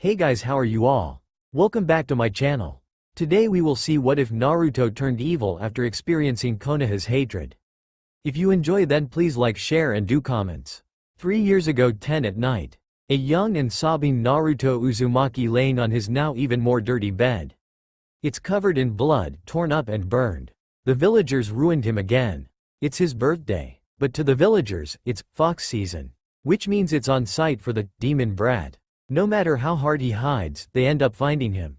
Hey guys, how are you all? Welcome back to my channel. Today we will see what if Naruto turned evil after experiencing Konoha's hatred. If you enjoy, then please like, share and do comments. 3 years ago, 10 at night. A young and sobbing Naruto Uzumaki laying on his now even more dirty bed. It's covered in blood, torn up and burned. The villagers ruined him again. It's his birthday. But to the villagers, it's fox season. Which means it's on site for the demon brat. No matter how hard he hides, they end up finding him.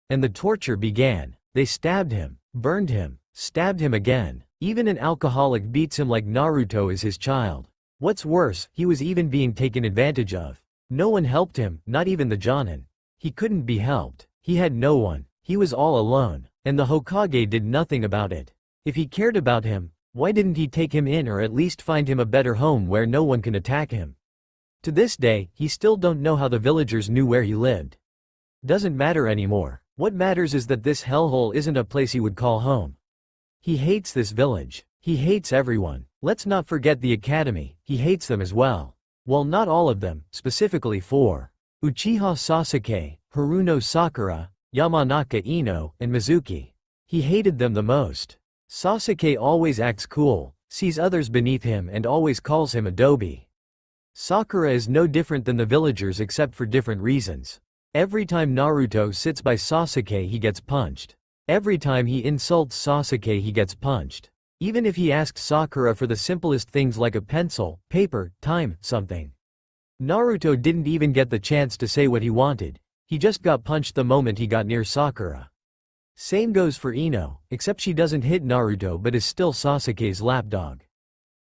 And the torture began. They stabbed him, burned him, stabbed him again. Even an alcoholic beats him like Naruto is his child. What's worse, he was even being taken advantage of. No one helped him, not even the Jonin. He couldn't be helped. He had no one. He was all alone. And the Hokage did nothing about it. If he cared about him, why didn't he take him in or at least find him a better home where no one can attack him? To this day, he still don't know how the villagers knew where he lived. Doesn't matter anymore. What matters is that this hellhole isn't a place he would call home. He hates this village. He hates everyone. Let's not forget the academy, he hates them as well. Well, not all of them, specifically 4. Uchiha Sasuke, Haruno Sakura, Yamanaka Ino, and Mizuki. He hated them the most. Sasuke always acts cool, sees others beneath him and always calls him Adobe. Sakura is no different than the villagers except for different reasons. Every time Naruto sits by Sasuke he gets punched. Every time he insults Sasuke he gets punched. Even if he asks Sakura for the simplest things like a pencil, paper, time, something. Naruto didn't even get the chance to say what he wanted. He just got punched the moment he got near Sakura. Same goes for Ino, except she doesn't hit Naruto but is still Sasuke's lapdog.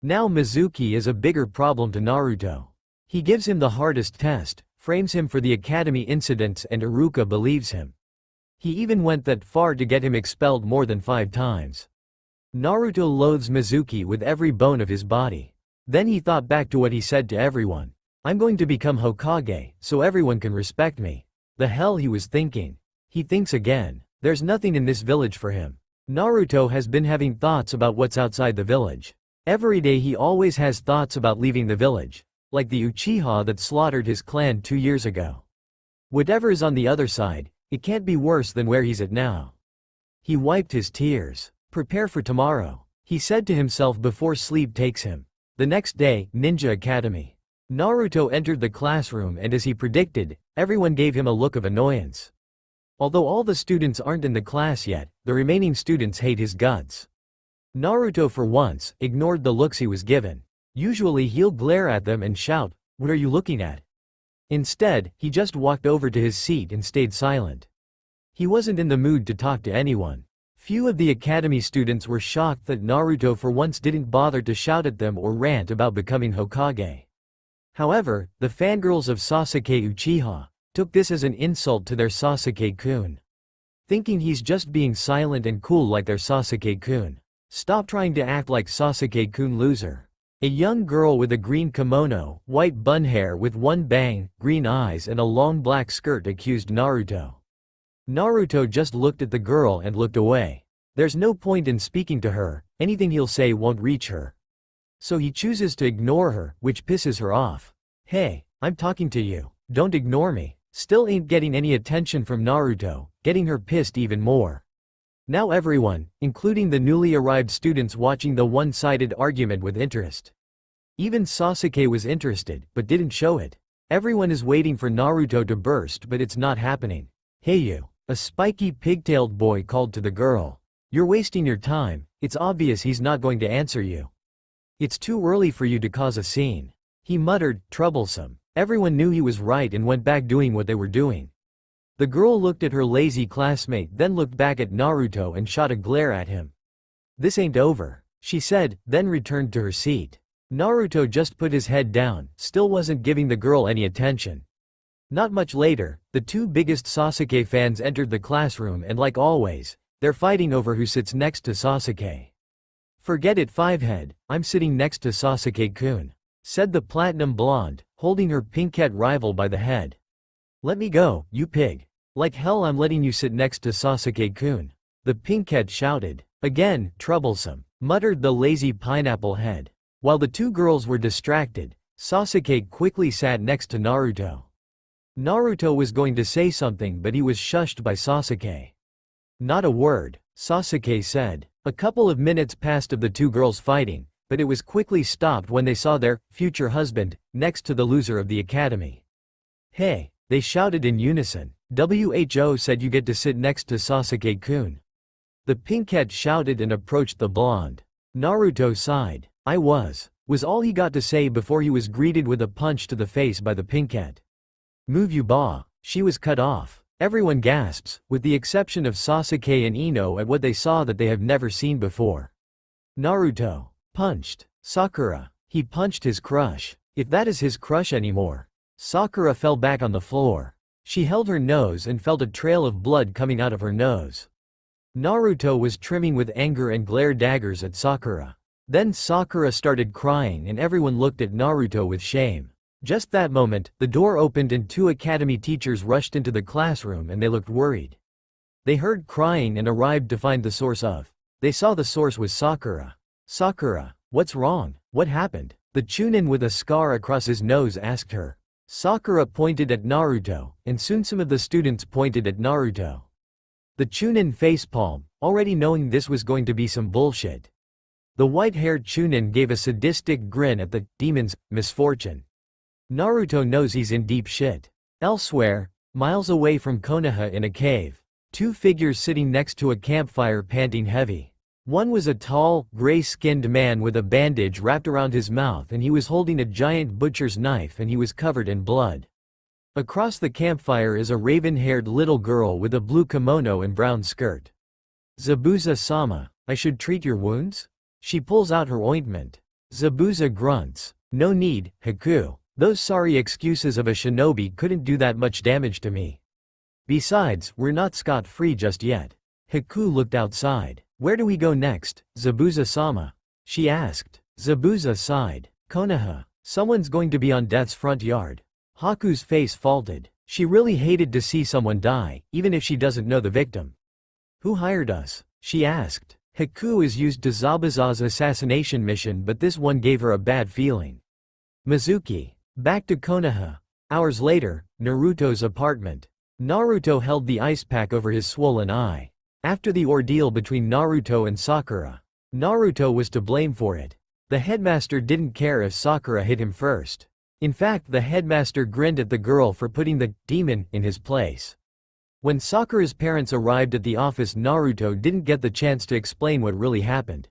Now Mizuki is a bigger problem to Naruto. He gives him the hardest test, frames him for the academy incidents and Iruka believes him. He even went that far to get him expelled more than 5 times. Naruto loathes Mizuki with every bone of his body. Then he thought back to what he said to everyone. I'm going to become Hokage, so everyone can respect me. The hell he was thinking. He thinks again. There's nothing in this village for him. Naruto has been having thoughts about what's outside the village. Every day he always has thoughts about leaving the village. Like the Uchiha that slaughtered his clan 2 years ago. Whatever is on the other side, it can't be worse than where he's at now. He wiped his tears. Prepare for tomorrow, he said to himself before sleep takes him. The next day, Ninja Academy. Naruto entered the classroom and as he predicted, everyone gave him a look of annoyance. Although all the students aren't in the class yet, the remaining students hate his guts. Naruto for once, ignored the looks he was given. Usually he'll glare at them and shout, "What are you looking at?" Instead, he just walked over to his seat and stayed silent. He wasn't in the mood to talk to anyone. Few of the academy students were shocked that Naruto for once didn't bother to shout at them or rant about becoming Hokage. However, the fangirls of Sasuke Uchiha took this as an insult to their Sasuke-kun. Thinking he's just being silent and cool like their Sasuke-kun. Stop trying to act like Sasuke-kun, loser. A young girl with a green kimono, white bun hair with one bang, green eyes and a long black skirt accused Naruto. Naruto just looked at the girl and looked away. There's no point in speaking to her, anything he'll say won't reach her. So he chooses to ignore her, which pisses her off. Hey, I'm talking to you, don't ignore me. Still ain't getting any attention from Naruto, getting her pissed even more. Now everyone, including the newly arrived students, watching the one-sided argument with interest. Even Sasuke was interested, but didn't show it. Everyone is waiting for Naruto to burst but it's not happening. Hey you, a spiky pigtailed boy called to the girl. You're wasting your time, it's obvious he's not going to answer you. It's too early for you to cause a scene. He muttered, troublesome. Everyone knew he was right and went back doing what they were doing. The girl looked at her lazy classmate, then looked back at Naruto and shot a glare at him. This ain't over, she said, then returned to her seat. Naruto just put his head down, still wasn't giving the girl any attention. Not much later, the 2 biggest Sasuke fans entered the classroom and like always, they're fighting over who sits next to Sasuke. Forget it, Fivehead, I'm sitting next to Sasuke-kun, said the platinum blonde, holding her pink-cat rival by the head. Let me go, you pig. Like hell I'm letting you sit next to Sasuke-kun. The pink-cat shouted. Again, troublesome, muttered the lazy pineapple head. While the 2 girls were distracted, Sasuke quickly sat next to Naruto. Naruto was going to say something but he was shushed by Sasuke. Not a word, Sasuke said. A couple of minutes passed of the two girls fighting, but it was quickly stopped when they saw their future husband next to the loser of the academy. Hey, they shouted in unison. Who said you get to sit next to Sasuke-kun? The pinkette shouted and approached the blonde. Naruto sighed. I was all he got to say before he was greeted with a punch to the face by the pinkette. Move you ba. She was cut off. Everyone gasps, with the exception of Sasuke and Ino at what they saw that they have never seen before. Naruto punched Sakura. He punched his crush. If that is his crush anymore. Sakura fell back on the floor. She held her nose and felt a trail of blood coming out of her nose. Naruto was trimming with anger and glared daggers at Sakura. Then Sakura started crying and everyone looked at Naruto with shame. Just that moment, the door opened and two academy teachers rushed into the classroom and they looked worried. They heard crying and arrived to find the source of. They saw the source was Sakura. Sakura, what's wrong? What happened? The chunin with a scar across his nose asked her. Sakura pointed at Naruto, and soon some of the students pointed at Naruto. The chunin facepalm, already knowing this was going to be some bullshit. The white-haired chunin gave a sadistic grin at the demon's misfortune. Naruto knows he's in deep shit. Elsewhere, miles away from Konoha in a cave, two figures sitting next to a campfire panting heavy. One was a tall, gray-skinned man with a bandage wrapped around his mouth and he was holding a giant butcher's knife and he was covered in blood. Across the campfire is a raven-haired little girl with a blue kimono and brown skirt. Zabuza-sama, I should treat your wounds? She pulls out her ointment. Zabuza grunts. No need, Haku. Those sorry excuses of a shinobi couldn't do that much damage to me. Besides, we're not scot-free just yet. Haku looked outside. Where do we go next, Zabuza-sama? She asked. Zabuza sighed. Konoha. Someone's going to be on death's front yard. Haku's face faltered. She really hated to see someone die, even if she doesn't know the victim. Who hired us? She asked. Haku is used to Zabuza's assassination mission but this one gave her a bad feeling. Mizuki. Back to Konoha. Hours later, Naruto's apartment. Naruto held the ice pack over his swollen eye. After the ordeal between Naruto and Sakura, Naruto was to blame for it. The headmaster didn't care if Sakura hit him first. In fact, the headmaster grinned at the girl for putting the demon in his place. When Sakura's parents arrived at the office, Naruto didn't get the chance to explain what really happened.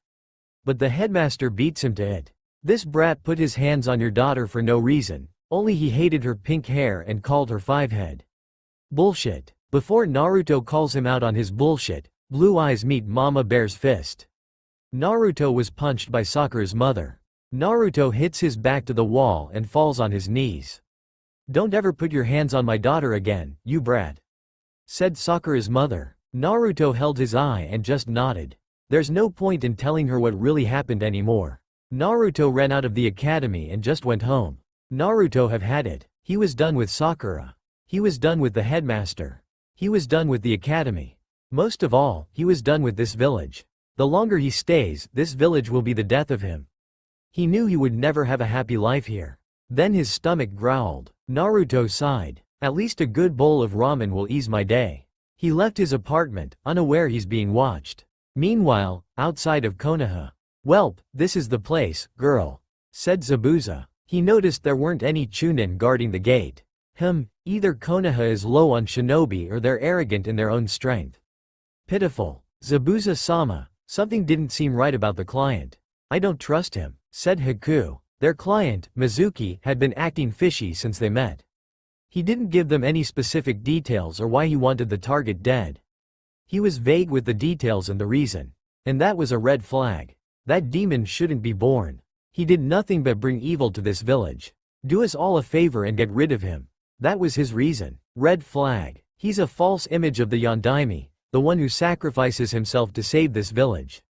But the headmaster beats him to it. This brat put his hands on your daughter for no reason, only he hated her pink hair and called her five-head. Bullshit. Before Naruto calls him out on his bullshit, Blue Eyes meet Mama Bear's fist. Naruto was punched by Sakura's mother. Naruto hits his back to the wall and falls on his knees. Don't ever put your hands on my daughter again, you brat, said Sakura's mother. Naruto held his eye and just nodded. There's no point in telling her what really happened anymore. Naruto ran out of the academy and just went home. Naruto have had it. He was done with Sakura. He was done with the headmaster. He was done with the academy. Most of all, he was done with this village. The longer he stays, this village will be the death of him. He knew he would never have a happy life here. Then his stomach growled. Naruto sighed. At least a good bowl of ramen will ease my day. He left his apartment, unaware he's being watched. Meanwhile, outside of Konoha. Welp, this is the place, girl, said Zabuza. He noticed there weren't any chunin guarding the gate. Either Konoha is low on shinobi or they're arrogant in their own strength. Pitiful. Zabuza-sama, something didn't seem right about the client. I don't trust him, said Haku. Their client, Mizuki, had been acting fishy since they met. He didn't give them any specific details or why he wanted the target dead. He was vague with the details and the reason. And that was a red flag. That demon shouldn't be born. He did nothing but bring evil to this village. Do us all a favor and get rid of him. That was his reason. Red flag. He's a false image of the Yondaime, the one who sacrifices himself to save this village.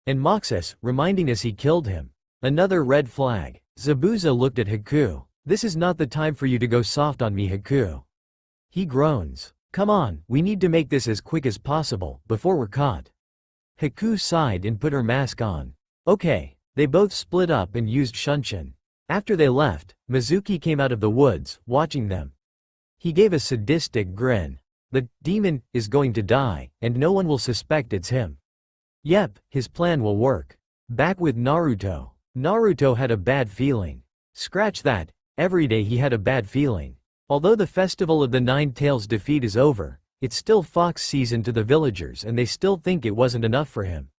And mocks us, reminding us he killed him. Another red flag. Zabuza looked at Haku. This is not the time for you to go soft on me, Haku. He groans. Come on, we need to make this as quick as possible, before we're caught. Haku sighed and put her mask on. Okay. They both split up and used shunshin. After they left, Mizuki came out of the woods, watching them. He gave a sadistic grin. The demon is going to die, and no one will suspect it's him. Yep, his plan will work. Back with Naruto. Naruto had a bad feeling. Scratch that, every day he had a bad feeling. Although the festival of the Nine Tails defeat is over, it's still fox season to the villagers and they still think it wasn't enough for him.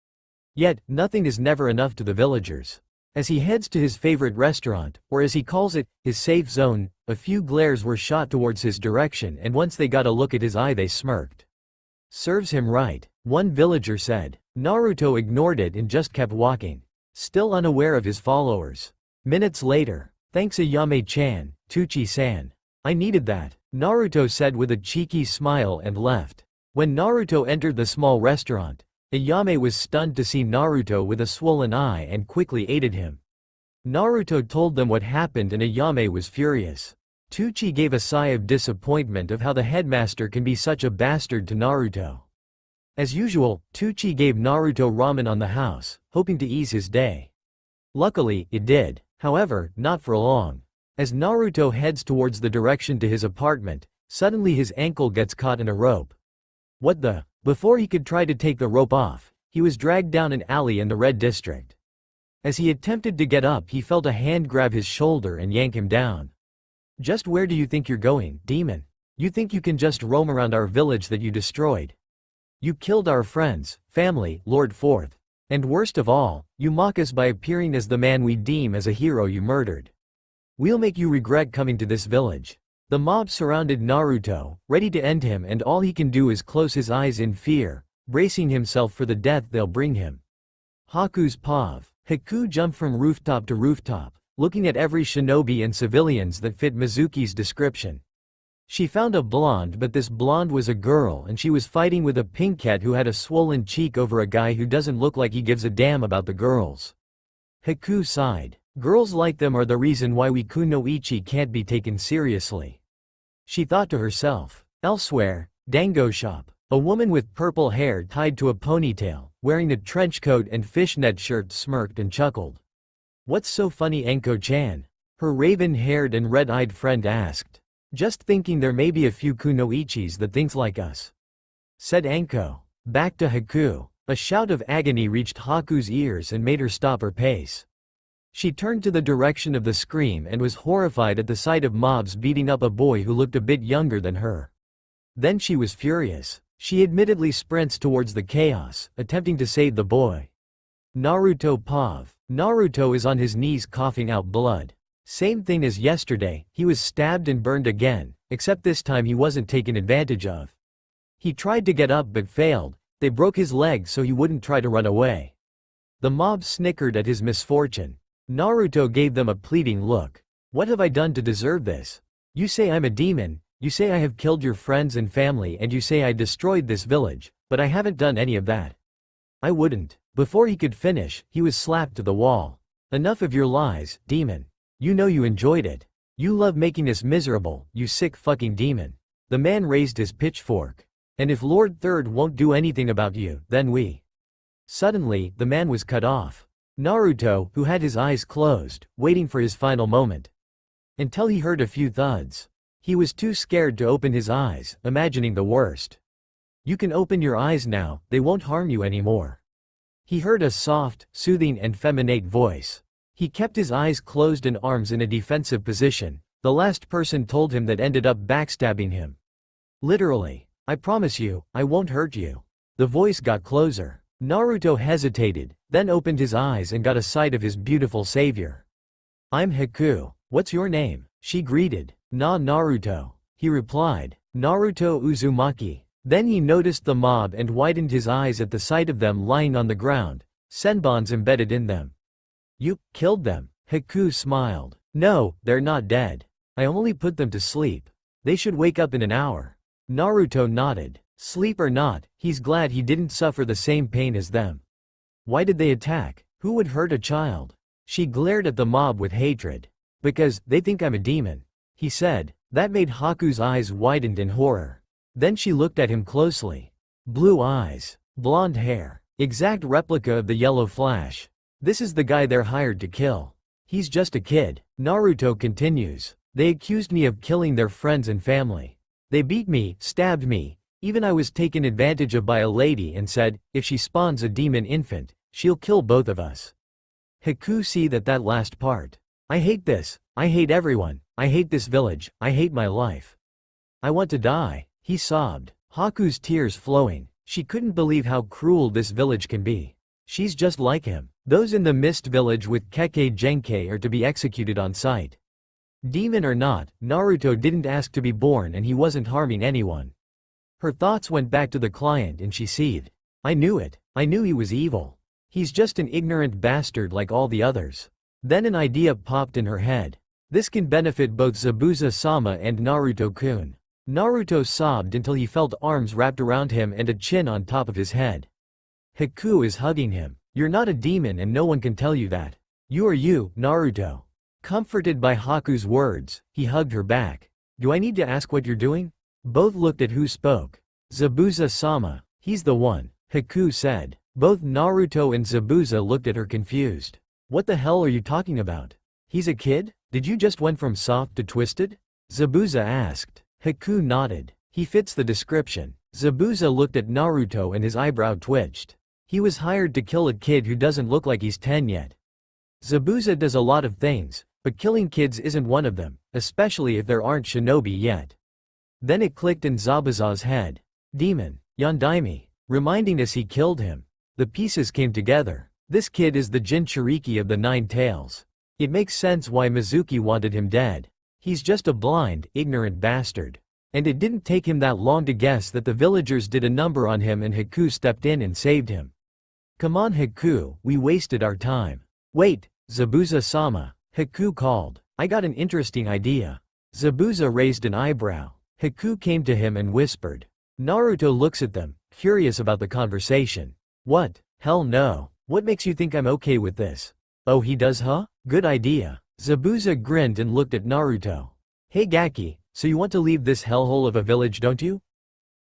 Yet, nothing is never enough to the villagers. As he heads to his favorite restaurant, or as he calls it, his safe zone, a few glares were shot towards his direction and once they got a look at his eye they smirked. Serves him right, one villager said. Naruto ignored it and just kept walking, still unaware of his followers. Minutes later, thanks Ayame-chan, Tucci-san. I needed that, Naruto said with a cheeky smile and left. When Naruto entered the small restaurant, Ayame was stunned to see Naruto with a swollen eye and quickly aided him. Naruto told them what happened and Ayame was furious. Tucci gave a sigh of disappointment of how the headmaster can be such a bastard to Naruto. As usual, Tucci gave Naruto ramen on the house, hoping to ease his day. Luckily, it did, however, not for long. As Naruto heads towards the direction to his apartment, suddenly his ankle gets caught in a rope. What the? Before he could try to take the rope off, he was dragged down an alley in the Red District. As he attempted to get up, he felt a hand grab his shoulder and yank him down. Just where do you think you're going, demon? You think you can just roam around our village that you destroyed? You killed our friends, family, Lord Fourth. And worst of all, you mock us by appearing as the man we deem as a hero you murdered. We'll make you regret coming to this village. The mob surrounded Naruto, ready to end him, and all he can do is close his eyes in fear, bracing himself for the death they'll bring him. Haku's Pav. Haku jumped from rooftop to rooftop, looking at every shinobi and civilians that fit Mizuki's description. She found a blonde, but this blonde was a girl and she was fighting with a pink cat who had a swollen cheek over a guy who doesn't look like he gives a damn about the girls. Haku sighed. Girls like them are the reason why we kunoichi can't be taken seriously. She thought to herself. Elsewhere, Dango Shop. A woman with purple hair tied to a ponytail, wearing a trench coat and fishnet shirt smirked and chuckled. What's so funny, Enko-chan? Her raven-haired and red-eyed friend asked. Just thinking there may be a few kunoichis that thinks like us, said Enko. Back to Haku. A shout of agony reached Haku's ears and made her stop her pace. She turned to the direction of the scream and was horrified at the sight of mobs beating up a boy who looked a bit younger than her. Then she was furious. She admittedly sprints towards the chaos, attempting to save the boy. Naruto Pav. Naruto is on his knees coughing out blood. Same thing as yesterday, he was stabbed and burned again, except this time he wasn't taken advantage of. He tried to get up but failed. They broke his leg so he wouldn't try to run away. The mob snickered at his misfortune. Naruto gave them a pleading look. What have I done to deserve this? You say I'm a demon, you say I have killed your friends and family, and you say I destroyed this village, but I haven't done any of that. I wouldn't. Before he could finish, he was slapped to the wall. Enough of your lies, demon. You know you enjoyed it. You love making us miserable, you sick fucking demon. The man raised his pitchfork. And if Lord Third won't do anything about you, then we. Suddenly, the man was cut off. Naruto, who had his eyes closed, waiting for his final moment. Until he heard a few thuds. He was too scared to open his eyes, imagining the worst. You can open your eyes now, they won't harm you anymore. He heard a soft, soothing and feminine voice. He kept his eyes closed and arms in a defensive position. The last person told him that ended up backstabbing him. Literally. I promise you, I won't hurt you. The voice got closer. Naruto hesitated, then opened his eyes and got a sight of his beautiful savior. I'm Haku. What's your name? She greeted. Naruto. He replied. Naruto Uzumaki. Then he noticed the mob and widened his eyes at the sight of them lying on the ground, senbons embedded in them. You killed them? Haku smiled. No, they're not dead. I only put them to sleep. They should wake up in an hour. Naruto nodded. Sleep or not, he's glad he didn't suffer the same pain as them. Why did they attack? Who would hurt a child? She glared at the mob with hatred. Because, they think I'm a demon. He said. That made Haku's eyes widened in horror. Then she looked at him closely. Blue eyes. Blonde hair. Exact replica of the Yellow Flash. This is the guy they're hired to kill. He's just a kid. Naruto continues. They accused me of killing their friends and family. They beat me, stabbed me, even I was taken advantage of by a lady and said, if she spawns a demon infant, she'll kill both of us. Haku see that last part. I hate this, I hate everyone, I hate this village, I hate my life. I want to die, he sobbed. Haku's tears flowing, she couldn't believe how cruel this village can be. She's just like him. Those in the Mist Village with Kekkei Genkei are to be executed on sight. Demon or not, Naruto didn't ask to be born and he wasn't harming anyone. Her thoughts went back to the client and she seethed. I knew it. I knew he was evil. He's just an ignorant bastard like all the others. Then an idea popped in her head. This can benefit both Zabuza-sama and Naruto-kun. Naruto sobbed until he felt arms wrapped around him and a chin on top of his head. Haku is hugging him. You're not a demon and no one can tell you that. You are you, Naruto. Comforted by Haku's words, he hugged her back. Do I need to ask what you're doing? Both looked at who spoke. Zabuza-sama. He's the one, Haku said. Both Naruto and Zabuza looked at her confused. What the hell are you talking about? He's a kid? Did you just went from soft to twisted? Zabuza asked. Haku nodded. He fits the description. Zabuza looked at Naruto and his eyebrow twitched. He was hired to kill a kid who doesn't look like he's 10 yet. Zabuza does a lot of things, but killing kids isn't one of them, especially if there aren't shinobi yet. Then it clicked in Zabuza's head. Demon, Yondaime, reminding us he killed him. The pieces came together. This kid is the Jinchuriki of the Nine Tails. It makes sense why Mizuki wanted him dead. He's just a blind, ignorant bastard. And it didn't take him that long to guess that the villagers did a number on him and Haku stepped in and saved him. Come on Haku, we wasted our time. Wait, Zabuza-sama, Haku called. I got an interesting idea. Zabuza raised an eyebrow. Haku came to him and whispered. Naruto looks at them, curious about the conversation. What? Hell no. What makes you think I'm okay with this? Oh he does huh? Good idea. Zabuza grinned and looked at Naruto. Hey Gaki, so you want to leave this hellhole of a village don't you?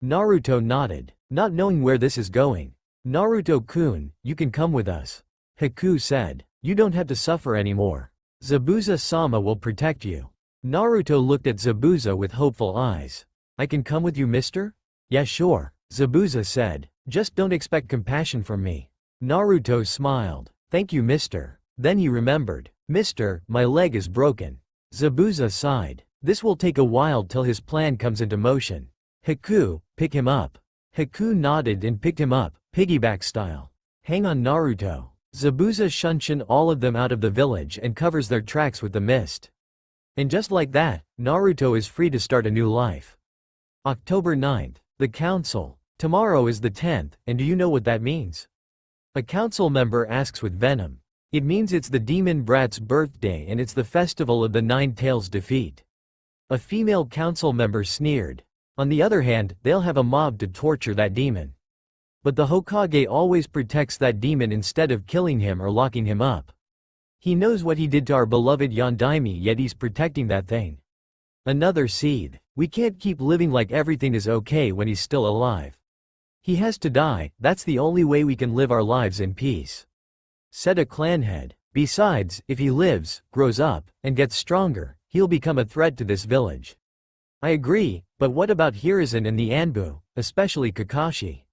Naruto nodded, not knowing where this is going. Naruto-kun, you can come with us. Haku said. You don't have to suffer anymore. Zabuza-sama will protect you. Naruto looked at Zabuza with hopeful eyes. I can come with you mister? Yeah sure, Zabuza said. Just don't expect compassion from me. Naruto smiled. Thank you mister. Then he remembered. Mister, my leg is broken. Zabuza sighed. This will take a while till his plan comes into motion. Haku, pick him up. Haku nodded and picked him up, piggyback style. Hang on Naruto. Zabuza shunshin all of them out of the village and covers their tracks with the mist. And just like that, Naruto is free to start a new life. October 9th. The council. Tomorrow is the 10th, and do you know what that means? A council member asks with venom. It means it's the demon brat's birthday and it's the festival of the Nine Tails defeat. A female council member sneered. On the other hand, they'll have a mob to torture that demon. But the Hokage always protects that demon instead of killing him or locking him up. He knows what he did to our beloved Yondaime yet he's protecting that thing. Another seed. We can't keep living like everything is okay when he's still alive. He has to die, that's the only way we can live our lives in peace. Said a clan head. Besides, if he lives, grows up, and gets stronger, he'll become a threat to this village. I agree, but what about Hiruzen and the Anbu, especially Kakashi?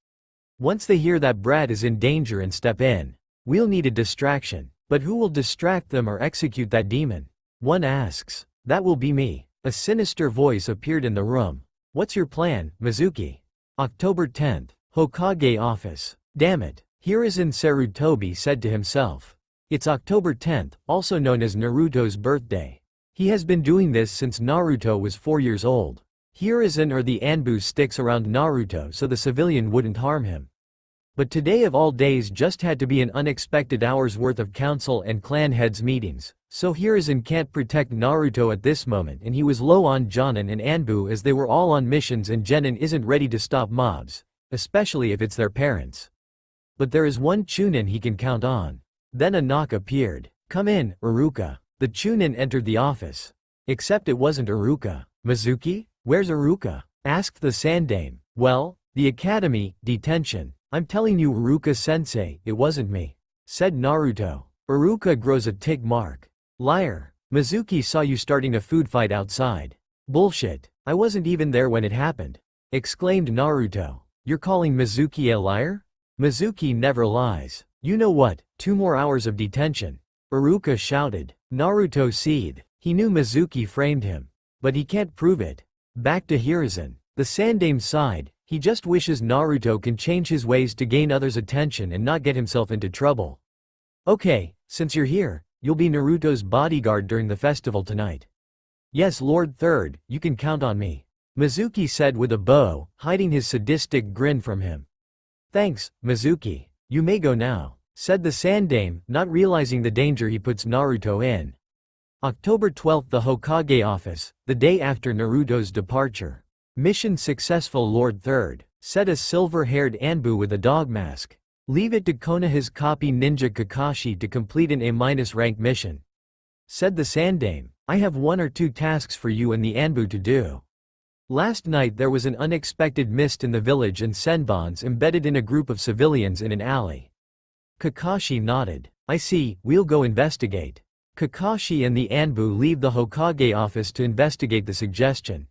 Once they hear that brat is in danger and step in, we'll need a distraction. But who will distract them or execute that demon? One asks. That will be me. A sinister voice appeared in the room. What's your plan, Mizuki? October 10th. Hokage office. Damn it. Hiruzen Sarutobi said to himself. It's October 10th, also known as Naruto's birthday. He has been doing this since Naruto was 4 years old. Hiruzen or the Anbu sticks around Naruto so the civilian wouldn't harm him. But today of all days just had to be an unexpected hour's worth of council and clan heads meetings, so Hiruzen can't protect Naruto at this moment and he was low on Jonin and Anbu as they were all on missions and Genin isn't ready to stop mobs, especially if it's their parents. But there is one Chunin he can count on. Then a knock appeared. Come in, Iruka. The Chunin entered the office. Except it wasn't Iruka. Mizuki? Where's Iruka? Asked the Sandame. Well, the academy, detention. I'm telling you Iruka-sensei, it wasn't me. Said Naruto. Iruka grows a tick mark. Liar. Mizuki saw you starting a food fight outside. Bullshit. I wasn't even there when it happened. Exclaimed Naruto. You're calling Mizuki a liar? Mizuki never lies. You know what, 2 more hours of detention. Iruka shouted. Naruto seethed. He knew Mizuki framed him. But he can't prove it. Back to Hiruzen. The Sandame sighed. He just wishes Naruto can change his ways to gain others' attention and not get himself into trouble. Okay, since you're here, you'll be Naruto's bodyguard during the festival tonight. Yes, Lord Third, you can count on me. Mizuki said with a bow, hiding his sadistic grin from him. Thanks, Mizuki. You may go now, said the Sandame, not realizing the danger he puts Naruto in. October 12th, the Hokage office, the day after Naruto's departure. Mission successful, Lord Third, said a silver-haired Anbu with a dog mask. Leave it to Konoha's copy ninja Kakashi to complete an A- rank mission, said the Sandame. I have 1 or 2 tasks for you and the Anbu to do. Last night there was an unexpected mist in the village and Senbons embedded in a group of civilians in an alley. Kakashi nodded. I see, we'll go investigate. Kakashi and the Anbu leave the Hokage office to investigate the suggestion.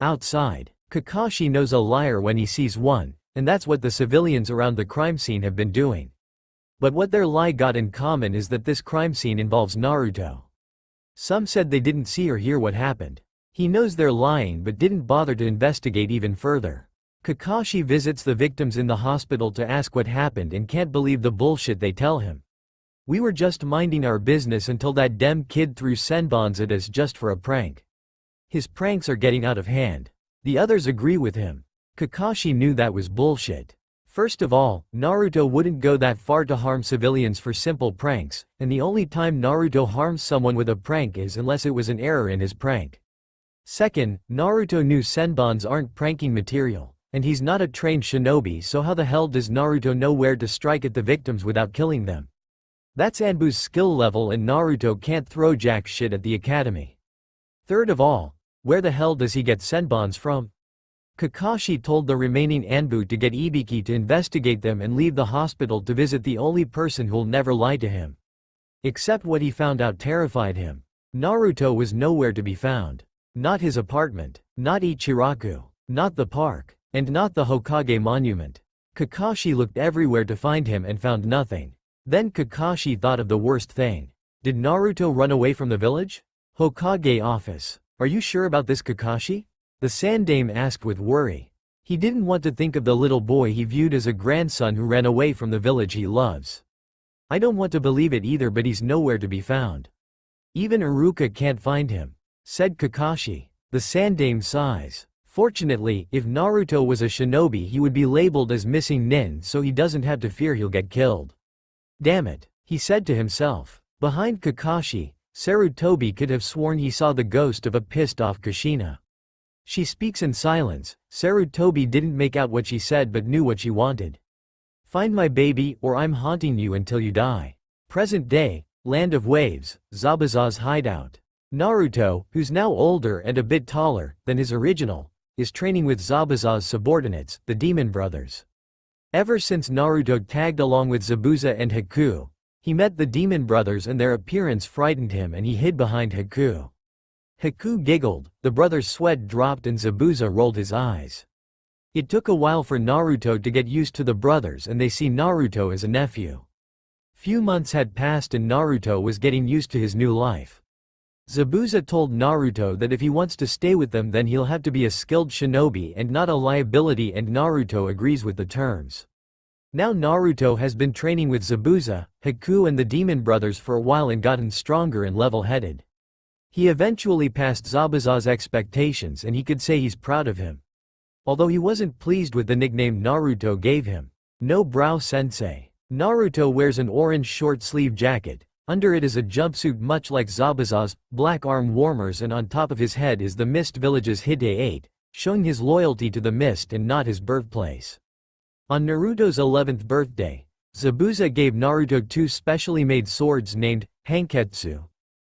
Outside, Kakashi knows a liar when he sees one, and that's what the civilians around the crime scene have been doing. But what their lie got in common is that this crime scene involves Naruto. Some said they didn't see or hear what happened. He knows they're lying but didn't bother to investigate even further. Kakashi visits the victims in the hospital to ask what happened and can't believe the bullshit they tell him. We were just minding our business until that dem kid threw Senbons at us just for a prank. His pranks are getting out of hand. The others agree with him. Kakashi knew that was bullshit. First of all, Naruto wouldn't go that far to harm civilians for simple pranks, and the only time Naruto harms someone with a prank is unless it was an error in his prank. Second, Naruto knew Senbons aren't pranking material, and he's not a trained shinobi, so how the hell does Naruto know where to strike at the victims without killing them? That's Anbu's skill level and Naruto can't throw jack shit at the academy. Third of all, where the hell does he get Senbons from? Kakashi told the remaining Anbu to get Ibiki to investigate them and leave the hospital to visit the only person who'll never lie to him. Except what he found out terrified him. Naruto was nowhere to be found. Not his apartment, not Ichiraku, not the park, and not the Hokage monument. Kakashi looked everywhere to find him and found nothing. Then Kakashi thought of the worst thing. Did Naruto run away from the village? Hokage office. Are you sure about this, Kakashi? The Sandame asked with worry. He didn't want to think of the little boy he viewed as a grandson who ran away from the village he loves. I don't want to believe it either, but he's nowhere to be found. Even Iruka can't find him, said Kakashi. The Sandame sighs. Fortunately, if Naruto was a shinobi he would be labeled as missing nin, so he doesn't have to fear he'll get killed. Damn it, he said to himself. Behind Kakashi, Sarutobi could have sworn he saw the ghost of a pissed-off Kushina. She speaks in silence. Sarutobi didn't make out what she said but knew what she wanted. Find my baby or I'm haunting you until you die. Present day, land of waves, Zabuza's hideout. Naruto, who's now older and a bit taller than his original, is training with Zabuza's subordinates, the Demon Brothers. Ever since Naruto tagged along with Zabuza and Haku, he met the Demon Brothers and their appearance frightened him and he hid behind Haku. Haku giggled, the brothers' sweat dropped and Zabuza rolled his eyes. It took a while for Naruto to get used to the brothers and they see Naruto as a nephew. Few months had passed and Naruto was getting used to his new life. Zabuza told Naruto that if he wants to stay with them then he'll have to be a skilled shinobi and not a liability, and Naruto agrees with the terms. Now Naruto has been training with Zabuza, Haku and the Demon Brothers for a while and gotten stronger and level-headed. He eventually passed Zabuza's expectations and he could say he's proud of him. Although he wasn't pleased with the nickname Naruto gave him. No brow sensei. Naruto wears an orange short-sleeve jacket. Under it is a jumpsuit much like Zabuza's, black arm warmers, and on top of his head is the Mist Village's Hide 8, showing his loyalty to the Mist and not his birthplace. On Naruto's 11th birthday, Zabuza gave Naruto 2 specially made swords named Hanketsu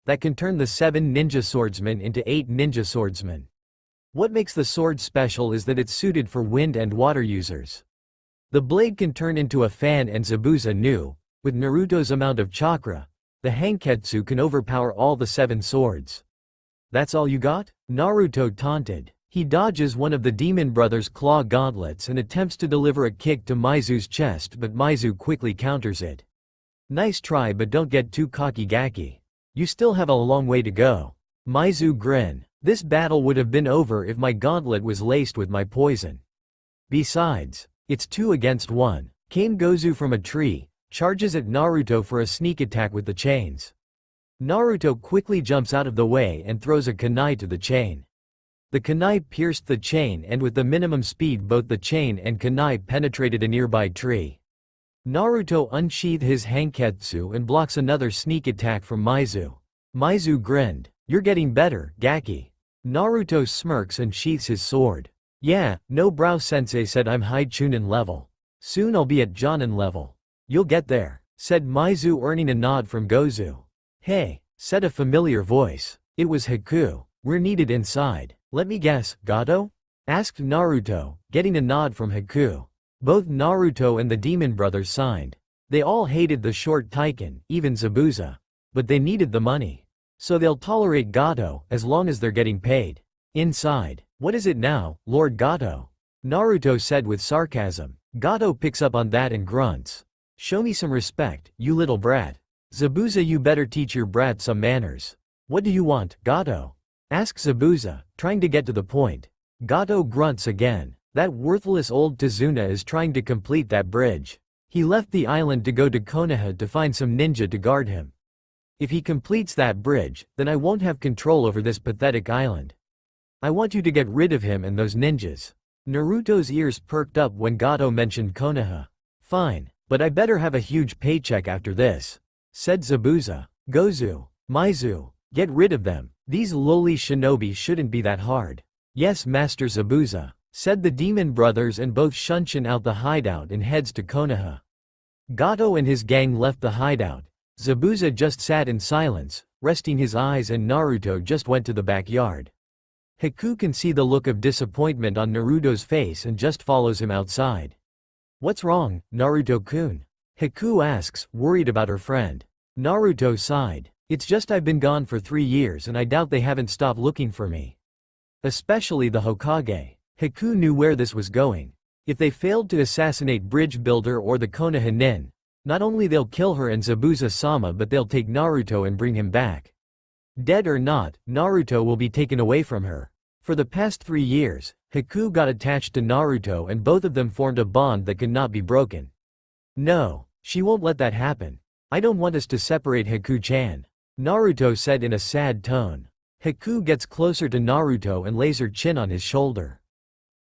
that can turn the 7 ninja swordsmen into 8 ninja swordsmen. What makes the sword special is that it's suited for wind and water users. The blade can turn into a fan, and Zabuza knew, with Naruto's amount of chakra, The Hanketsu can overpower all the 7 swords. That's all you got? Naruto taunted. He dodges one of the demon brothers' claw gauntlets and attempts to deliver a kick to Maizu's chest, but Maizu quickly counters it. Nice try, but don't get too cocky Gaki. You still have a long way to go. Maizu grin. This battle would have been over if my gauntlet was laced with my poison. Besides, it's 2 against 1. Kame Gozu from a tree, charges at Naruto for a sneak attack with the chains. Naruto quickly jumps out of the way and throws a kunai to the chain. The kunai pierced the chain, and with the minimum speed both the chain and kunai penetrated a nearby tree. Naruto unsheathed his Hanketsu and blocks another sneak attack from Maizu. Maizu grinned. You're getting better, Gaki. Naruto smirks and sheaths his sword. Yeah, no brow sensei said I'm high Chunin level. Soon I'll be at Jonin level. You'll get there, said Maizu, earning a nod from Gozu. Hey, said a familiar voice. It was Haku. We're needed inside. Let me guess, Gato? Asked Naruto, getting a nod from Haku. Both Naruto and the demon brothers signed. They all hated the short Taiken, even Zabuza. But they needed the money. So they'll tolerate Gato, as long as they're getting paid. Inside. What is it now, Lord Gato? Naruto said with sarcasm. Gato picks up on that and grunts. Show me some respect, you little brat. Zabuza, you better teach your brat some manners. What do you want, Gato? Asks Zabuza, trying to get to the point. Gato grunts again. That worthless old Tazuna is trying to complete that bridge. He left the island to go to Konoha to find some ninja to guard him. If he completes that bridge, then I won't have control over this pathetic island. I want you to get rid of him and those ninjas. Naruto's ears perked up when Gato mentioned Konoha. Fine, but I better have a huge paycheck after this, said Zabuza. Gozu, Maizu, get rid of them. These lowly shinobi shouldn't be that hard. Yes, Master Zabuza, said the demon brothers, and both shunshin out the hideout and heads to Konoha. Gato and his gang left the hideout. Zabuza just sat in silence, resting his eyes, and Naruto just went to the backyard. Haku can see the look of disappointment on Naruto's face and just follows him outside. What's wrong, Naruto-kun? Haku asks, worried about her friend. Naruto sighed. It's just I've been gone for 3 years and I doubt they haven't stopped looking for me. Especially the Hokage. Haku knew where this was going. If they failed to assassinate Bridge Builder or the Konoha Nin, not only they'll kill her and Zabuza-sama, but they'll take Naruto and bring him back. Dead or not, Naruto will be taken away from her. For the past 3 years, Haku got attached to Naruto and both of them formed a bond that could not be broken. No, she won't let that happen. I don't want us to separate, Haku-chan, Naruto said in a sad tone. Haku gets closer to Naruto and lays her chin on his shoulder.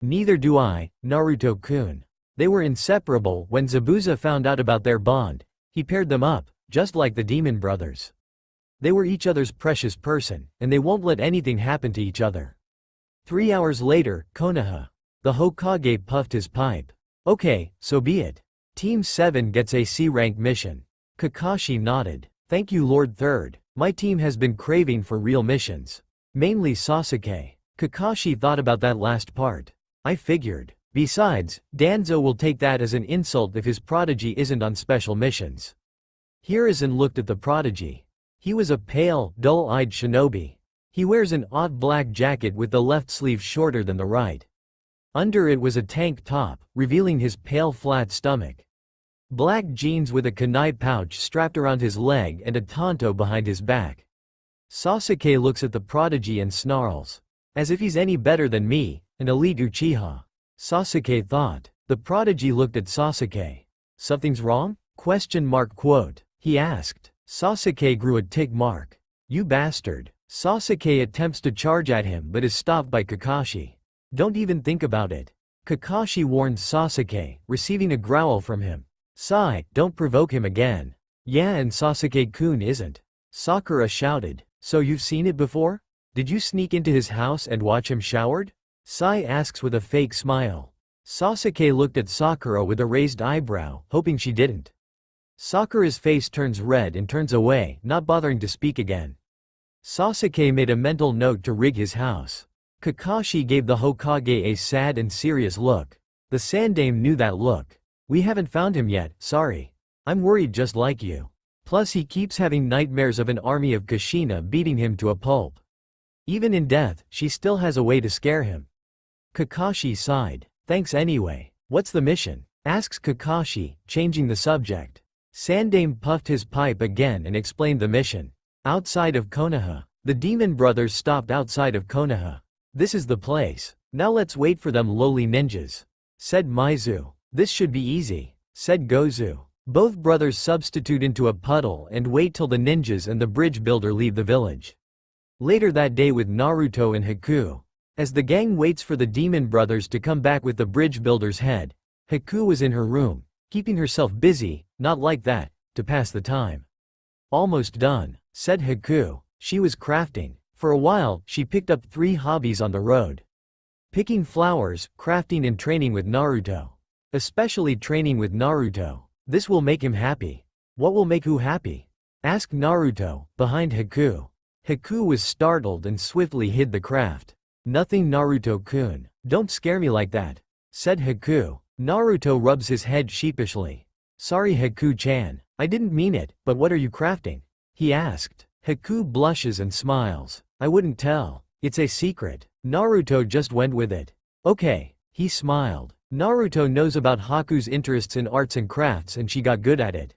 Neither do I, Naruto-kun. They were inseparable. When Zabuza found out about their bond, he paired them up, just like the demon brothers. They were each other's precious person, and they won't let anything happen to each other. 3 hours later, Konoha. The Hokage puffed his pipe. Okay, so be it. Team 7 gets a C-rank mission. Kakashi nodded. Thank you, Lord Third. My team has been craving for real missions. Mainly Sasuke. Kakashi thought about that last part. I figured. Besides, Danzo will take that as an insult if his prodigy isn't on special missions. Hiruzen looked at the prodigy. He was a pale, dull-eyed shinobi. He wears an odd black jacket with the left sleeve shorter than the right. Under it was a tank top, revealing his pale flat stomach. Black jeans with a kunai pouch strapped around his leg and a tanto behind his back. Sasuke looks at the prodigy and snarls. As if he's any better than me, an elite Uchiha. Sasuke thought. The prodigy looked at Sasuke. Something's wrong? ? He asked. Sasuke grew a tick mark. You bastard. Sasuke attempts to charge at him but is stopped by Kakashi. Don't even think about it. Kakashi warned Sasuke, receiving a growl from him. Sai, don't provoke him again. Yeah, and Sasuke-kun isn't. Sakura shouted. So you've seen it before? Did you sneak into his house and watch him showered? Sai asks with a fake smile. Sasuke looked at Sakura with a raised eyebrow, hoping she didn't. Sakura's face turns red and turns away, not bothering to speak again. Sasuke made a mental note to rig his house. Kakashi gave the Hokage a sad and serious look. The Sandame knew that look. We haven't found him yet, sorry. I'm worried just like you. Plus he keeps having nightmares of an army of Kushina beating him to a pulp. Even in death, she still has a way to scare him. Kakashi sighed. Thanks anyway. What's the mission? Asks Kakashi, changing the subject. Sandame puffed his pipe again and explained the mission. Outside of Konoha. The demon brothers stopped outside of Konoha. This is the place. Now let's wait for them lowly ninjas. Said Maizu. This should be easy. Said Gozu. Both brothers substitute into a puddle and wait till the ninjas and the bridge builder leave the village. Later that day with Naruto and Haku. As the gang waits for the demon brothers to come back with the bridge builder's head, Haku was in her room, keeping herself busy, not like that, to pass the time. Almost done, said Haku. She was crafting. For a while, she picked up 3 hobbies on the road. Picking flowers, crafting and training with Naruto. Especially training with Naruto. This will make him happy. What will make who happy? Asked Naruto, behind Haku. Haku was startled and swiftly hid the craft. Nothing, Naruto-kun. Don't scare me like that, said Haku. Naruto rubs his head sheepishly. Sorry Haku-chan, I didn't mean it, but what are you crafting? He asked. Haku blushes and smiles. I wouldn't tell. It's a secret. Naruto just went with it. Okay, he smiled. Naruto knows about Haku's interests in arts and crafts and she got good at it.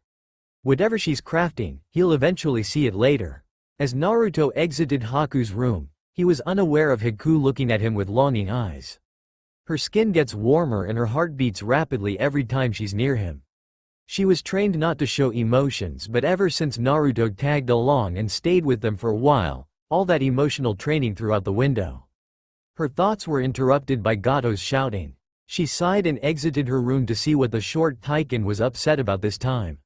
Whatever she's crafting, he'll eventually see it later. As Naruto exited Haku's room, he was unaware of Haku looking at him with longing eyes. Her skin gets warmer and her heart beats rapidly every time she's near him. She was trained not to show emotions, but ever since Naruto tagged along and stayed with them for a while, all that emotional training threw out the window. Her thoughts were interrupted by Gato's shouting. She sighed and exited her room to see what the short Taiken was upset about this time.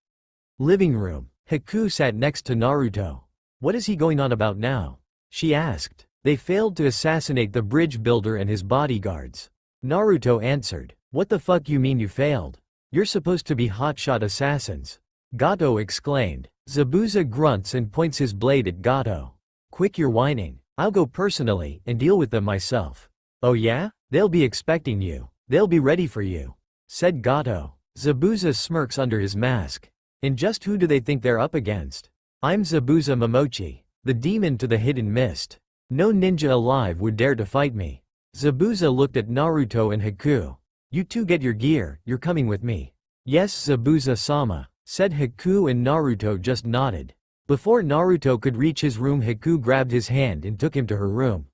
Living room. Haku sat next to Naruto. What is he going on about now? She asked. They failed to assassinate the bridge builder and his bodyguards. Naruto answered. What the fuck you mean you failed? You're supposed to be hotshot assassins. Gato exclaimed. Zabuza grunts and points his blade at Gato. Quick, you're whining. I'll go personally and deal with them myself. Oh yeah? They'll be expecting you. They'll be ready for you, said Gato. Zabuza smirks under his mask. And just who do they think they're up against? I'm Zabuza Momochi, the demon to the hidden mist. No ninja alive would dare to fight me. Zabuza looked at Naruto and Haku. You two get your gear, you're coming with me. Yes, Zabuza-sama, said Haku, and Naruto just nodded. Before Naruto could reach his room, Haku grabbed his hand and took him to her room.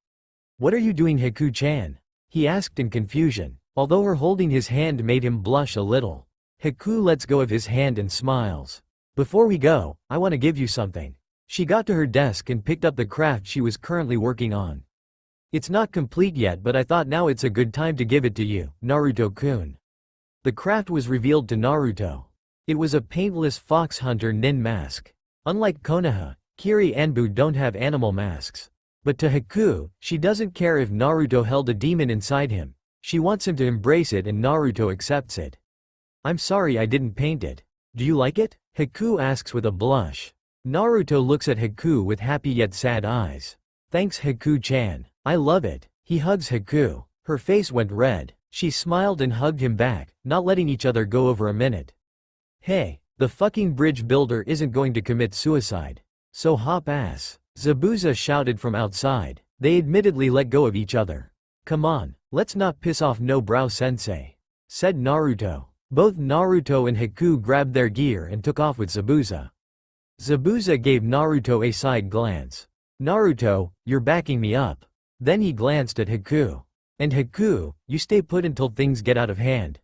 What are you doing, Haku-chan? He asked in confusion, although her holding his hand made him blush a little. Haku lets go of his hand and smiles. Before we go, I want to give you something. She got to her desk and picked up the craft she was currently working on. It's not complete yet, but I thought now it's a good time to give it to you, Naruto-kun. The craft was revealed to Naruto. It was a paintless fox hunter nin mask. Unlike Konoha, Kiri Anbu don't have animal masks. But to Haku, she doesn't care if Naruto held a demon inside him. She wants him to embrace it and Naruto accepts it. I'm sorry I didn't paint it. Do you like it? Haku asks with a blush. Naruto looks at Haku with happy yet sad eyes. Thanks Haku-chan. I love it. He hugs Haku. Her face went red. She smiled and hugged him back, not letting each other go over a minute. Hey, the fucking bridge builder isn't going to commit suicide. So hop ass. Zabuza shouted from outside. They admittedly let go of each other. Come on, let's not piss off no brow sensei, said Naruto. Both Naruto and Haku grabbed their gear and took off with Zabuza. Zabuza gave Naruto a side glance. Naruto, you're backing me up. Then he glanced at Haku. And Haku, you stay put until things get out of hand.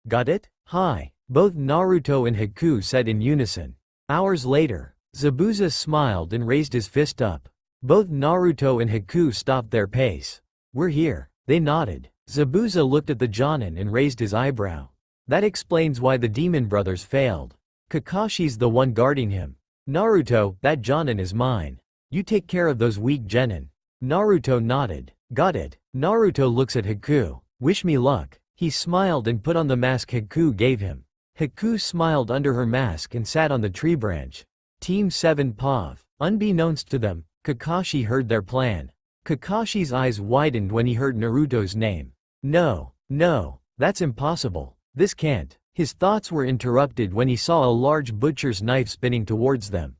Got it? Hi. Both Naruto and Haku said in unison. Hours later, Zabuza smiled and raised his fist up. Both Naruto and Haku stopped their pace. We're here. They nodded. Zabuza looked at the Jonin and raised his eyebrow. That explains why the demon brothers failed. Kakashi's the one guarding him. Naruto, that Jonin is mine. You take care of those weak genin. Naruto nodded. Got it. Naruto looks at Haku. Wish me luck. He smiled and put on the mask Haku gave him. Haku smiled under her mask and sat on the tree branch. Team 7 Pav. Unbeknownst to them, Kakashi heard their plan. Kakashi's eyes widened when he heard Naruto's name. No, that's impossible. This can't. His thoughts were interrupted when he saw a large butcher's knife spinning towards them.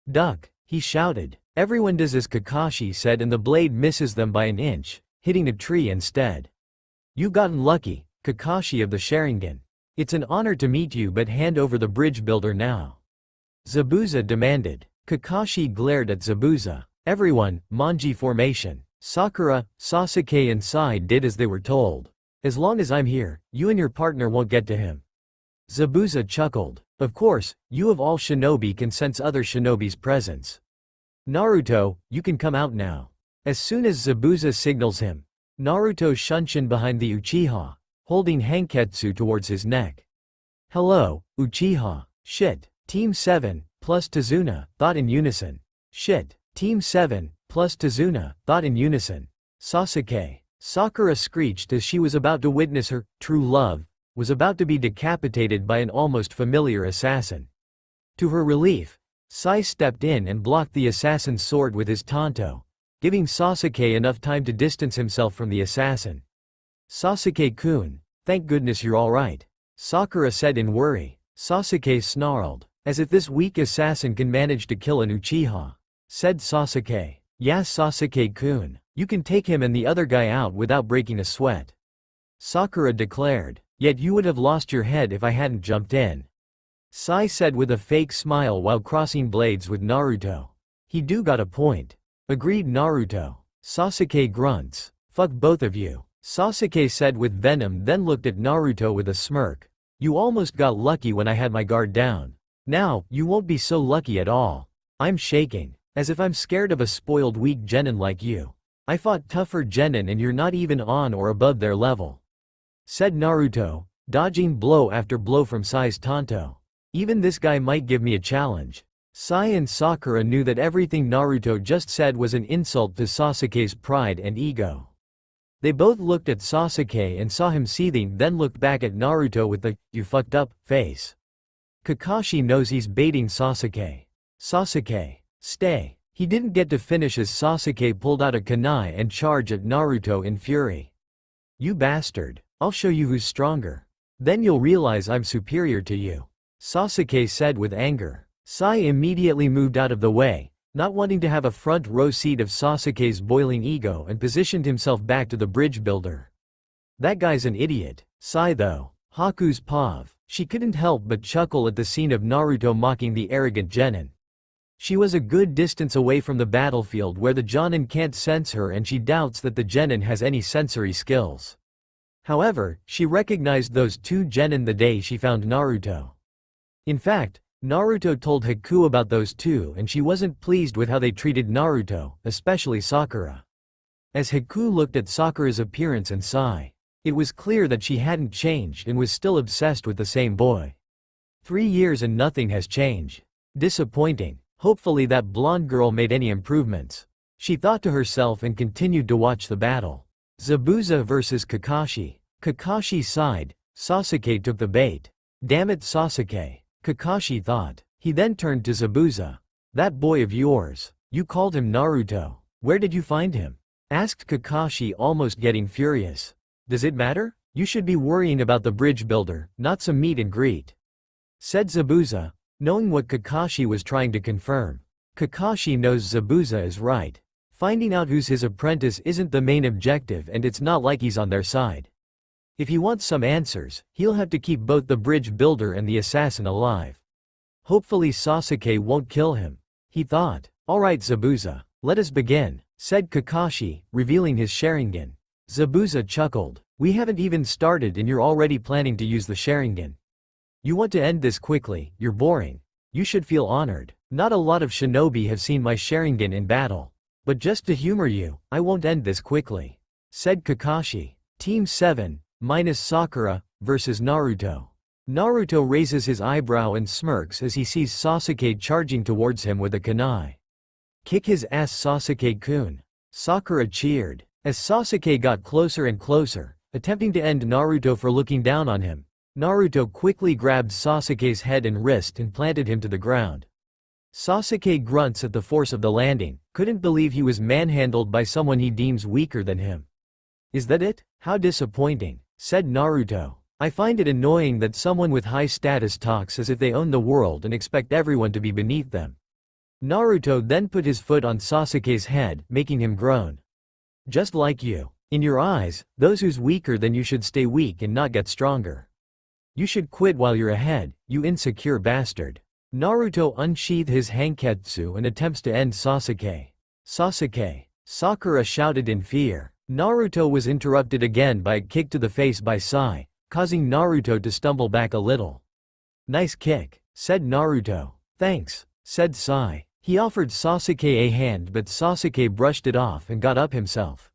"Duck," he shouted. Everyone does as Kakashi said, and the blade misses them by an inch, hitting a tree instead. "You've gotten lucky, Kakashi of the Sharingan. It's an honor to meet you, but hand over the bridge builder now," Zabuza demanded. Kakashi glared at Zabuza. Everyone, Manji formation. Sakura, Sasuke and Sai did as they were told. "As long as I'm here, you and your partner won't get to him." Zabuza chuckled. "Of course, you of all shinobi can sense other shinobi's presence. Naruto, you can come out now." As soon as Zabuza signals him, Naruto shunshin behind the Uchiha, holding Hanketsu towards his neck. "Hello, Uchiha." "Shit, Team 7, plus Tazuna," thought in unison. "Shit, Team 7, plus Tazuna," thought in unison. Sasuke. Sakura screeched as she was about to witness her true love was about to be decapitated by an almost familiar assassin. To her relief, Sai stepped in and blocked the assassin's sword with his tanto, giving Sasuke enough time to distance himself from the assassin. "Sasuke-kun, thank goodness you're alright," Sakura said in worry. Sasuke snarled. "As if this weak assassin can manage to kill an Uchiha," said Sasuke. "Yeah, Sasuke-kun, you can take him and the other guy out without breaking a sweat," Sakura declared. "Yet you would have lost your head if I hadn't jumped in," Sai said with a fake smile while crossing blades with Naruto. "He do got a point," agreed Naruto. Sasuke grunts. "Fuck both of you," Sasuke said with venom, then looked at Naruto with a smirk. "You almost got lucky when I had my guard down. Now, you won't be so lucky at all. I'm shaking. As if I'm scared of a spoiled weak genin like you. I fought tougher genin and you're not even on or above their level," said Naruto, dodging blow after blow from Sai's tanto. "Even this guy might give me a challenge." Sai and Sakura knew that everything Naruto just said was an insult to Sasuke's pride and ego. They both looked at Sasuke and saw him seething, then looked back at Naruto with the "you fucked up" face. Kakashi knows he's baiting Sasuke. "Sasuke, stay." He didn't get to finish as Sasuke pulled out a kunai and charged at Naruto in fury. "You bastard. I'll show you who's stronger. Then you'll realize I'm superior to you," Sasuke said with anger. Sai immediately moved out of the way, not wanting to have a front row seat of Sasuke's boiling ego, and positioned himself back to the bridge builder. "That guy's an idiot." Sai though. Haku's pav. She couldn't help but chuckle at the scene of Naruto mocking the arrogant genin. She was a good distance away from the battlefield where the jonin can't sense her, and she doubts that the genin has any sensory skills. However, she recognized those two genin the day she found Naruto. In fact, Naruto told Haku about those two, and she wasn't pleased with how they treated Naruto, especially Sakura. As Haku looked at Sakura's appearance and Sai, it was clear that she hadn't changed and was still obsessed with the same boy. 3 years and nothing has changed. Disappointing. Hopefully that blonde girl made any improvements, she thought to herself, and continued to watch the battle. Zabuza versus Kakashi. Kakashi sighed. Sasuke took the bait. "Damn it, Sasuke," Kakashi thought. He then turned to Zabuza. "That boy of yours, you called him Naruto. Where did you find him?" asked Kakashi, almost getting furious. "Does it matter? You should be worrying about the bridge builder, not some meet and greet," said Zabuza, knowing what Kakashi was trying to confirm. Kakashi knows Zabuza is right. Finding out who's his apprentice isn't the main objective, and it's not like he's on their side. If he wants some answers, he'll have to keep both the bridge builder and the assassin alive. Hopefully Sasuke won't kill him, he thought. "Alright Zabuza, let us begin," said Kakashi, revealing his Sharingan. Zabuza chuckled. "We haven't even started and you're already planning to use the Sharingan. You want to end this quickly, you're boring. You should feel honored. Not a lot of shinobi have seen my Sharingan in battle. But just to humor you, I won't end this quickly," said Kakashi. Team 7, minus Sakura, versus Naruto. Naruto raises his eyebrow and smirks as he sees Sasuke charging towards him with a kunai. "Kick his ass, Sasuke-kun," Sakura cheered. As Sasuke got closer and closer, attempting to end Naruto for looking down on him, Naruto quickly grabbed Sasuke's head and wrist and planted him to the ground. Sasuke grunts at the force of the landing, couldn't believe he was manhandled by someone he deems weaker than him. "Is that it? How disappointing," said Naruto. I find it annoying that someone with high status talks as if they own the world and expect everyone to be beneath them. Naruto then put his foot on Sasuke's head, making him groan. Just like you. In your eyes, those who's weaker than you should stay weak and not get stronger. You should quit while you're ahead, you insecure bastard. Naruto unsheathed his hanketsu and attempts to end Sasuke. Sasuke. Sakura shouted in fear. Naruto was interrupted again by a kick to the face by Sai, causing Naruto to stumble back a little. Nice kick, said Naruto. Thanks, said Sai. He offered Sasuke a hand but Sasuke brushed it off and got up himself.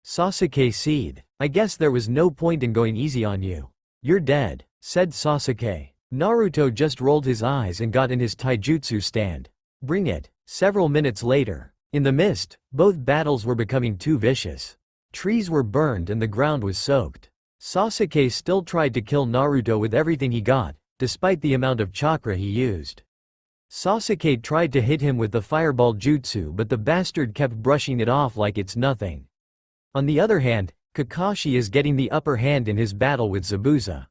Sasuke seethed. I guess there was no point in going easy on you. You're dead, said Sasuke. Naruto just rolled his eyes and got in his taijutsu stand. Bring it. Several minutes later. In the mist, both battles were becoming too vicious. Trees were burned and the ground was soaked. Sasuke still tried to kill Naruto with everything he got, despite the amount of chakra he used. Sasuke tried to hit him with the fireball jutsu but the bastard kept brushing it off like it's nothing. On the other hand, Kakashi is getting the upper hand in his battle with Zabuza.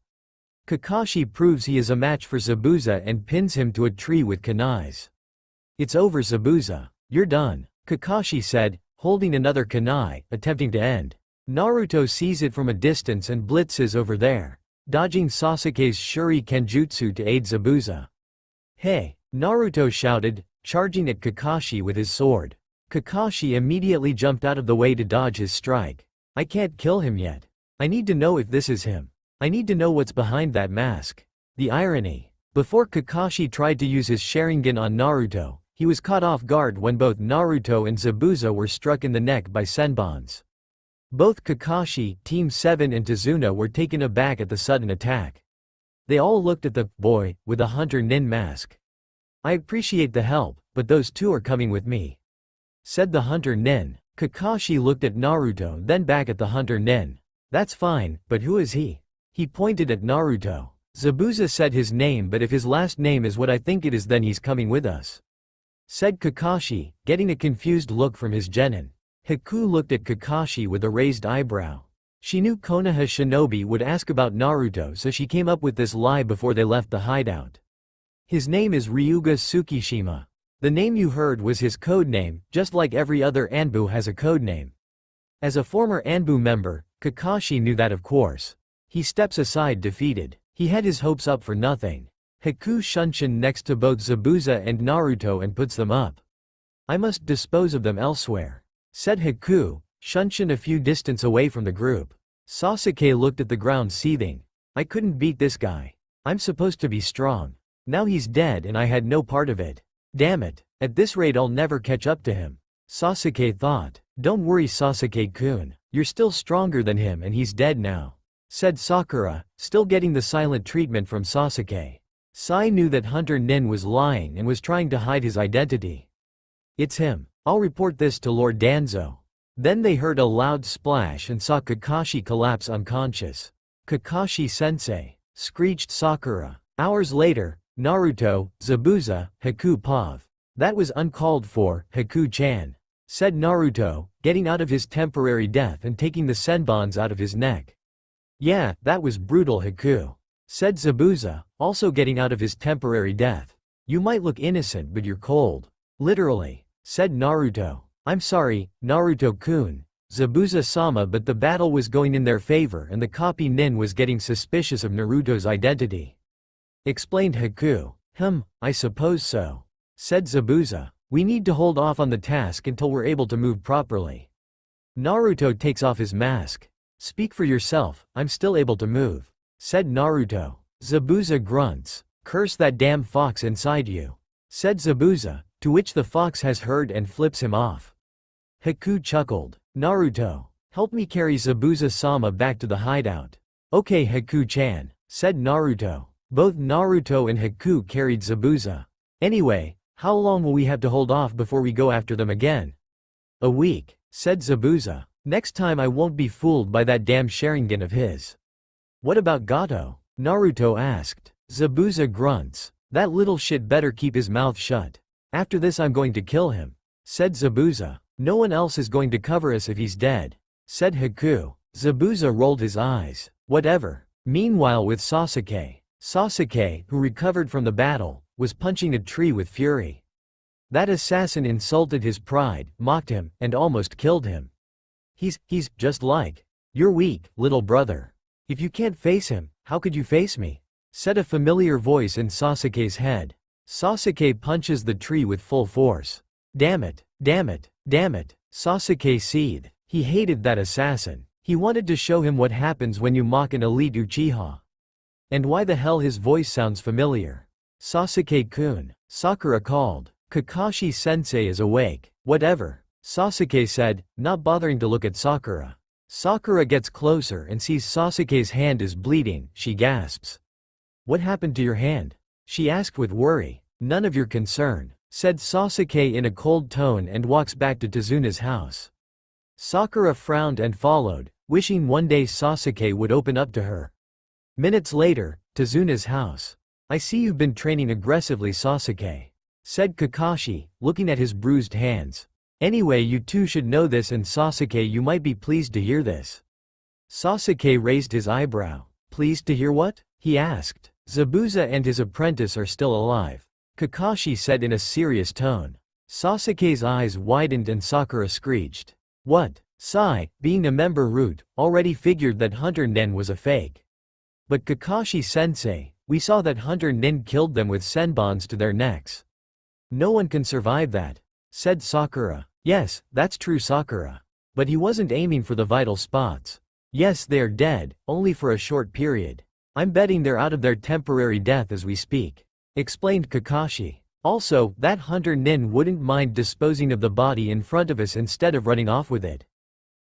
Kakashi proves he is a match for Zabuza and pins him to a tree with kunais. It's over, Zabuza. You're done, Kakashi said, holding another kunai, attempting to end. Naruto sees it from a distance and blitzes over there, dodging Sasuke's shuriken jutsu to aid Zabuza. Hey, Naruto shouted, charging at Kakashi with his sword. Kakashi immediately jumped out of the way to dodge his strike. I can't kill him yet. I need to know if this is him. I need to know what's behind that mask. The irony. Before Kakashi tried to use his Sharingan on Naruto, he was caught off guard when both Naruto and Zabuza were struck in the neck by senbons. Both Kakashi, Team 7 and Tazuna were taken aback at the sudden attack. They all looked at the boy with a Hunter Nin mask. I appreciate the help, but those two are coming with me, said the Hunter Nin. Kakashi looked at Naruto then back at the Hunter Nin. That's fine, but who is he? He pointed at Naruto. Zabuza said his name, but if his last name is what I think it is then he's coming with us, said Kakashi, getting a confused look from his genin. Haku looked at Kakashi with a raised eyebrow. She knew Konoha shinobi would ask about Naruto so she came up with this lie before they left the hideout. His name is Ryuga Tsukishima. The name you heard was his code name, just like every other Anbu has a code name. As a former Anbu member, Kakashi knew that of course. He steps aside defeated. He had his hopes up for nothing. Haku shunshin next to both Zabuza and Naruto and puts them up. I must dispose of them elsewhere, said Haku, shunshin a few distance away from the group. Sasuke looked at the ground seething. I couldn't beat this guy. I'm supposed to be strong. Now he's dead and I had no part of it. Damn it, at this rate I'll never catch up to him, Sasuke thought. Don't worry Sasuke-kun, you're still stronger than him and he's dead now, said Sakura, still getting the silent treatment from Sasuke. Sai knew that Hunter Nin was lying and was trying to hide his identity. It's him. I'll report this to Lord Danzo. Then they heard a loud splash and saw Kakashi collapse unconscious. Kakashi-sensei, screeched Sakura. Hours later, Naruto, Zabuza, Haku Pav. That was uncalled for, Haku-chan, said Naruto, getting out of his temporary death and taking the senbons out of his neck. Yeah, that was brutal, Haku, said Zabuza, also getting out of his temporary death. You might look innocent but you're cold. Literally, said Naruto. I'm sorry, Naruto-kun, Zabuza-sama, but the battle was going in their favor and the copy nin was getting suspicious of Naruto's identity, explained Haku. I suppose so, said Zabuza. We need to hold off on the task until we're able to move properly. Naruto takes off his mask. Speak for yourself, I'm still able to move, said Naruto. Zabuza grunts. Curse that damn fox inside you, said Zabuza, to which the fox has heard and flips him off. Haku chuckled. Naruto, help me carry Zabuza-sama back to the hideout. Okay Haku-chan, said Naruto. Both Naruto and Haku carried Zabuza. Anyway, how long will we have to hold off before we go after them again? A week, said Zabuza. Next time I won't be fooled by that damn Sharingan of his. What about Gato? Naruto asked. Zabuza grunts. That little shit better keep his mouth shut. After this I'm going to kill him, said Zabuza. No one else is going to cover us if he's dead, said Haku. Zabuza rolled his eyes. Whatever. Meanwhile with Sasuke. Sasuke, who recovered from the battle, was punching a tree with fury. That assassin insulted his pride, mocked him, and almost killed him. He's just like. You're weak, little brother. If you can't face him, how could you face me? Said a familiar voice in Sasuke's head. Sasuke punches the tree with full force. Damn it, damn it, damn it, Sasuke seethed. He hated that assassin. He wanted to show him what happens when you mock an elite Uchiha. And why the hell his voice sounds familiar. Sasuke-kun, Sakura called. Kakashi-sensei is awake. Whatever, Sasuke said, not bothering to look at Sakura. Sakura gets closer and sees Sasuke's hand is bleeding. She gasps. What happened to your hand? She asked with worry. None of your concern, said Sasuke in a cold tone and walks back to Tazuna's house. Sakura frowned and followed, wishing one day Sasuke would open up to her. Minutes later, Tazuna's house. I see you've been training aggressively, Sasuke, said Kakashi, looking at his bruised hands. Anyway, you two should know this, and Sasuke, you might be pleased to hear this. Sasuke raised his eyebrow. Pleased to hear what? He asked. Zabuza and his apprentice are still alive, Kakashi said in a serious tone. Sasuke's eyes widened and Sakura screeched. What? Sai, being a member root, already figured that Hunter Nen was a fake. But Kakashi-sensei, we saw that Hunter Nen killed them with senbons to their necks. No one can survive that, said Sakura. Yes, that's true, Sakura. But he wasn't aiming for the vital spots. Yes, they're dead, only for a short period. I'm betting they're out of their temporary death as we speak, explained Kakashi. Also, that Hunter Nin wouldn't mind disposing of the body in front of us instead of running off with it.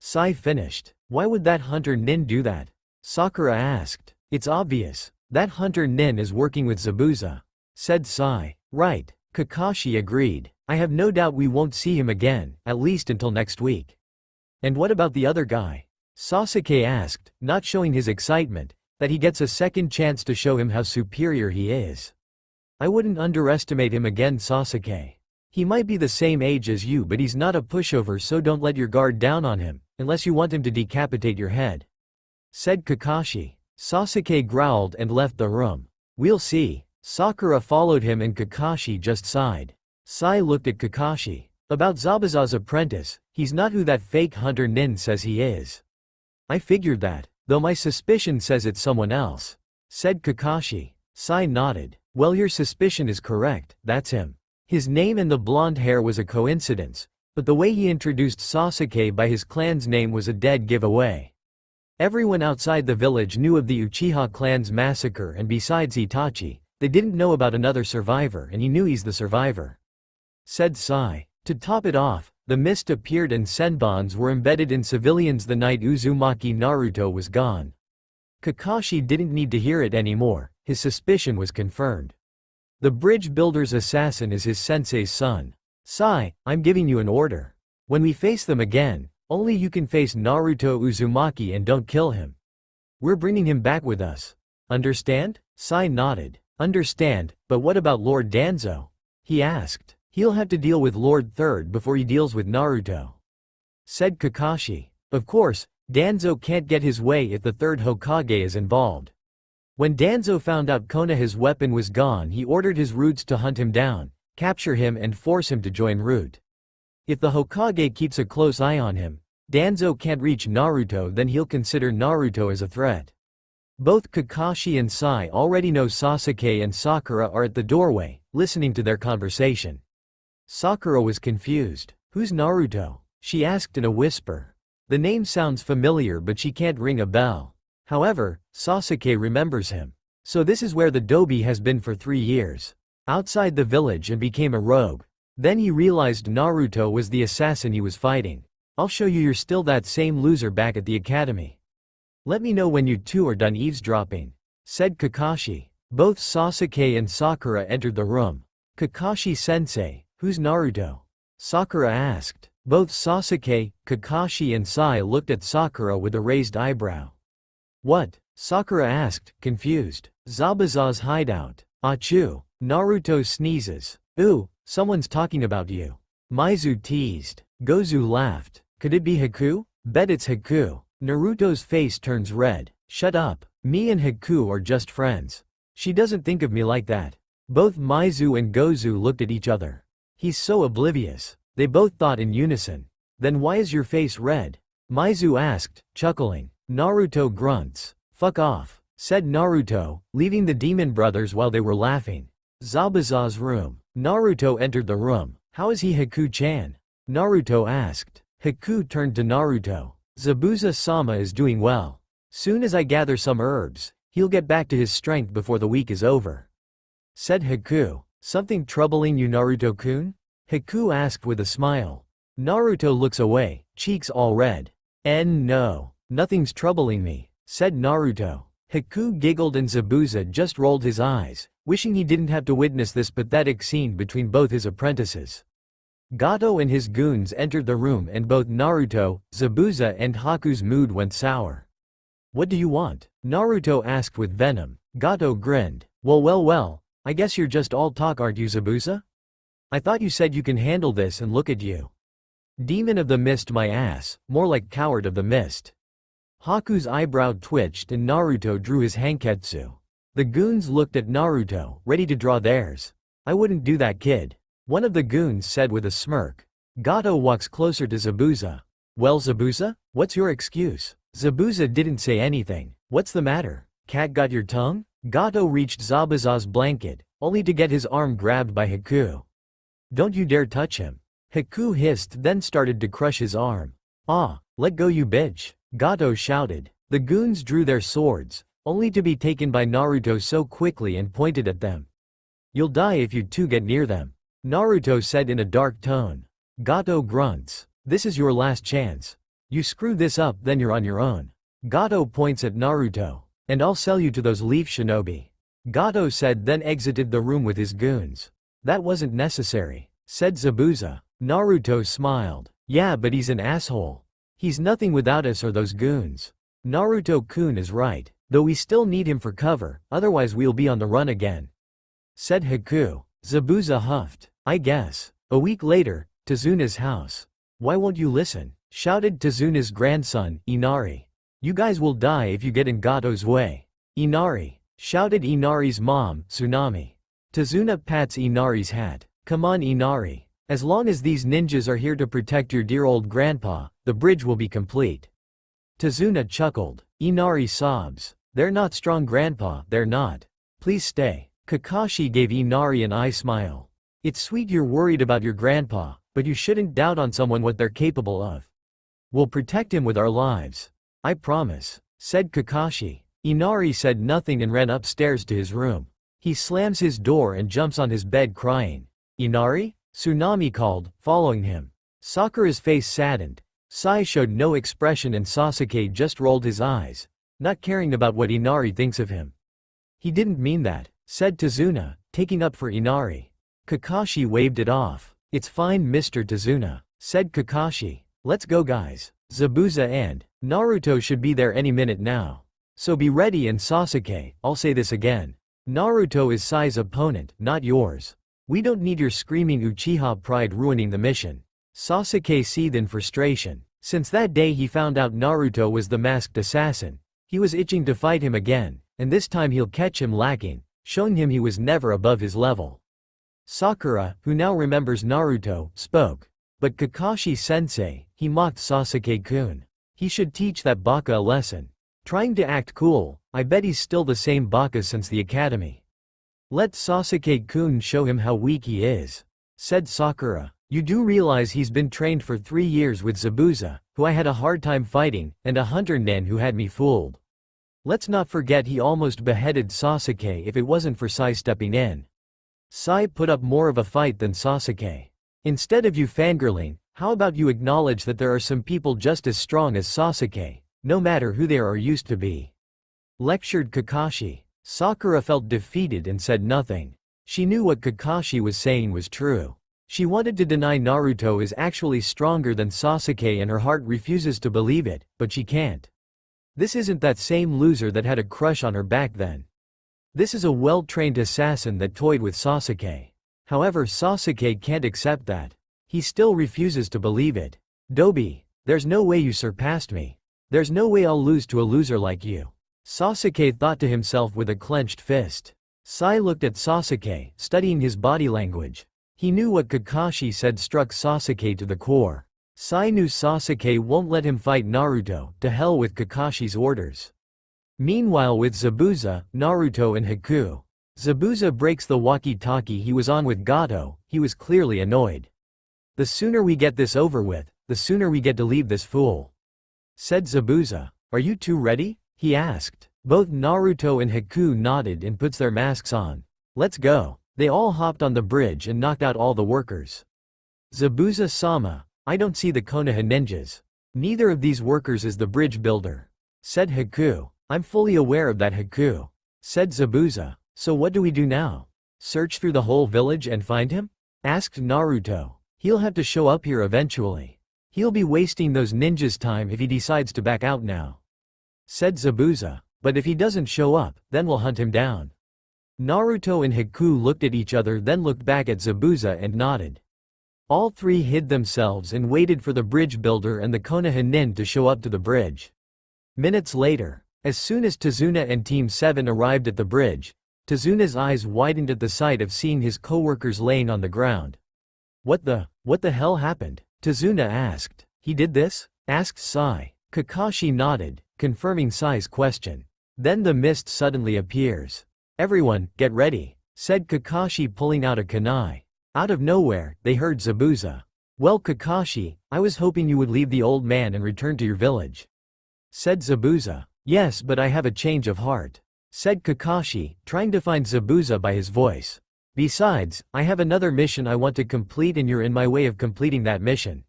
Sai finished. Why would that Hunter Nin do that? Sakura asked. It's obvious. That Hunter Nin is working with Zabuza, said Sai. Right, Kakashi agreed. I have no doubt we won't see him again, at least until next week. And what about the other guy? Sasuke asked, not showing his excitement, that he gets a second chance to show him how superior he is. I wouldn't underestimate him again, Sasuke. He might be the same age as you, but he's not a pushover, so don't let your guard down on him, unless you want him to decapitate your head, said Kakashi. Sasuke growled and left the room. We'll see. Sakura followed him and Kakashi just sighed. Sai looked at Kakashi. About Zabuza's apprentice, he's not who that fake Hunter Nin says he is. I figured that, though my suspicion says it's someone else, said Kakashi. Sai nodded. Well, your suspicion is correct, that's him. His name and the blonde hair was a coincidence, but the way he introduced Sasuke by his clan's name was a dead giveaway. Everyone outside the village knew of the Uchiha clan's massacre, and besides Itachi, they didn't know about another survivor, and he knew he's the survivor, said Sai. To top it off, the mist appeared and senbons were embedded in civilians the night Uzumaki Naruto was gone. Kakashi didn't need to hear it anymore, his suspicion was confirmed. The bridge builder's assassin is his sensei's son. Sai, I'm giving you an order. When we face them again, only you can face Naruto Uzumaki and don't kill him. We're bringing him back with us. Understand? Sai nodded. Understand, but what about Lord Danzo? He asked. He'll have to deal with Lord Third before he deals with Naruto, said Kakashi. Of course, Danzo can't get his way if the third Hokage is involved. When Danzo found out Konoha's weapon was gone, he ordered his roots to hunt him down, capture him and force him to join Root. If the Hokage keeps a close eye on him, Danzo can't reach Naruto, then he'll consider Naruto as a threat. Both Kakashi and Sai already know Sasuke and Sakura are at the doorway, listening to their conversation. Sakura was confused. Who's Naruto? She asked in a whisper. The name sounds familiar, but she can't ring a bell. However, Sasuke remembers him. So this is where the Dobi has been for 3 years. Outside the village and became a rogue. Then he realized Naruto was the assassin he was fighting. I'll show you, you're still that same loser back at the academy. Let me know when you two are done eavesdropping, said Kakashi. Both Sasuke and Sakura entered the room. Kakashi-sensei, who's Naruto? Sakura asked. Both Sasuke, Kakashi and Sai looked at Sakura with a raised eyebrow. What? Sakura asked, confused. Zabuza's hideout. Achoo. Naruto sneezes. Ooh, someone's talking about you. Maizu teased. Gozu laughed. Could it be Haku? Bet it's Haku. Naruto's face turns red. Shut up. Me and Haku are just friends. She doesn't think of me like that. Both Maizu and Gozu looked at each other. He's so oblivious. They both thought in unison. Then why is your face red? Maizu asked, chuckling. Naruto grunts. Fuck off, said Naruto, leaving the demon brothers while they were laughing. Zabuza's room. Naruto entered the room. How is he, Haku-chan? Naruto asked. Haku turned to Naruto. Zabuza-sama is doing well. Soon as I gather some herbs, he'll get back to his strength before the week is over, said Haku. Something troubling you, Naruto-kun? Haku asked with a smile. Naruto looks away, cheeks all red. No, nothing's troubling me, said Naruto. Haku giggled and Zabuza just rolled his eyes, wishing he didn't have to witness this pathetic scene between both his apprentices. Gato and his goons entered the room and both Naruto, Zabuza and Haku's mood went sour. What do you want? Naruto asked with venom. Gato grinned. Well, I guess you're just all talk, aren't you, Zabuza? I thought you said you can handle this, and look at you. Demon of the mist, my ass, more like coward of the mist. Haku's eyebrow twitched and Naruto drew his hanketsu. The goons looked at Naruto, ready to draw theirs. I wouldn't do that, kid. One of the goons said with a smirk. Gato walks closer to Zabuza. Well, Zabuza, what's your excuse? Zabuza didn't say anything. What's the matter? Cat got your tongue? Gato reached Zabuza's blanket, only to get his arm grabbed by Haku. Don't you dare touch him. Haku hissed, then started to crush his arm. Ah, let go, you bitch, Gato shouted. The goons drew their swords, only to be taken by Naruto so quickly and pointed at them. You'll die if you two get near them, Naruto said in a dark tone. Gato grunts. This is your last chance. You screw this up, then you're on your own. Gato points at Naruto. And I'll sell you to those leaf shinobi, Gato said, then exited the room with his goons. That wasn't necessary, said Zabuza. Naruto smiled. Yeah, but he's an asshole. He's nothing without us or those goons. Naruto-kun is right, though we still need him for cover, otherwise we'll be on the run again, said Haku. Zabuza huffed. I guess. A week later, Tazuna's house. Why won't you listen? Shouted Tazuna's grandson, Inari. You guys will die if you get in Gato's way. Inari, shouted Inari's mom, Tsunami. Tazuna pats Inari's hat. Come on, Inari. As long as these ninjas are here to protect your dear old grandpa, the bridge will be complete. Tazuna chuckled. Inari sobs. They're not strong, grandpa, they're not. Please stay. Kakashi gave Inari an eye smile. It's sweet you're worried about your grandpa, but you shouldn't doubt on someone what they're capable of. We'll protect him with our lives. I promise, said Kakashi. Inari said nothing and ran upstairs to his room. He slams his door and jumps on his bed crying. Inari? Tsunami called, following him. Sakura's face saddened. Sai showed no expression and Sasuke just rolled his eyes, not caring about what Inari thinks of him. He didn't mean that, said Tazuna, taking up for Inari. Kakashi waved it off. It's fine, Mr. Tazuna, said Kakashi. Let's go, guys. Zabuza and Naruto should be there any minute now. So be ready, and Sasuke, I'll say this again. Naruto is Sai's opponent, not yours. We don't need your screaming Uchiha pride ruining the mission. Sasuke seethed in frustration. Since that day he found out Naruto was the masked assassin, he was itching to fight him again, and this time he'll catch him lacking, showing him he was never above his level. Sakura, who now remembers Naruto, spoke. But Kakashi-sensei, he mocked Sasuke-kun. He should teach that baka a lesson. Trying to act cool, I bet he's still the same baka since the academy. Let Sasuke-kun show him how weak he is, said Sakura. You do realize he's been trained for 3 years with Zabuza, who I had a hard time fighting, and a hunter nin who had me fooled. Let's not forget he almost beheaded Sasuke if it wasn't for Sai stepping in. Sai put up more of a fight than Sasuke. Instead of you fangirling, how about you acknowledge that there are some people just as strong as Sasuke, no matter who they are or used to be? Lectured Kakashi. Sakura felt defeated and said nothing. She knew what Kakashi was saying was true. She wanted to deny Naruto is actually stronger than Sasuke and her heart refuses to believe it, but she can't. This isn't that same loser that had a crush on her back then. This is a well-trained assassin that toyed with Sasuke. However, Sasuke can't accept that. He still refuses to believe it. Dobi, there's no way you surpassed me. There's no way I'll lose to a loser like you. Sasuke thought to himself with a clenched fist. Sai looked at Sasuke, studying his body language. He knew what Kakashi said struck Sasuke to the core. Sai knew Sasuke won't let him fight Naruto, to hell with Kakashi's orders. Meanwhile with Zabuza, Naruto and Haku. Zabuza breaks the walkie-talkie he was on with Gato. He was clearly annoyed. "The sooner we get this over with, the sooner we get to leave this fool," said Zabuza. "Are you two ready?" he asked. Both Naruto and Haku nodded and puts their masks on. "Let's go." They all hopped on the bridge and knocked out all the workers. "Zabuza-sama, I don't see the Konoha ninjas. Neither of these workers is the bridge builder," said Haku. "I'm fully aware of that, Haku," said Zabuza. "So what do we do now? Search through the whole village and find him?" asked Naruto. "He'll have to show up here eventually. He'll be wasting those ninjas' time if he decides to back out now," said Zabuza. "But if he doesn't show up, then we'll hunt him down." Naruto and Haku looked at each other, then looked back at Zabuza and nodded. All three hid themselves and waited for the bridge builder and the Konoha nin to show up to the bridge. Minutes later, as soon as Tazuna and Team 7 arrived at the bridge, Tazuna's eyes widened at the sight of seeing his co-workers laying on the ground. What the hell happened?" Tazuna asked. "He did this?" asked Sai. Kakashi nodded, confirming Sai's question. Then the mist suddenly appears. "Everyone, get ready," said Kakashi, pulling out a kunai. Out of nowhere, they heard Zabuza. "Well, Kakashi, I was hoping you would leave the old man and return to your village," said Zabuza. "Yes, but I have a change of heart," said Kakashi, trying to find Zabuza by his voice. "Besides, I have another mission I want to complete and you're in my way of completing that mission."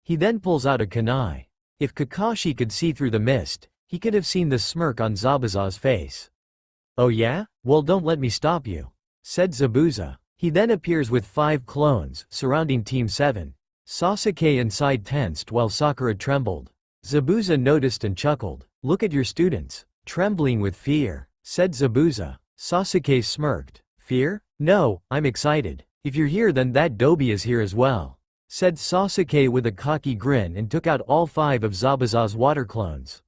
He then pulls out a kunai. If Kakashi could see through the mist, he could have seen the smirk on Zabuza's face. "Oh yeah? Well, don't let me stop you," said Zabuza. He then appears with 5 clones, surrounding Team 7. Sasuke and Sai tensed while Sakura trembled. Zabuza noticed and chuckled. "Look at your students, trembling with fear," said Zabuza. Sasuke smirked. "Fear? No, I'm excited. If you're here then that Dobi is here as well," said Sasuke with a cocky grin and took out all 5 of Zabuza's water clones.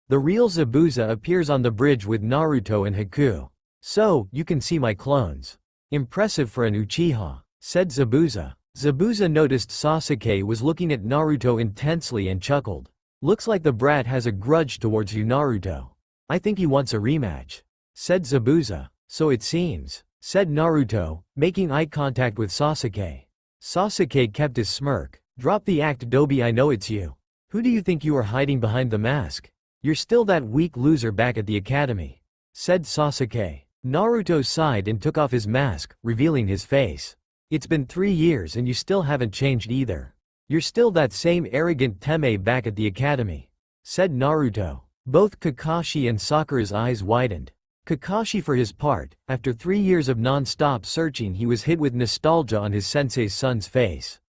The real Zabuza appears on the bridge with Naruto and Haku. "So, you can see my clones. Impressive for an Uchiha," said Zabuza. Zabuza noticed Sasuke was looking at Naruto intensely and chuckled. "Looks like the brat has a grudge towards you, Naruto. I think he wants a rematch," said Zabuza. "So it seems," said Naruto, making eye contact with Sasuke. Sasuke kept his smirk. "Drop the act, Dobi, I know it's you. Who do you think you are hiding behind the mask? You're still that weak loser back at the academy," said Sasuke. Naruto sighed and took off his mask, revealing his face. "It's been 3 years and you still haven't changed either. You're still that same arrogant Teme back at the academy," said Naruto. Both Kakashi and Sakura's eyes widened. Kakashi for his part, after 3 years of non-stop searching, he was hit with nostalgia on his sensei's son's face.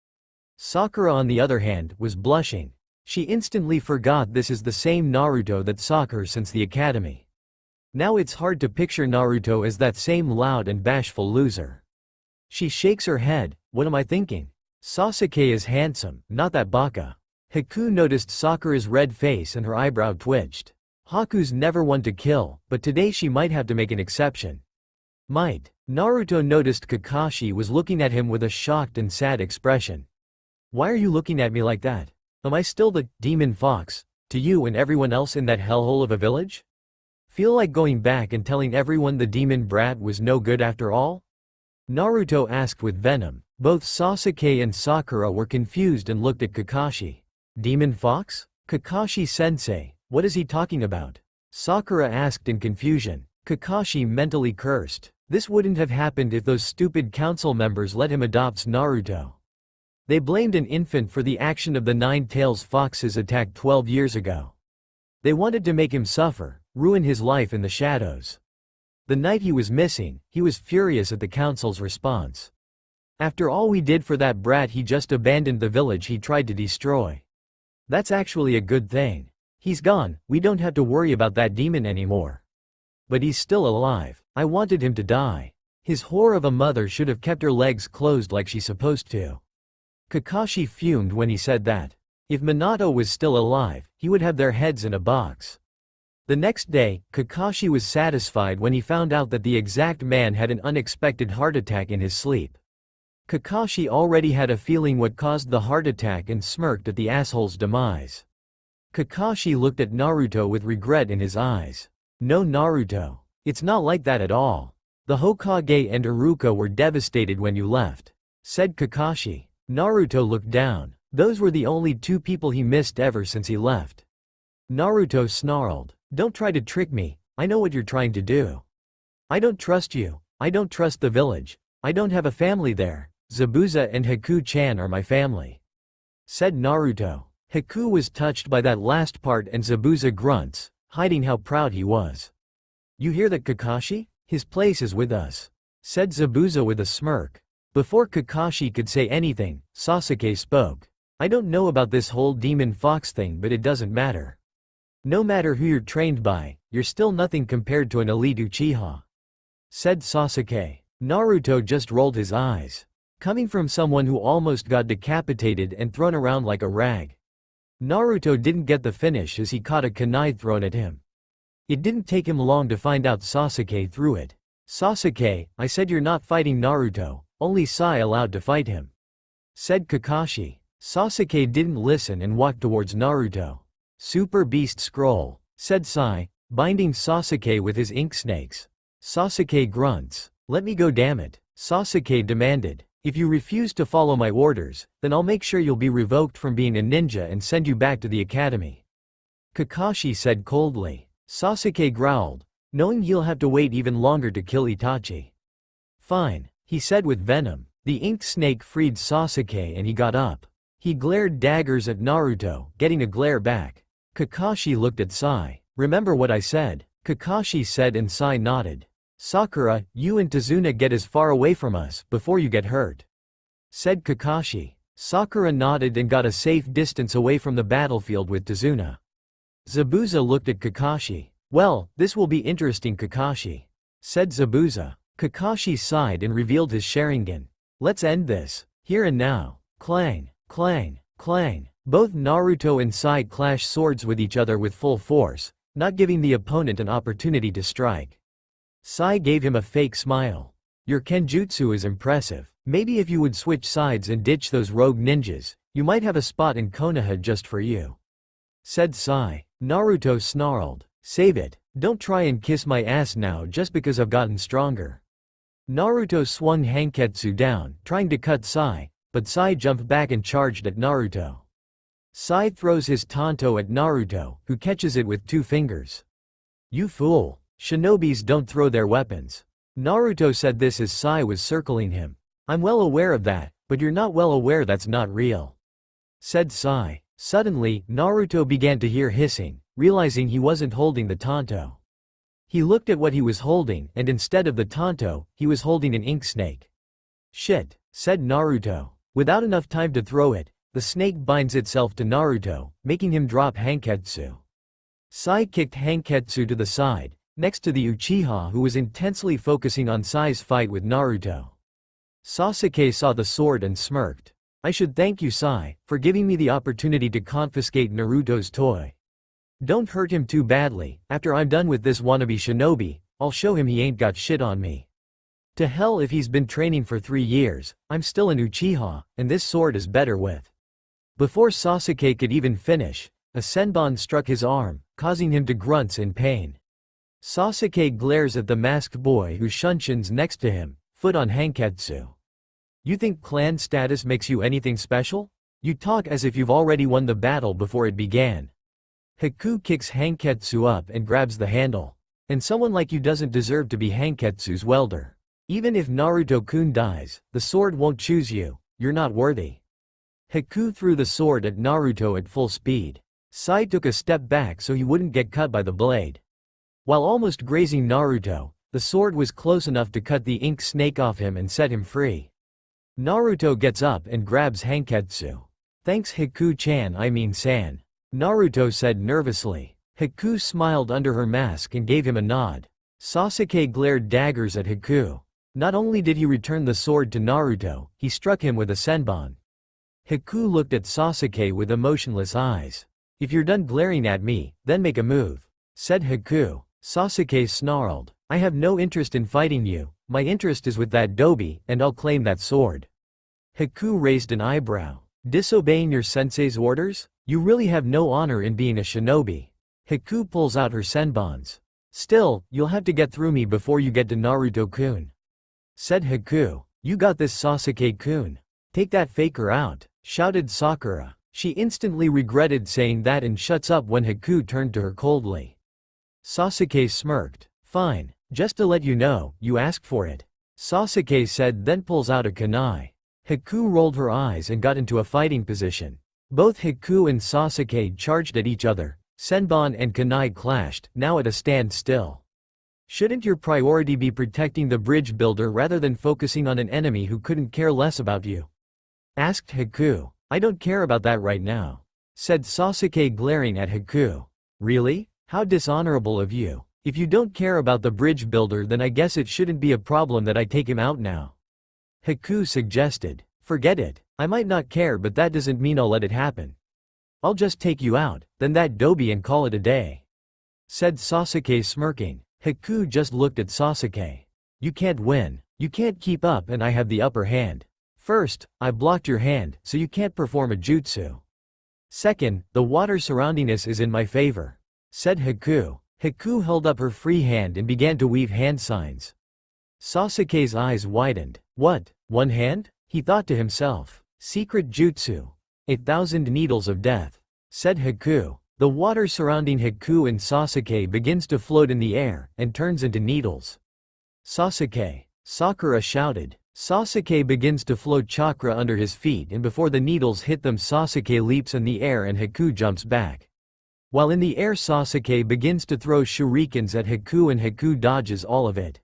Sakura on the other hand, was blushing. She instantly forgot this is the same Naruto that saw her since the academy. Now it's hard to picture Naruto as that same loud and bashful loser. She shakes her head. "What am I thinking? Sasuke is handsome, not that baka." Haku noticed Sakura's red face and her eyebrow twitched. Haku's never one to kill, but today she might have to make an exception. Naruto noticed Kakashi was looking at him with a shocked and sad expression. "Why are you looking at me like that? Am I still the demon fox to you and everyone else in that hellhole of a village? Feel like going back and telling everyone the demon brat was no good after all?" Naruto asked with venom. Both Sasuke and Sakura were confused and looked at Kakashi. "Demon fox? Kakashi-sensei, what is he talking about?" Sakura asked in confusion. Kakashi mentally cursed. This wouldn't have happened if those stupid council members let him adopt Naruto. They blamed an infant for the action of the Nine-Tails Fox's attack 12 years ago. They wanted to make him suffer, ruin his life in the shadows. The night he was missing, he was furious at the council's response. "After all we did for that brat, he just abandoned the village he tried to destroy. That's actually a good thing. He's gone, we don't have to worry about that demon anymore. But he's still alive. I wanted him to die. His whore of a mother should have kept her legs closed like she's supposed to." Kakashi fumed when he said that. If Minato was still alive, he would have their heads in a box. The next day, Kakashi was satisfied when he found out that the exact man had an unexpected heart attack in his sleep. Kakashi already had a feeling what caused the heart attack and smirked at the asshole's demise. Kakashi looked at Naruto with regret in his eyes. No, Naruto. It's not like that at all. The Hokage and Iruka were devastated when you left, said Kakashi. Naruto looked down. Those were the only two people he missed ever since he left. Naruto snarled. Don't try to trick me, I know what you're trying to do. I don't trust you, I don't trust the village, I don't have a family there, Zabuza and Haku-chan are my family, said Naruto. Haku was touched by that last part and Zabuza grunts, hiding how proud he was. You hear that, Kakashi? His place is with us, said Zabuza with a smirk. Before Kakashi could say anything, Sasuke spoke. I don't know about this whole demon fox thing, but it doesn't matter. No matter who you're trained by, you're still nothing compared to an elite Uchiha, said Sasuke. Naruto just rolled his eyes. Coming from someone who almost got decapitated and thrown around like a rag. Naruto didn't get the finish as he caught a kunai thrown at him. It didn't take him long to find out Sasuke threw it. Sasuke, I said you're not fighting Naruto, only Sai allowed to fight him, said Kakashi. Sasuke didn't listen and walked towards Naruto. Super Beast Scroll, said Sai, binding Sasuke with his ink snakes. Sasuke grunts. Let me go, damn it, Sasuke demanded. If you refuse to follow my orders, then I'll make sure you'll be revoked from being a ninja and send you back to the academy, Kakashi said coldly. Sasuke growled, knowing he'll have to wait even longer to kill Itachi. Fine, he said with venom. The ink snake freed Sasuke and he got up. He glared daggers at Naruto, getting a glare back. Kakashi looked at Sai. Remember what I said, Kakashi said and Sai nodded. Sakura, you and Tazuna get as far away from us before you get hurt, said Kakashi. Sakura nodded and got a safe distance away from the battlefield with Tazuna. Zabuza looked at Kakashi. Well, this will be interesting, Kakashi, said Zabuza. Kakashi sighed and revealed his Sharingan. Let's end this, here and now. Clang, clang, clang. Both Naruto and Sai clash swords with each other with full force, not giving the opponent an opportunity to strike. Sai gave him a fake smile. Your Kenjutsu is impressive. Maybe if you would switch sides and ditch those rogue ninjas, you might have a spot in Konoha just for you, said Sai. Naruto snarled. Save it. Don't try and kiss my ass now just because I've gotten stronger. Naruto swung Hanketsu down, trying to cut Sai, but Sai jumped back and charged at Naruto. Sai throws his Tanto at Naruto, who catches it with 2 fingers. You fool. Shinobis don't throw their weapons. Naruto said this as Sai was circling him. I'm well aware of that, but you're not well aware that's not real, said Sai. Suddenly, Naruto began to hear hissing, realizing he wasn't holding the Tanto. He looked at what he was holding and instead of the Tanto, he was holding an ink snake. Shit, said Naruto. Without enough time to throw it, the snake binds itself to Naruto, making him drop Hanketsu. Sai kicked Hanketsu to the side, next to the Uchiha who was intensely focusing on Sai's fight with Naruto. Sasuke saw the sword and smirked. I should thank you, Sai, for giving me the opportunity to confiscate Naruto's toy. Don't hurt him too badly. After I'm done with this wannabe shinobi, I'll show him he ain't got shit on me. To hell if he's been training for 3 years, I'm still an Uchiha, and this sword is better with. Before Sasuke could even finish, a senbon struck his arm, causing him to grunt in pain. Sasuke glares at the masked boy who shunshuns next to him, foot on Hanketsu. You think clan status makes you anything special? You talk as if you've already won the battle before it began. Haku kicks Hanketsu up and grabs the handle. And someone like you doesn't deserve to be Hanketsu's welder. Even if Naruto-kun dies, the sword won't choose you, you're not worthy. Haku threw the sword at Naruto at full speed. Sai took a step back so he wouldn't get cut by the blade. While almost grazing Naruto, the sword was close enough to cut the ink snake off him and set him free. Naruto gets up and grabs Hanketsu. Thanks Haku-chan, I mean San, Naruto said nervously. Haku smiled under her mask and gave him a nod. Sasuke glared daggers at Haku. Not only did he return the sword to Naruto, he struck him with a senbon. Haku looked at Sasuke with emotionless eyes. If you're done glaring at me, then make a move, said Haku. Sasuke snarled. I have no interest in fighting you, my interest is with that dobi, and I'll claim that sword. Haku raised an eyebrow. Disobeying your sensei's orders? You really have no honor in being a shinobi. Haku pulls out her senbons. Still, you'll have to get through me before you get to Naruto-kun, said Haku. You got this, Sasuke-kun. Take that faker out, shouted Sakura. She instantly regretted saying that and shuts up when Haku turned to her coldly. Sasuke smirked. Fine, just to let you know, you asked for it, Sasuke said, then pulls out a kunai. Haku rolled her eyes and got into a fighting position. Both Haku and Sasuke charged at each other. Senbon and kunai clashed, now at a standstill. Shouldn't your priority be protecting the bridge builder rather than focusing on an enemy who couldn't care less about you? Asked Haku. I don't care about that right now, said Sasuke, glaring at Haku. Really? How dishonorable of you. If you don't care about the bridge builder, then I guess it shouldn't be a problem that I take him out now, Haku suggested. Forget it. I might not care, but that doesn't mean I'll let it happen. I'll just take you out, then that dobi, and call it a day, said Sasuke, smirking. Haku just looked at Sasuke. You can't win. You can't keep up, and I have the upper hand. First, I blocked your hand, so you can't perform a jutsu. Second, the water surrounding us is in my favor, said Haku. Haku held up her free hand and began to weave hand signs. Sasuke's eyes widened. What? One hand? He thought to himself. Secret jutsu. 1,000 needles of death, said Haku. The water surrounding Haku and Sasuke begins to float in the air and turns into needles. Sasuke! Sakura shouted. Sasuke begins to float chakra under his feet, and before the needles hit them, Sasuke leaps in the air and Haku jumps back. While in the air, Sasuke begins to throw shurikens at Haku and Haku dodges all of it.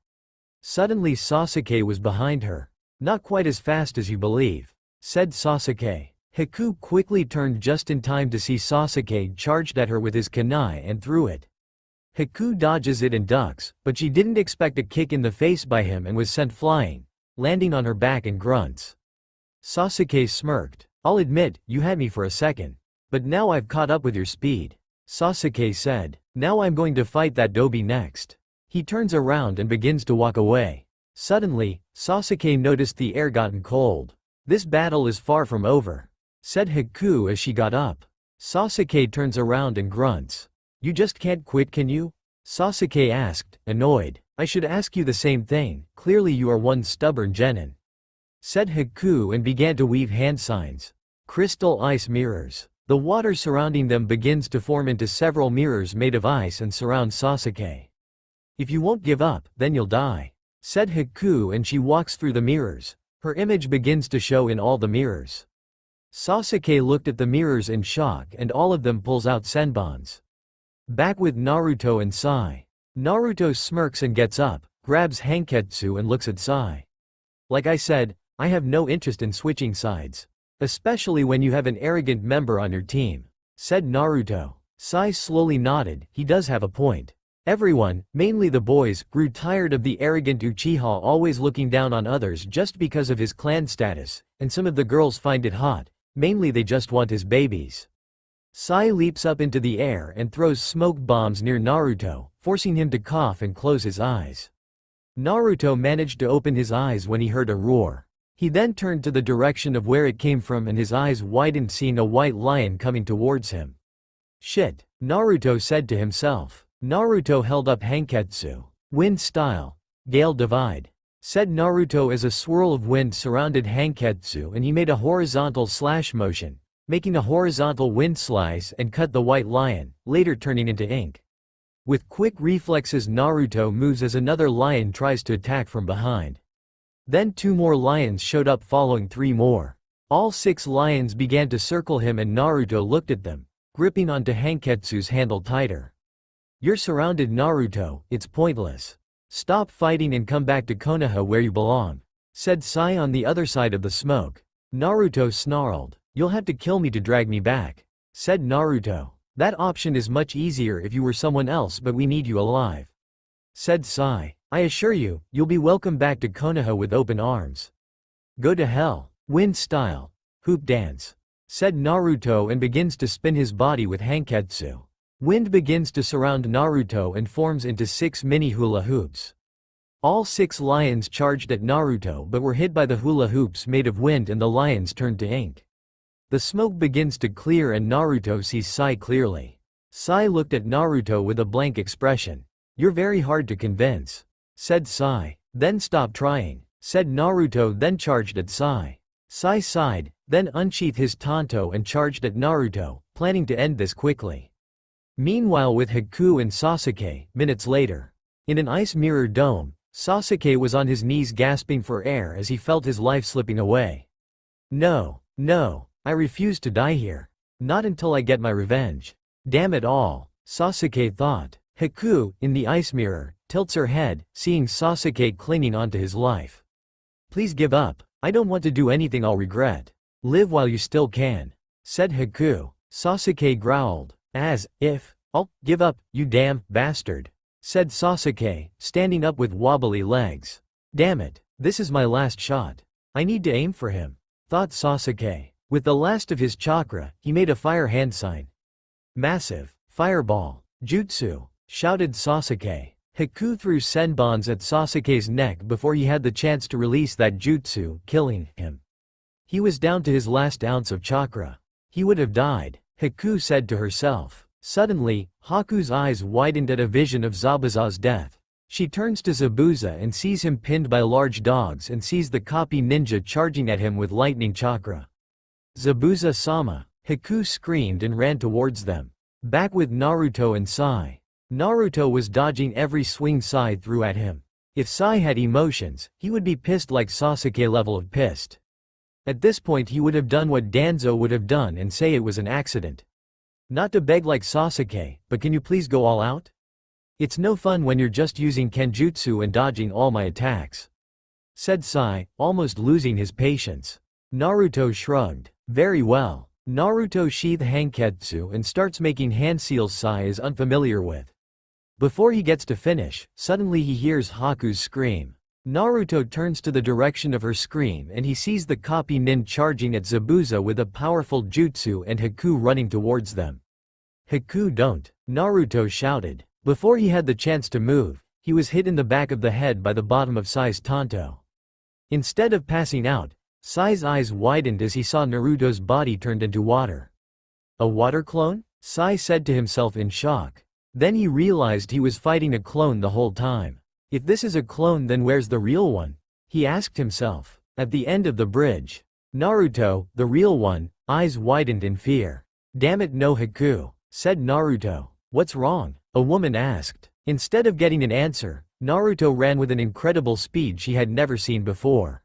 Suddenly Sasuke was behind her. Not quite as fast as you believe, said Sasuke. Haku quickly turned just in time to see Sasuke charged at her with his kunai and threw it. Haku dodges it and ducks, but she didn't expect a kick in the face by him and was sent flying, landing on her back and grunts. Sasuke smirked. I'll admit, you had me for a second, but now I've caught up with your speed, Sasuke said. Now I'm going to fight that dobi next. He turns around and begins to walk away. Suddenly, Sasuke noticed the air gotten cold. This battle is far from over, said Haku as she got up. Sasuke turns around and grunts. You just can't quit, can you? Sasuke asked, annoyed. I should ask you the same thing. Clearly you are one stubborn genin, said Haku and began to weave hand signs. Crystal ice mirrors. The water surrounding them begins to form into several mirrors made of ice and surround Sasuke. If you won't give up, then you'll die, said Haku, and she walks through the mirrors. Her image begins to show in all the mirrors. Sasuke looked at the mirrors in shock, and all of them pulls out senbons. Back with Naruto and Sai. Naruto smirks and gets up, grabs Hanketsu and looks at Sai. Like I said, I have no interest in switching sides, especially when you have an arrogant member on your team, said Naruto. Sai slowly nodded. He does have a point. Everyone, mainly the boys, grew tired of the arrogant Uchiha always looking down on others just because of his clan status, and some of the girls find it hot. Mainly they just want his babies. Sai leaps up into the air and throws smoke bombs near Naruto, forcing him to cough and close his eyes. Naruto managed to open his eyes when he heard a roar. He then turned to the direction of where it came from and his eyes widened, seeing a white lion coming towards him. Shit, Naruto said to himself. Naruto held up Hanketsu. Wind style. Gale divide, said Naruto as a swirl of wind surrounded Hanketsu and he made a horizontal slash motion, making a horizontal wind slice and cut the white lion, later turning into ink. With quick reflexes, Naruto moves as another lion tries to attack from behind. Then 2 more lions showed up, following 3 more. All 6 lions began to circle him and Naruto looked at them, gripping onto Hanketsu's handle tighter. You're surrounded, Naruto, it's pointless. Stop fighting and come back to Konoha where you belong, said Sai on the other side of the smoke. Naruto snarled. You'll have to kill me to drag me back, said Naruto. That option is much easier if you were someone else, but we need you alive, said Sai. I assure you, you'll be welcome back to Konoha with open arms. Go to hell. Wind style. Hoop dance, said Naruto and begins to spin his body with Hanketsu. Wind begins to surround Naruto and forms into 6 mini hula hoops. All 6 lions charged at Naruto but were hit by the hula hoops made of wind and the lions turned to ink. The smoke begins to clear and Naruto sees Sai clearly. Sai looked at Naruto with a blank expression. "You're very hard to convince," said Sai. "Then stop trying," said Naruto, then charged at Sai. Sai sighed, then unsheathed his tanto and charged at Naruto, planning to end this quickly. Meanwhile with Haku and Sasuke, minutes later. In an ice mirror dome, Sasuke was on his knees gasping for air as he felt his life slipping away. No, I refuse to die here. Not until I get my revenge. Damn it all, Sasuke thought. Haku, in the ice mirror, tilts her head, seeing Sasuke clinging onto his life. "Please give up, I don't want to do anything I'll regret. Live while you still can," said Haku. Sasuke growled. "As if, I'll give up, you damn bastard," said Sasuke, standing up with wobbly legs. "Damn it, this is my last shot. I need to aim for him," thought Sasuke. With the last of his chakra, he made a fire hand sign. "Massive fireball jutsu," shouted Sasuke. Haku threw senbons at Sasuke's neck before he had the chance to release that jutsu, killing him. He was down to his last ounce of chakra. He would have died, Haku said to herself. Suddenly, Haku's eyes widened at a vision of Zabuza's death. She turns to Zabuza and sees him pinned by large dogs and sees the copy ninja charging at him with lightning chakra. "Zabuza-sama!" Haku screamed and ran towards them. Back with Naruto and Sai. Naruto was dodging every swing Sai threw at him. If Sai had emotions, he would be pissed like Sasuke level of pissed. At this point he would have done what Danzo would have done and say it was an accident. Not to beg like Sasuke, but can you please go all out? It's no fun when you're just using Kenjutsu and dodging all my attacks," said Sai, almost losing his patience. Naruto shrugged. "Very well." Naruto sheathed Hanketsu and starts making hand seals Sai is unfamiliar with. Before he gets to finish, suddenly he hears Haku's scream. Naruto turns to the direction of her scream and he sees the copy nin charging at Zabuza with a powerful jutsu and Haku running towards them. "Haku, don't!" Naruto shouted. Before he had the chance to move, he was hit in the back of the head by the bottom of Sai's tanto. Instead of passing out, Sai's eyes widened as he saw Naruto's body turned into water. "A water clone?" Sai said to himself in shock. Then he realized he was fighting a clone the whole time. If this is a clone, then where's the real one? He asked himself. At the end of the bridge. Naruto, the real one, eyes widened in fear. "Damn it, no, Haku," said Naruto. "What's wrong?" a woman asked. Instead of getting an answer, Naruto ran with an incredible speed she had never seen before.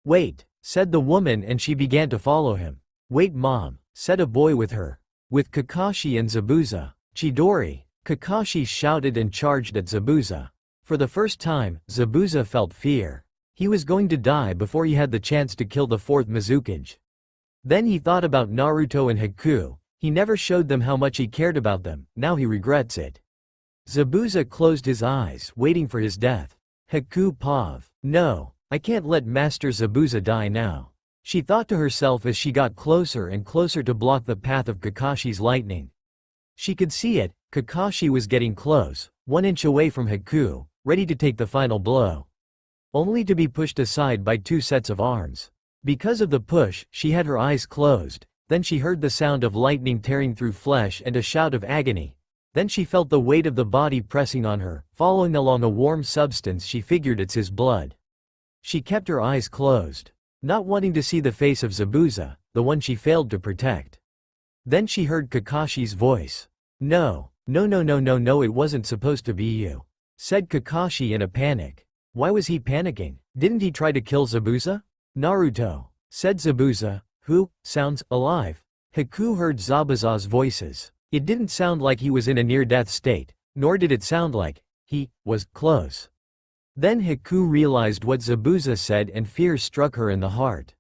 "Wait," said the woman and she began to follow him. "Wait, mom," said a boy with her. With Kakashi and Zabuza. "Chidori!" Kakashi shouted and charged at Zabuza. For the first time, Zabuza felt fear. He was going to die before he had the chance to kill the 4th Mizukage. Then he thought about Naruto and Haku. He never showed them how much he cared about them, now he regrets it. Zabuza closed his eyes, waiting for his death. Haku Pav. "No, I can't let Master Zabuza die now," she thought to herself as she got closer and closer to block the path of Kakashi's lightning. She could see it, Kakashi was getting close, 1 inch away from Haku, ready to take the final blow. Only to be pushed aside by 2 sets of arms. Because of the push, she had her eyes closed, then she heard the sound of lightning tearing through flesh and a shout of agony. Then she felt the weight of the body pressing on her, following along a warm substance she figured it's his blood. She kept her eyes closed, not wanting to see the face of Zabuza, the one she failed to protect. Then she heard Kakashi's voice. No, it wasn't supposed to be you," said Kakashi in a panic. Why was he panicking? Didn't he try to kill Zabuza? "Naruto," said Zabuza, who sounds alive. Haku heard Zabuza's voices. It didn't sound like he was in a near-death state, nor did it sound like he was close. Then Haku realized what Zabuza said and fear struck her in the heart.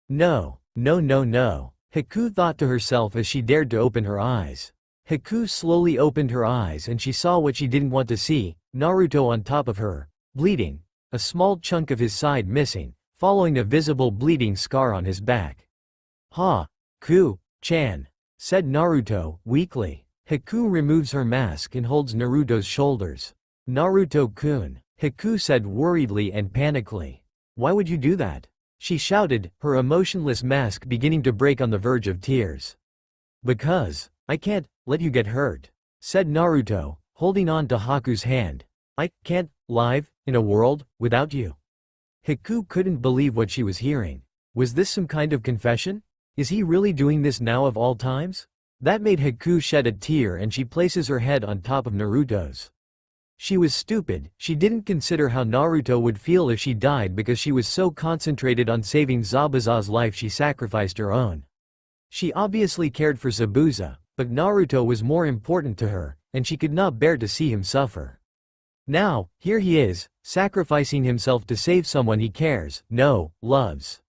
No. Haku thought to herself as she dared to open her eyes. Haku slowly opened her eyes and she saw what she didn't want to see, Naruto on top of her, bleeding, a small chunk of his side missing, following a visible bleeding scar on his back. "Ha! Ku-chan," said Naruto, weakly. Hiku removes her mask and holds Naruto's shoulders. Naruto-kun, Hiku said worriedly and panically. Why would you do that? She shouted, her emotionless mask beginning to break on the verge of tears. Because, I can't let you get hurt, said Naruto, holding on to Haku's hand. I can't live in a world without you. Hiku couldn't believe what she was hearing. Was this some kind of confession? Is he really doing this now of all times? That made Hiku shed a tear and she places her head on top of Naruto's. She was stupid, she didn't consider how Naruto would feel if she died because she was so concentrated on saving Zabuza's life she sacrificed her own. She obviously cared for Zabuza, but Naruto was more important to her, and she could not bear to see him suffer. Now, here he is, sacrificing himself to save someone he cares, no, loves.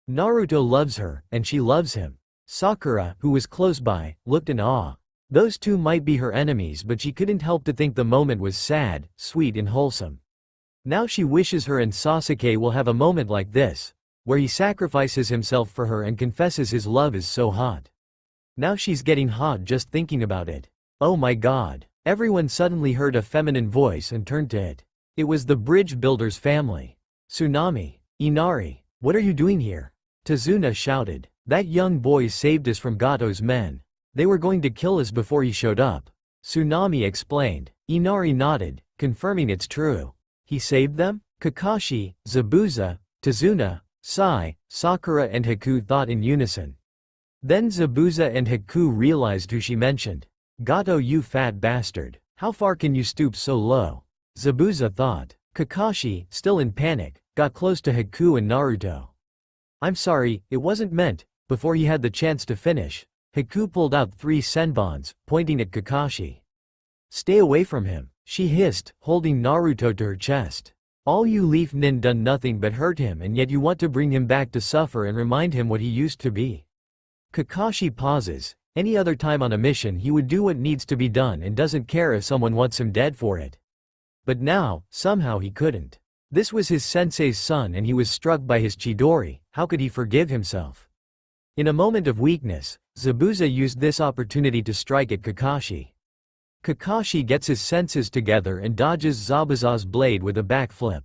Naruto loves her, and she loves him. Sakura, who was close by, looked in awe. Those two might be her enemies, but she couldn't help to think the moment was sad, sweet and wholesome. Now she wishes her and Sasuke will have a moment like this, where he sacrifices himself for her and confesses his love is so hot. Now she's getting hot just thinking about it. Oh my god. Everyone suddenly heard a feminine voice and turned to it. It was the bridge builder's family. Tsunami. Inari. What are you doing here? Tazuna shouted. That young boy saved us from Gato's men. They were going to kill us before he showed up. Tsunami explained. Inari nodded, confirming it's true. He saved them? Kakashi, Zabuza, Tazuna, Sai, Sakura and Hiku thought in unison. Then Zabuza and Hiku realized who she mentioned. Gato, you fat bastard. How far can you stoop so low? Zabuza thought. Kakashi, still in panic, got close to Hiku and Naruto. I'm sorry, it wasn't meant. Before he had the chance to finish, Hiku pulled out 3 senbons, pointing at Kakashi. Stay away from him, she hissed, holding Naruto to her chest. All you Leaf Nin done nothing but hurt him and yet you want to bring him back to suffer and remind him what he used to be. Kakashi pauses. Any other time on a mission he would do what needs to be done and doesn't care if someone wants him dead for it. But now, somehow he couldn't. This was his sensei's son and he was struck by his Chidori, how could he forgive himself? In a moment of weakness, Zabuza used this opportunity to strike at Kakashi. Kakashi gets his senses together and dodges Zabuza's blade with a backflip.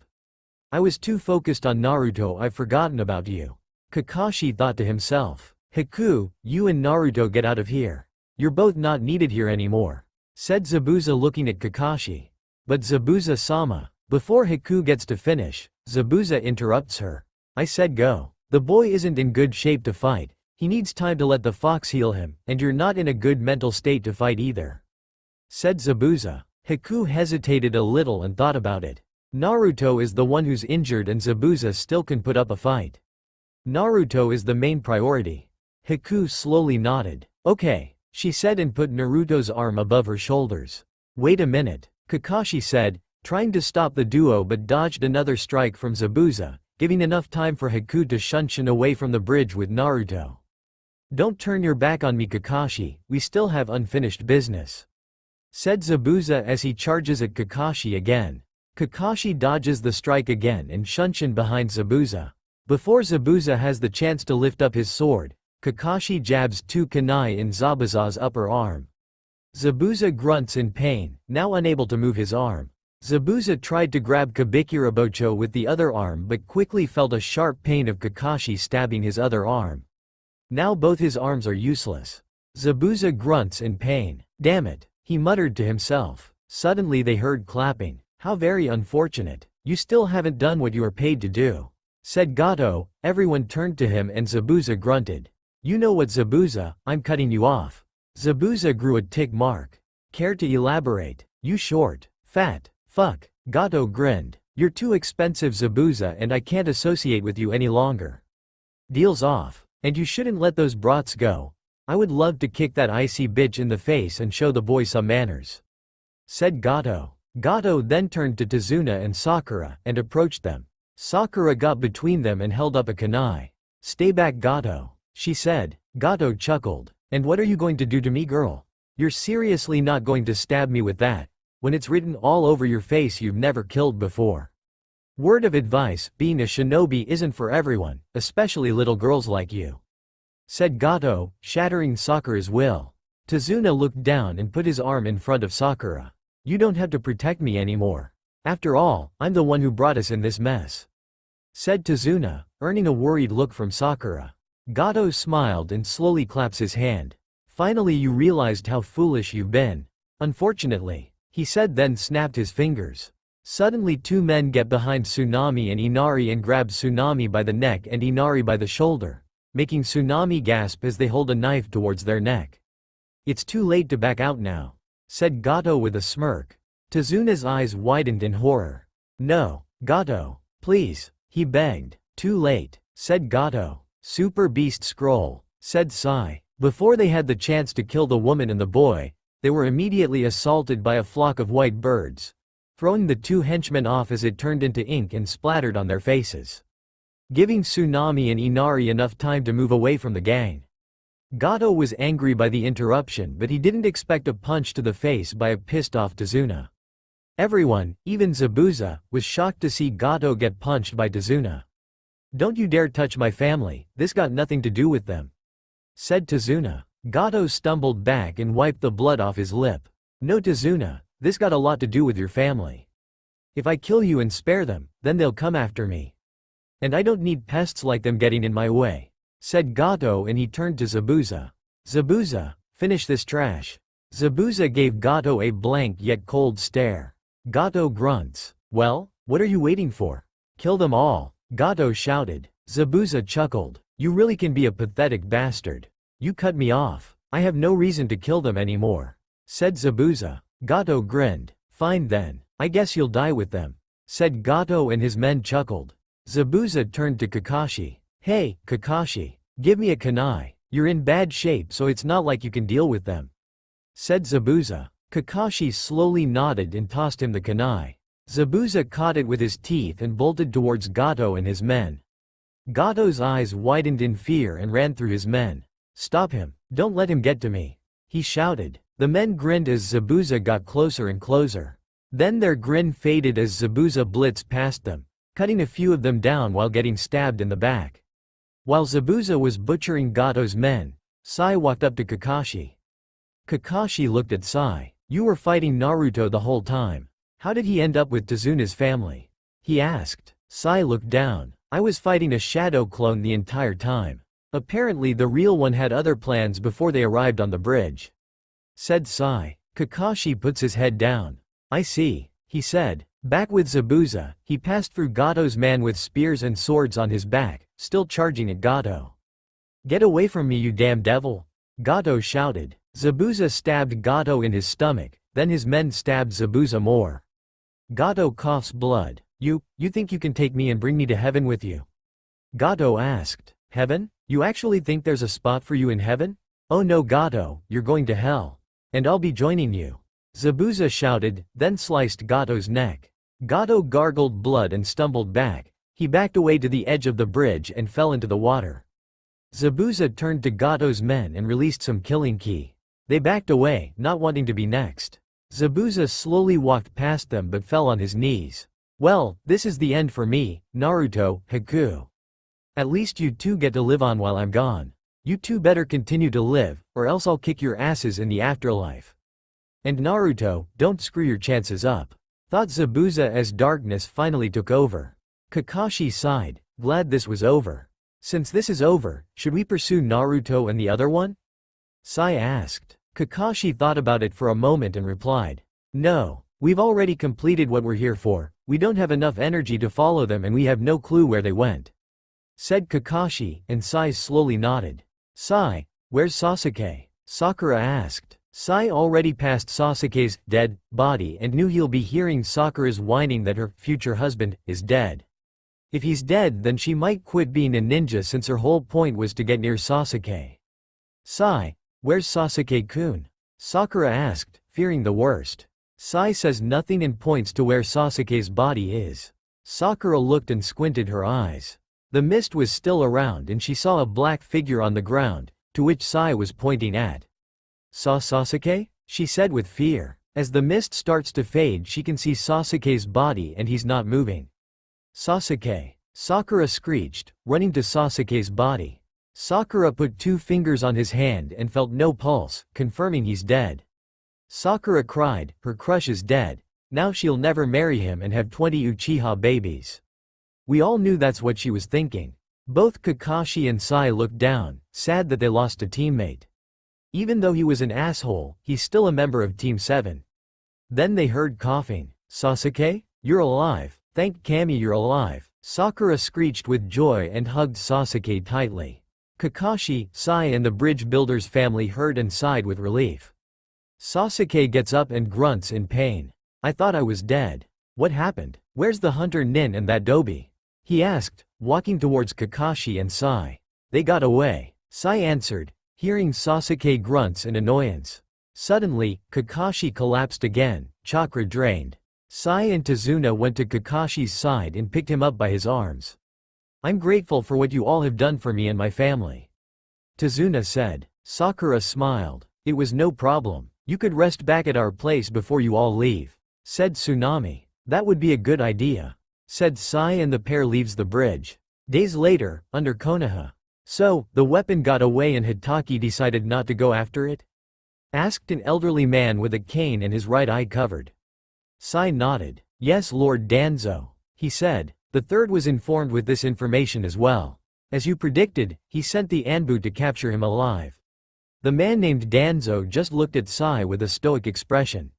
I was too focused on Naruto, I've forgotten about you. Kakashi thought to himself. Hiku, you and Naruto get out of here. You're both not needed here anymore, said Zabuza looking at Kakashi. But Zabuza-sama. Before Hiku gets to finish, Zabuza interrupts her. I said go. The boy isn't in good shape to fight. He needs time to let the fox heal him, and you're not in a good mental state to fight either, said Zabuza. Hiku hesitated a little and thought about it. Naruto is the one who's injured and Zabuza still can put up a fight. Naruto is the main priority. Hiku slowly nodded. Okay, she said and put Naruto's arm above her shoulders. Wait a minute, Kakashi said, trying to stop the duo but dodged another strike from Zabuza, giving enough time for Hiku to shunshin away from the bridge with Naruto. Don't turn your back on me, Kakashi, we still have unfinished business, said Zabuza as he charges at Kakashi again. Kakashi dodges the strike again and shunshin behind Zabuza. Before Zabuza has the chance to lift up his sword, Kakashi jabs 2 kunai in Zabuza's upper arm. Zabuza grunts in pain, now unable to move his arm. Zabuza tried to grab Kabikirabocho with the other arm but quickly felt a sharp pain of Kakashi stabbing his other arm. Now both his arms are useless. Zabuza grunts in pain. Damn it, he muttered to himself. Suddenly they heard clapping. How very unfortunate. You still haven't done what you are paid to do, said Gato. Everyone turned to him and Zabuza grunted. You know what, Zabuza, I'm cutting you off. Zabuza grew a tick mark. Care to elaborate? You short, fat, fuck. Gato grinned. You're too expensive, Zabuza, and I can't associate with you any longer. Deal's off. And you shouldn't let those brats go. I would love to kick that icy bitch in the face and show the boy some manners, said Gato. Gato then turned to Tazuna and Sakura and approached them. Sakura got between them and held up a kunai. Stay back, Gato, she said. Gato chuckled. And what are you going to do to me, girl? You're seriously not going to stab me with that, when it's written all over your face you've never killed before? Word of advice, being a shinobi isn't for everyone, especially little girls like you, said Gato, shattering Sakura's will. Tazuna looked down and put his arm in front of Sakura. You don't have to protect me anymore. After all, I'm the one who brought us in this mess, said Tazuna, earning a worried look from Sakura. Gato smiled and slowly claps his hand. Finally you realized how foolish you've been. Unfortunately, he said, then snapped his fingers. Suddenly two men get behind Tsunami and Inari and grab Tsunami by the neck and Inari by the shoulder, making Tsunami gasp as they hold a knife towards their neck. It's too late to back out now, said Gato with a smirk. Tazuna's eyes widened in horror. No, Gato, please, he begged. Too late, said Gato. Super Beast Scroll, said Sai. Before they had the chance to kill the woman and the boy, they were immediately assaulted by a flock of white birds, throwing the two henchmen off as it turned into ink and splattered on their faces, giving Tsunami and Inari enough time to move away from the gang. Gato was angry by the interruption, but he didn't expect a punch to the face by a pissed-off Tazuna. Everyone, even Zabuza, was shocked to see Gato get punched by Tazuna. Don't you dare touch my family, this got nothing to do with them, said Tazuna. Gato stumbled back and wiped the blood off his lip. No, Tazuna, this got a lot to do with your family. If I kill you and spare them, then they'll come after me. And I don't need pests like them getting in my way, said Gato, and he turned to Zabuza. Zabuza, finish this trash. Zabuza gave Gato a blank yet cold stare. Gato grunts. Well, what are you waiting for? Kill them all, Gato shouted. Zabuza chuckled. You really can be a pathetic bastard. You cut me off. I have no reason to kill them anymore, said Zabuza. Gato grinned. Fine then, I guess you'll die with them, said Gato, and his men chuckled. Zabuza turned to Kakashi. Hey, Kakashi, give me a kunai. You're in bad shape, so it's not like you can deal with them, said Zabuza. Kakashi slowly nodded and tossed him the kunai. Zabuza caught it with his teeth and bolted towards Gato and his men. Gato's eyes widened in fear and ran through his men. Stop him, don't let him get to me, he shouted. The men grinned as Zabuza got closer and closer. Then their grin faded as Zabuza blitzed past them, cutting a few of them down while getting stabbed in the back. While Zabuza was butchering Gato's men, Sai walked up to Kakashi. Kakashi looked at Sai. You were fighting Naruto the whole time. How did he end up with Tazuna's family? He asked. Sai looked down. I was fighting a shadow clone the entire time. Apparently the real one had other plans before they arrived on the bridge, said Sai. Kakashi puts his head down. I see, he said. Back with Zabuza, he passed through Gato's man with spears and swords on his back, still charging at Gato. Get away from me, you damn devil, Gato shouted. Zabuza stabbed Gato in his stomach, then his men stabbed Zabuza more. Gato coughs blood. You think you can take me and bring me to heaven with you? Gato asked. Heaven? You actually think there's a spot for you in heaven? Oh no, Gato, you're going to hell. And I'll be joining you, Zabuza shouted, then sliced Gato's neck. Gato gargled blood and stumbled back. He backed away to the edge of the bridge and fell into the water. Zabuza turned to Gato's men and released some killing ki. They backed away, not wanting to be next. Zabuza slowly walked past them but fell on his knees. Well, this is the end for me, Naruto, Haku. At least you two get to live on while I'm gone. You two better continue to live, or else I'll kick your asses in the afterlife. And Naruto, don't screw your chances up, thought Zabuza as darkness finally took over. Kakashi sighed, glad this was over. Since this is over, should we pursue Naruto and the other one? Sai asked. Kakashi thought about it for a moment and replied. No, we've already completed what we're here for, we don't have enough energy to follow them and we have no clue where they went, said Kakashi, and Sai slowly nodded. Sai, where's Sasuke? Sakura asked. Sai already passed Sasuke's dead body and knew he'll be hearing Sakura's whining that her future husband is dead. If he's dead, then she might quit being a ninja since her whole point was to get near Sasuke. Sai, where's Sasuke-kun? Sakura asked, fearing the worst. Sai says nothing and points to where Sasuke's body is. Sakura looked and squinted her eyes. The mist was still around and she saw a black figure on the ground, to which Sai was pointing at. Saw Sasuke? She said with fear. As the mist starts to fade, she can see Sasuke's body and he's not moving. Sasuke! Sakura screeched, running to Sasuke's body. Sakura put 2 fingers on his hand and felt no pulse, confirming he's dead. Sakura cried, her crush is dead. Now she'll never marry him and have 20 Uchiha babies. We all knew that's what she was thinking. Both Kakashi and Sai looked down, sad that they lost a teammate. Even though he was an asshole, he's still a member of Team 7. Then they heard coughing. Sasuke? You're alive. Thank Kami you're alive. Sakura screeched with joy and hugged Sasuke tightly. Kakashi, Sai and the bridge builder's family heard and sighed with relief. Sasuke gets up and grunts in pain. I thought I was dead. What happened? Where's the hunter Nin and that Dobi? He asked, walking towards Kakashi and Sai. They got away. Sai answered, hearing Sasuke grunts in annoyance. Suddenly, Kakashi collapsed again, chakra drained. Sai and Tazuna went to Kakashi's side and picked him up by his arms. I'm grateful for what you all have done for me and my family. Tazuna said. Sakura smiled. It was no problem. You could rest back at our place before you all leave. Said Tsunami. That would be a good idea. Said Sai and the pair leaves the bridge. Days later, under Konoha. So, the weapon got away and Hitaki decided not to go after it? Asked an elderly man with a cane and his right eye covered. Sai nodded. Yes Lord Danzo. He said. The third was informed with this information as well. As you predicted, he sent the Anbu to capture him alive. The man named Danzo just looked at Sai with a stoic expression.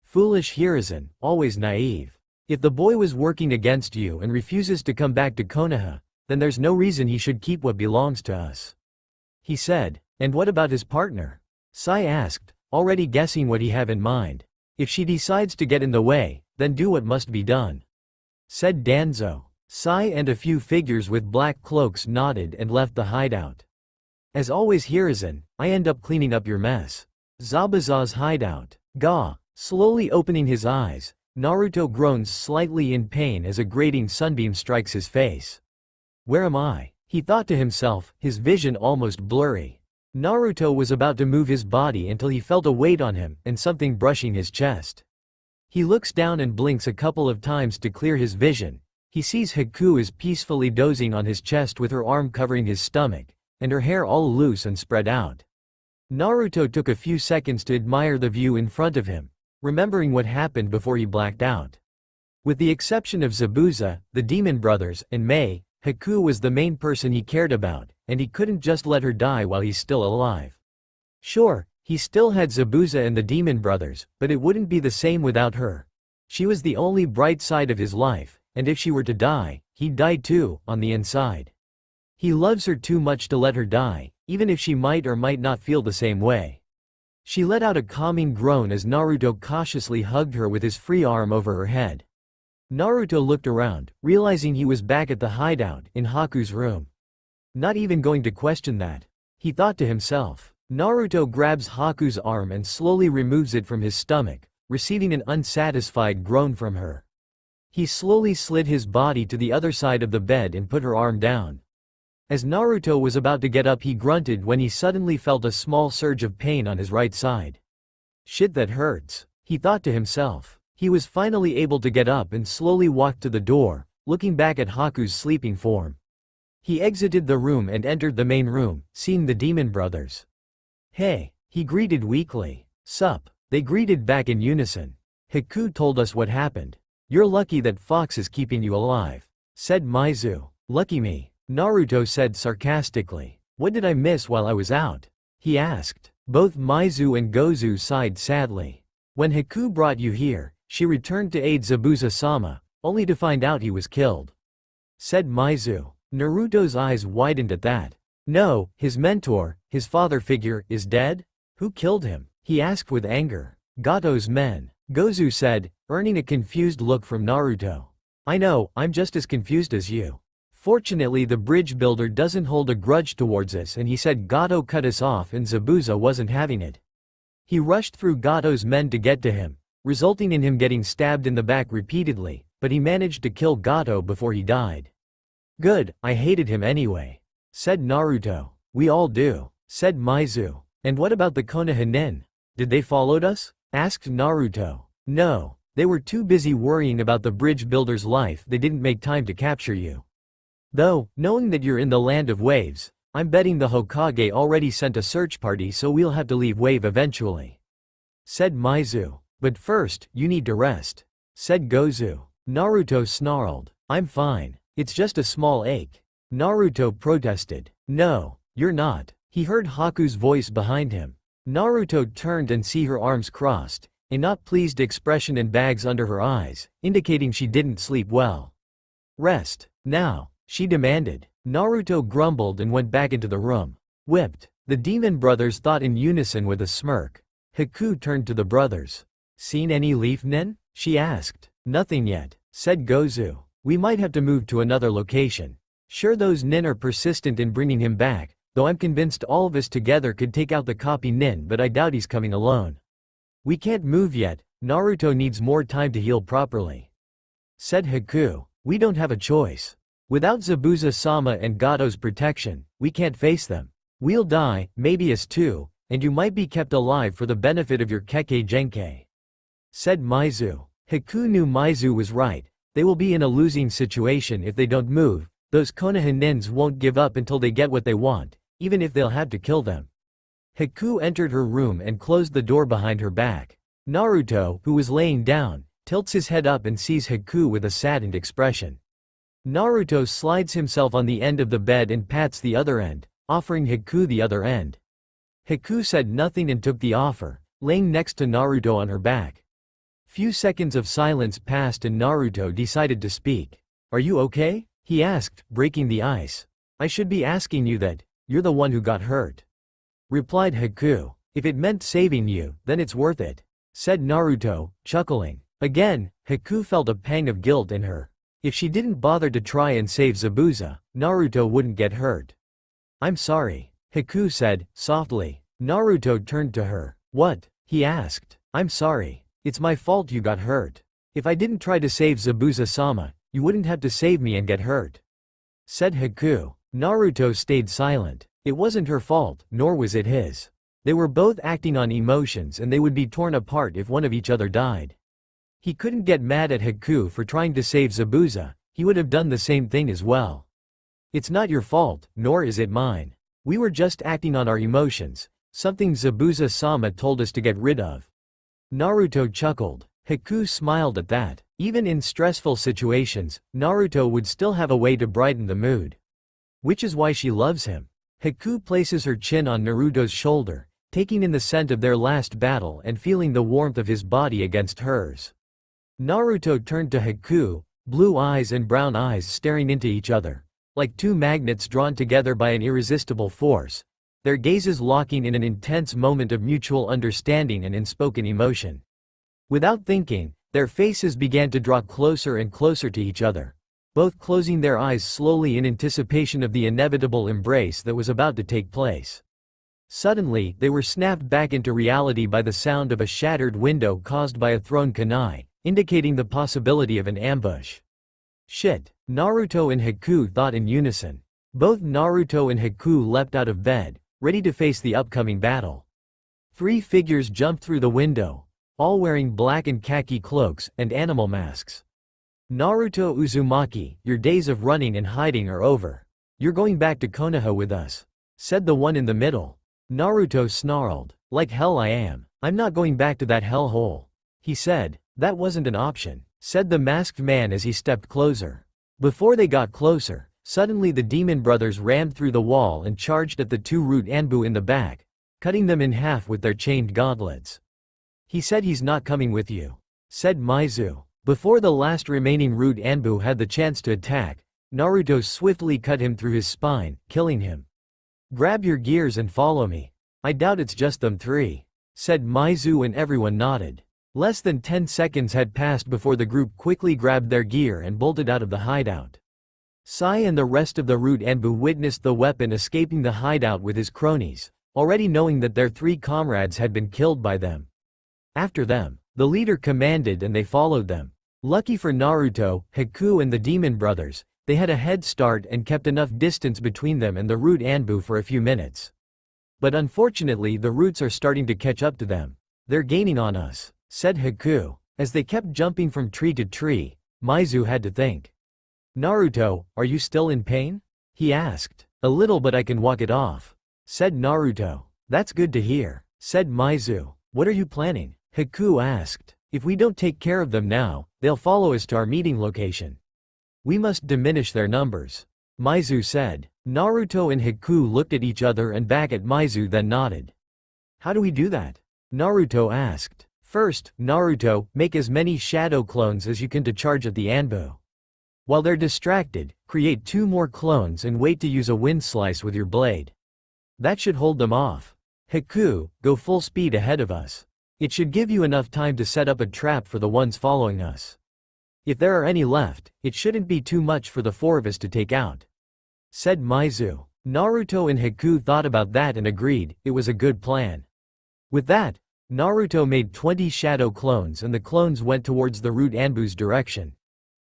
Foolish Hiruzen, always naive. If the boy was working against you and refuses to come back to Konoha, then there's no reason he should keep what belongs to us. He said. And what about his partner? Sai asked, already guessing what he have in mind. If she decides to get in the way, then do what must be done. Said Danzo. Sai and a few figures with black cloaks nodded and left the hideout. As always Hiruzen, I end up cleaning up your mess. Zabuza's hideout. Ga. Slowly opening his eyes, Naruto groans slightly in pain as a grating sunbeam strikes his face. Where am I? He thought to himself, his vision almost blurry. Naruto was about to move his body until he felt a weight on him and something brushing his chest. He looks down and blinks a couple of times to clear his vision. He sees Haku is peacefully dozing on his chest with her arm covering his stomach, and her hair all loose and spread out. Naruto took a few seconds to admire the view in front of him, remembering what happened before he blacked out. With the exception of Zabuza, the Demon Brothers, and Mei, Haku was the main person he cared about, and he couldn't just let her die while he's still alive. Sure, he still had Zabuza and the Demon Brothers, but it wouldn't be the same without her. She was the only bright side of his life, and if she were to die, he'd die too, on the inside. He loves her too much to let her die, even if she might or might not feel the same way. She let out a calming groan as Naruto cautiously hugged her with his free arm over her head. Naruto looked around, realizing he was back at the hideout, in Haku's room. Not even going to question that. He thought to himself. Naruto grabs Haku's arm and slowly removes it from his stomach, receiving an unsatisfied groan from her. He slowly slid his body to the other side of the bed and put her arm down. As Naruto was about to get up he grunted when he suddenly felt a small surge of pain on his right side. Shit that hurts, he thought to himself. He was finally able to get up and slowly walked to the door, looking back at Haku's sleeping form. He exited the room and entered the main room, seeing the Demon Brothers. Hey, he greeted weakly. Sup, they greeted back in unison. Haku told us what happened. You're lucky that Fox is keeping you alive, said Maizu. Lucky me, Naruto said sarcastically. What did I miss while I was out? He asked. Both Maizu and Gozu sighed sadly. When Haku brought you here, she returned to aid Zabuza-sama, only to find out he was killed, said Maizu. Naruto's eyes widened at that. No, his mentor, his father figure, is dead? Who killed him? He asked with anger. Gato's men, Gozu said, earning a confused look from Naruto. I know, I'm just as confused as you. Fortunately the bridge builder doesn't hold a grudge towards us and he said Gato cut us off and Zabuza wasn't having it. He rushed through Gato's men to get to him, resulting in him getting stabbed in the back repeatedly, but he managed to kill Gato before he died. Good, I hated him anyway, said Naruto. We all do, said Maizu. And what about the Konoha nin? Did they followed us? Asked Naruto. No, they were too busy worrying about the bridge builder's life they didn't make time to capture you. Though, knowing that you're in the land of waves, I'm betting the Hokage already sent a search party, so we'll have to leave Wave eventually," said Maizu. "But first, you need to rest," said Gozu. Naruto snarled. "I'm fine. It's just a small ache." Naruto protested. "No, you're not." He heard Haku's voice behind him. Naruto turned and see her arms crossed, a not pleased expression and bags under her eyes, indicating she didn't sleep well. "Rest, now," she demanded. Naruto grumbled and went back into the room. Whipped, the demon brothers thought in unison with a smirk. Haku turned to the brothers. "Seen any leaf nin?" she asked. "Nothing yet," said Gozu. "We might have to move to another location. Sure, those nin are persistent in bringing him back, though I'm convinced all of us together could take out the copy nin, but I doubt he's coming alone." "We can't move yet, Naruto needs more time to heal properly," said Haku. "We don't have a choice. Without Zabuza-sama and Gato's protection, we can't face them. We'll die, maybe us too, and you might be kept alive for the benefit of your Kekkei Genkai," said Maizu. Haku knew Maizu was right. They will be in a losing situation if they don't move. Those Konoha nins won't give up until they get what they want, even if they'll have to kill them. Haku entered her room and closed the door behind her back. Naruto, who was laying down, tilts his head up and sees Haku with a saddened expression. Naruto slides himself on the end of the bed and pats the other end, offering Haku the other end. Haku said nothing and took the offer, laying next to Naruto on her back. Few seconds of silence passed and Naruto decided to speak. "Are you okay?" he asked, breaking the ice. "I should be asking you that. You're the one who got hurt," replied Haku. "If it meant saving you, then it's worth it," said Naruto, chuckling. Again, Haku felt a pang of guilt in her. If she didn't bother to try and save Zabuza, Naruto wouldn't get hurt. "I'm sorry," Haku said, softly. Naruto turned to her. "What?" he asked. "I'm sorry. It's my fault you got hurt. If I didn't try to save Zabuza-sama, you wouldn't have to save me and get hurt," said Haku. Naruto stayed silent. It wasn't her fault, nor was it his. They were both acting on emotions and they would be torn apart if one of each other died. He couldn't get mad at Haku for trying to save Zabuza, he would have done the same thing as well. "It's not your fault, nor is it mine. We were just acting on our emotions, something Zabuza-sama told us to get rid of." Naruto chuckled. Haku smiled at that. Even in stressful situations, Naruto would still have a way to brighten the mood. Which is why she loves him. Haku places her chin on Naruto's shoulder, taking in the scent of their last battle and feeling the warmth of his body against hers. Naruto turned to Haku, blue eyes and brown eyes staring into each other, like two magnets drawn together by an irresistible force, their gazes locking in an intense moment of mutual understanding and unspoken emotion. Without thinking, their faces began to draw closer and closer to each other, both closing their eyes slowly in anticipation of the inevitable embrace that was about to take place. Suddenly, they were snapped back into reality by the sound of a shattered window caused by a thrown kunai, indicating the possibility of an ambush. "Shit," Naruto and Haku thought in unison. Both Naruto and Haku leapt out of bed, ready to face the upcoming battle. Three figures jumped through the window, all wearing black and khaki cloaks and animal masks. "Naruto Uzumaki, your days of running and hiding are over. You're going back to Konoha with us," said the one in the middle. Naruto snarled. "Like hell I am. I'm not going back to that hell hole," he said. "That wasn't an option," said the masked man as he stepped closer. Before they got closer, suddenly the demon brothers rammed through the wall and charged at the two root Anbu in the back, cutting them in half with their chained gauntlets. "He said he's not coming with you," said Maizu. Before the last remaining root Anbu had the chance to attack, Naruto swiftly cut him through his spine, killing him. "Grab your gears and follow me. I doubt it's just them three," said Maizu, and everyone nodded. Less than 10 seconds had passed before the group quickly grabbed their gear and bolted out of the hideout. Sai and the rest of the root Anbu witnessed the weapon escaping the hideout with his cronies, already knowing that their three comrades had been killed by them. After them, the leader commanded and they followed them. Lucky for Naruto, Haku and the demon brothers, they had a head start and kept enough distance between them and the root Anbu for a few minutes. But unfortunately the roots are starting to catch up to them. "They're gaining on us," said Haku. As they kept jumping from tree to tree, Maizu had to think. "Naruto, are you still in pain?" he asked. A little, but I can walk it off, said Naruto. That's good to hear, said Maizu. What are you planning? Haku asked. If we don't take care of them now, they'll follow us to our meeting location. We must diminish their numbers, Maizu said. Naruto and Haku looked at each other and back at Maizu, then nodded. How do we do that? Naruto asked. First, Naruto, make as many shadow clones as you can to charge at the Anbu. While they're distracted, create 2 more clones and wait to use a wind slice with your blade. That should hold them off. Haku, go full speed ahead of us. It should give you enough time to set up a trap for the ones following us. If there are any left, it shouldn't be too much for the 4 of us to take out, said Maizu. Naruto and Haku thought about that and agreed it was a good plan. With that, Naruto made 20 shadow clones and the clones went towards the root Anbu's direction.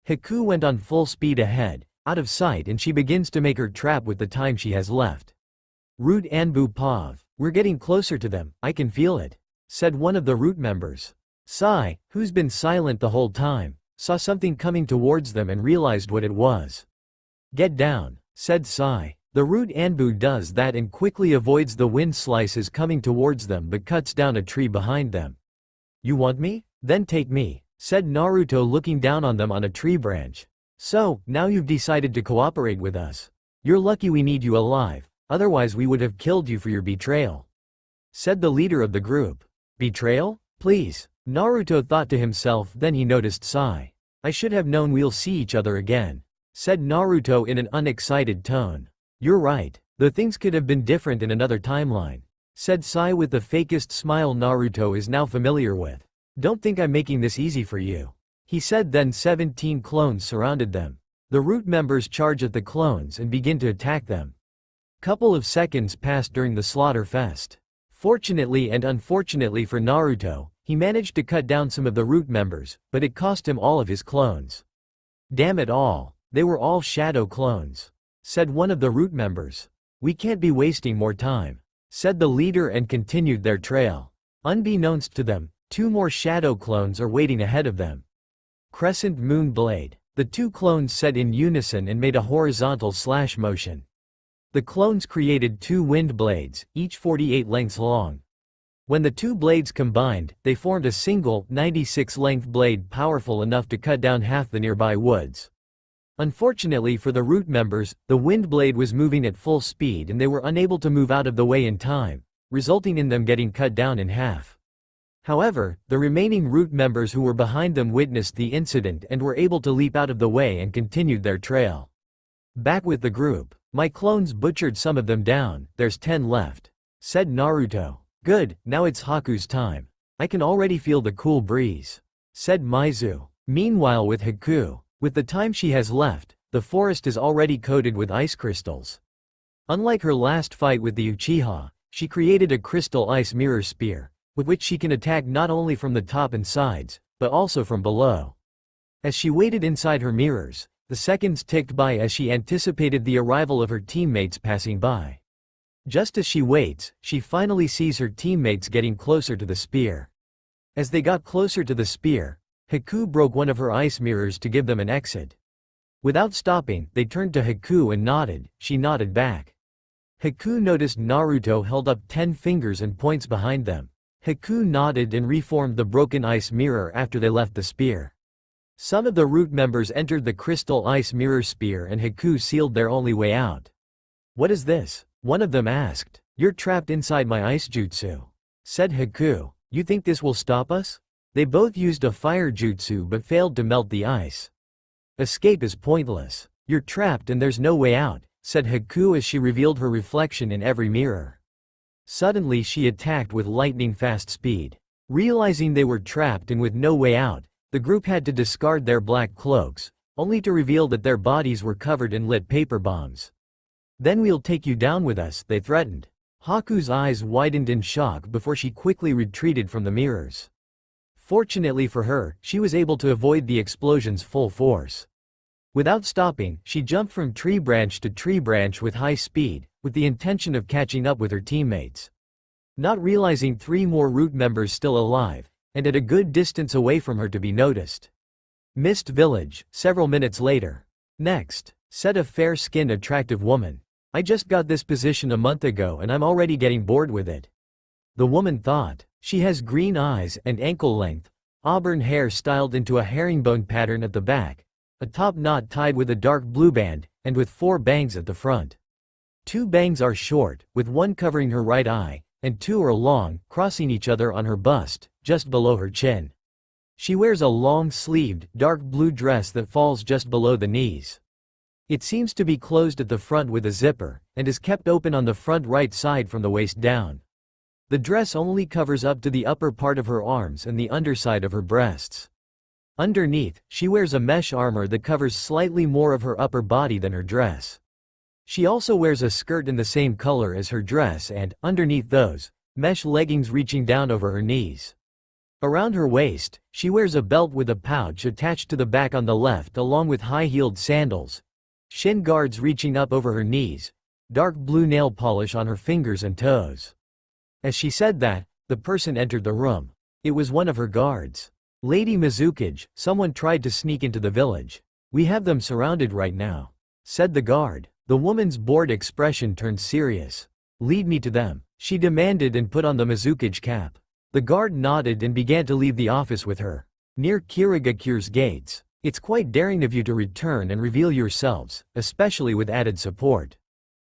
Haku went on full speed ahead, out of sight, and she begins to make her trap with the time she has left. Root Anbu Pav, we're getting closer to them, I can feel it, said one of the root members. Sai, who's been silent the whole time, saw something coming towards them and realized what it was. Get down, said Sai. The root Anbu does that and quickly avoids the wind slices coming towards them but cuts down a tree behind them. You want me? Then take me, said Naruto, looking down on them on a tree branch. So, now you've decided to cooperate with us. You're lucky we need you alive, otherwise we would have killed you for your betrayal, said the leader of the group. Betrayal? Please, Naruto thought to himself, then he noticed Sai. I should have known we'll see each other again, said Naruto in an unexcited tone. You're right, the things could have been different in another timeline, said Sai with the fakest smile Naruto is now familiar with. Don't think I'm making this easy for you, he said. Then 17 clones surrounded them. The root members charge at the clones and begin to attack them. Couple of seconds passed during the slaughter fest. Fortunately and unfortunately for Naruto, he managed to cut down some of the root members, but it cost him all of his clones. Damn it all, they were all shadow clones, said one of the root members. We can't be wasting more time, said the leader and continued their trail. Unbeknownst to them, 2 more shadow clones are waiting ahead of them. Crescent Moon Blade. The 2 clones said in unison and made a horizontal slash motion. The clones created 2 wind blades, each 48 lengths long. When the 2 blades combined, they formed a single, 96-length blade powerful enough to cut down half the nearby woods. Unfortunately for the root members, the wind blade was moving at full speed and they were unable to move out of the way in time, resulting in them getting cut down in half. However, the remaining root members who were behind them witnessed the incident and were able to leap out of the way and continued their trail. Back with the group. My clones butchered some of them down, there's 10 left, said Naruto. Good, now it's Haku's time. I can already feel the cool breeze, said Maizu. Meanwhile with Haku, with the time she has left, the forest is already coated with ice crystals. Unlike her last fight with the Uchiha, she created a crystal ice mirror spear, with which she can attack not only from the top and sides, but also from below. As she waited inside her mirrors, the seconds ticked by as she anticipated the arrival of her teammates passing by. Just as she waits, she finally sees her teammates getting closer to the spear. As they got closer to the spear, Haku broke one of her ice mirrors to give them an exit. Without stopping, they turned to Haku and nodded. She nodded back. Haku noticed Naruto held up 10 fingers and points behind them. Haku nodded and reformed the broken ice mirror after they left the spear. Some of the root members entered the crystal ice mirror spear and Haku sealed their only way out. What is this? One of them asked. You're trapped inside my ice jutsu, said Haku. You think this will stop us? They both used a fire jutsu but failed to melt the ice. Escape is pointless. You're trapped and there's no way out, said Haku as she revealed her reflection in every mirror. Suddenly she attacked with lightning-fast speed. Realizing they were trapped and with no way out, the group had to discard their black cloaks, only to reveal that their bodies were covered in lit paper bombs. Then we'll take you down with us, they threatened. Haku's eyes widened in shock before she quickly retreated from the mirrors. Fortunately for her, she was able to avoid the explosion's full force. Without stopping, she jumped from tree branch to tree branch with high speed, with the intention of catching up with her teammates. Not realizing 3 more root members still alive, and at a good distance away from her to be noticed. Mist Village, several minutes later. Next, said a fair-skinned attractive woman. I just got this position a month ago and I'm already getting bored with it. The woman thought. She has green eyes and ankle-length, auburn hair styled into a herringbone pattern at the back, a top knot tied with a dark blue band, and with 4 bangs at the front. 2 bangs are short, with one covering her right eye, and 2 are long, crossing each other on her bust, just below her chin. She wears a long-sleeved, dark blue dress that falls just below the knees. It seems to be closed at the front with a zipper, and is kept open on the front right side from the waist down. The dress only covers up to the upper part of her arms and the underside of her breasts. Underneath, she wears a mesh armor that covers slightly more of her upper body than her dress. She also wears a skirt in the same color as her dress and, underneath those, mesh leggings reaching down over her knees. Around her waist, she wears a belt with a pouch attached to the back on the left along with high-heeled sandals, shin guards reaching up over her knees, dark blue nail polish on her fingers and toes. As she said that, the person entered the room. It was one of her guards. Lady Mizukage, someone tried to sneak into the village. We have them surrounded right now, said the guard. The woman's bored expression turned serious. Lead me to them, she demanded and put on the Mizukage cap. The guard nodded and began to leave the office with her. Near Kirigakure's gates. It's quite daring of you to return and reveal yourselves, especially with added support,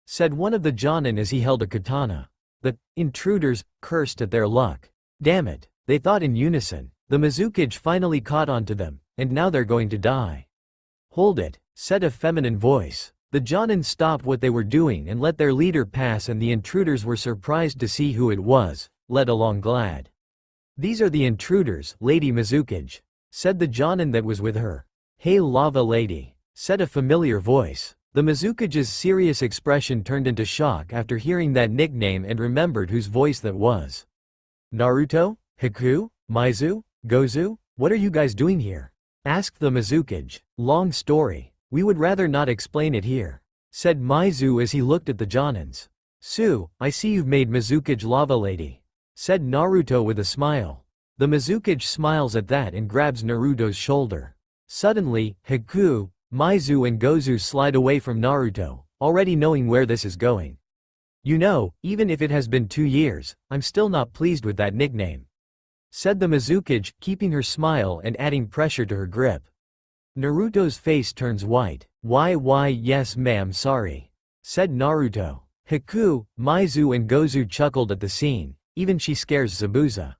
said one of the Jonin as he held a katana. The intruders cursed at their luck. Damn it, they thought in unison. The Mizukage finally caught on to them, and now they're going to die. Hold it, said a feminine voice. The Jonin stopped what they were doing and let their leader pass, and the intruders were surprised to see who it was, led along Glad. These are the intruders, Lady Mizukage, said the Jonin that was with her. Hey lava lady, said a familiar voice. The Mizukage's serious expression turned into shock after hearing that nickname and remembered whose voice that was. Naruto? Haku? Maizu? Gozu? What are you guys doing here? Asked the Mizukage. Long story. We would rather not explain it here, said Maizu as he looked at the Jonins. Sue, I see you've made Mizukage lava lady, said Naruto with a smile. The Mizukage smiles at that and grabs Naruto's shoulder. Suddenly, Haku, Maizu and Gozu slide away from Naruto, already knowing where this is going. You know, even if it has been 2 years, I'm still not pleased with that nickname, said the Mizukage, keeping her smile and adding pressure to her grip. Naruto's face turns white. Why yes ma'am sorry, said Naruto. Haku, Maizu and Gozu chuckled at the scene, even she scares Zabuza.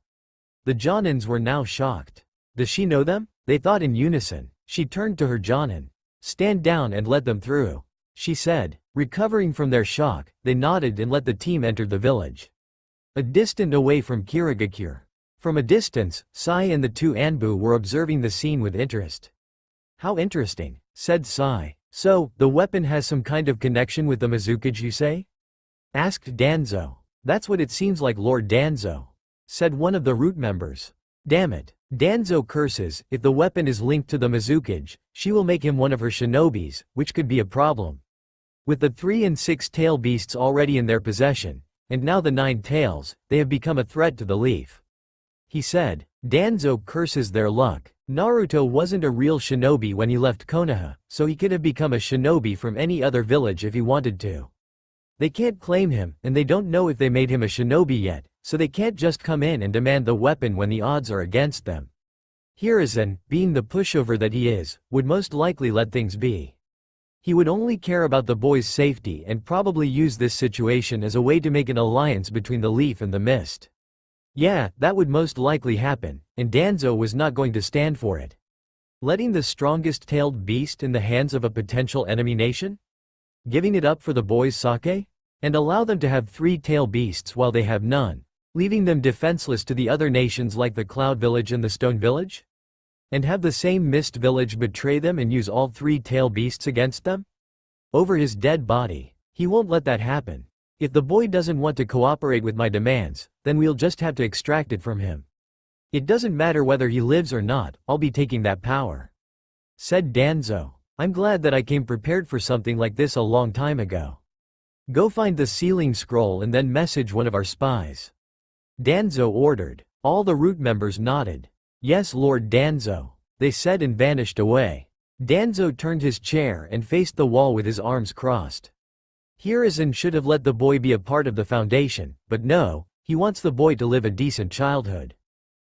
The Jonins were now shocked. Does she know them? They thought in unison. She turned to her Jonin. Stand down and let them through, she said. Recovering from their shock, they nodded and let the team enter the village. A distant away from Kirigakure. From a distance, Sai and the 2 Anbu were observing the scene with interest. How interesting, said Sai. So, the weapon has some kind of connection with the Mizukage you say? Asked Danzo. That's what it seems like Lord Danzo, said one of the root members. Damn it. Danzo curses, if the weapon is linked to the Mizukage, she will make him one of her shinobis, which could be a problem. With the 3 and 6 tail beasts already in their possession, and now the 9 tails, they have become a threat to the leaf, he said. Danzo curses their luck. Naruto wasn't a real shinobi when he left Konoha, so he could have become a shinobi from any other village if he wanted to. They can't claim him, and they don't know if they made him a shinobi yet, so they can't just come in and demand the weapon when the odds are against them. Hiruzen, being the pushover that he is, would most likely let things be. He would only care about the boy's safety and probably use this situation as a way to make an alliance between the leaf and the mist. Yeah, that would most likely happen, and Danzo was not going to stand for it. Letting the strongest tailed beast in the hands of a potential enemy nation? Giving it up for the boys' sake? And allow them to have 3 tail beasts while they have none, leaving them defenseless to the other nations like the Cloud Village and the Stone Village? And have the same Mist Village betray them and use all 3 tail beasts against them? Over his dead body. He won't let that happen. If the boy doesn't want to cooperate with my demands, then we'll just have to extract it from him. It doesn't matter whether he lives or not, I'll be taking that power, said Danzo. I'm glad that I came prepared for something like this a long time ago. Go find the sealing scroll and then message one of our spies, Danzo ordered. All the root members nodded. Yes, Lord Danzo, they said and vanished away. Danzo turned his chair and faced the wall with his arms crossed. Hiruzen should have let the boy be a part of the foundation, but no, he wants the boy to live a decent childhood.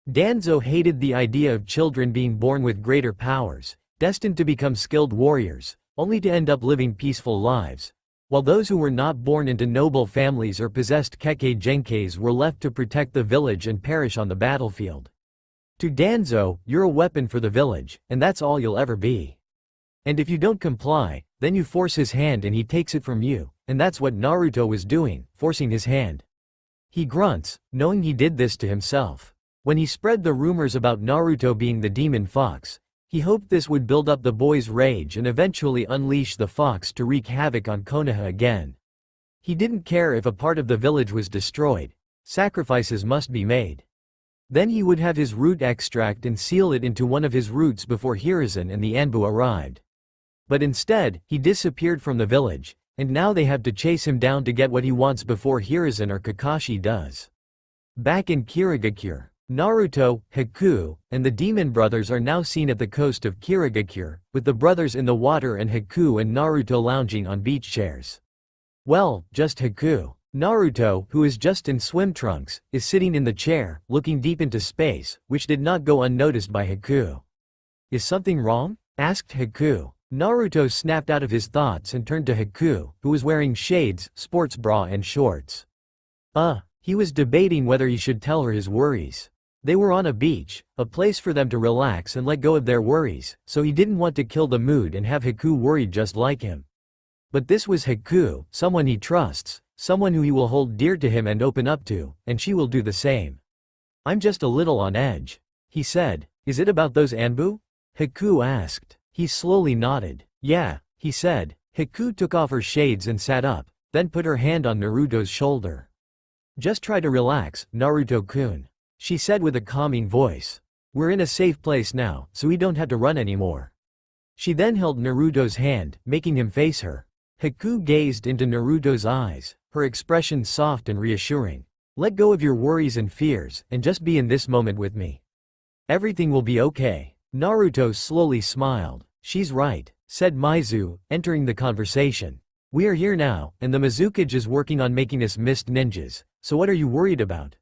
Danzo hated the idea of children being born with greater powers, destined to become skilled warriors, only to end up living peaceful lives, while those who were not born into noble families or possessed Kekkei Genkais were left to protect the village and perish on the battlefield. To Danzo, you're a weapon for the village, and that's all you'll ever be. And if you don't comply, then you force his hand and he takes it from you, and that's what Naruto was doing, forcing his hand. He grunts, knowing he did this to himself. When he spread the rumors about Naruto being the demon fox, he hoped this would build up the boy's rage and eventually unleash the fox to wreak havoc on Konoha again. He didn't care if a part of the village was destroyed, sacrifices must be made. Then he would have his root extract and seal it into one of his roots before Hiruzen and the Anbu arrived. But instead, he disappeared from the village, and now they have to chase him down to get what he wants before Hiruzen or Kakashi does. Back in Kirigakure, Naruto, Haku, and the demon brothers are now seen at the coast of Kirigakure, with the brothers in the water and Haku and Naruto lounging on beach chairs. Well, just Haku. Naruto, who is just in swim trunks, is sitting in the chair, looking deep into space, which did not go unnoticed by Haku. Is something wrong? Asked Haku. Naruto snapped out of his thoughts and turned to Haku, who was wearing shades, sports bra and shorts. He was debating whether he should tell her his worries. They were on a beach, a place for them to relax and let go of their worries, so he didn't want to kill the mood and have Haku worried just like him. But this was Haku, someone he trusts, someone who he will hold dear to him and open up to, and she will do the same. I'm just a little on edge, he said. Is it about those Anbu? Haku asked. He slowly nodded. Yeah, he said. Haku took off her shades and sat up, then put her hand on Naruto's shoulder. Just try to relax, Naruto-kun, she said with a calming voice. We're in a safe place now, so we don't have to run anymore. She then held Naruto's hand, making him face her. Haku gazed into Naruto's eyes, her expression soft and reassuring. Let go of your worries and fears, and just be in this moment with me. Everything will be okay. Naruto slowly smiled. She's right, said Maizu, entering the conversation. We are here now, and the Mizukage is working on making us mist ninjas, so what are you worried about?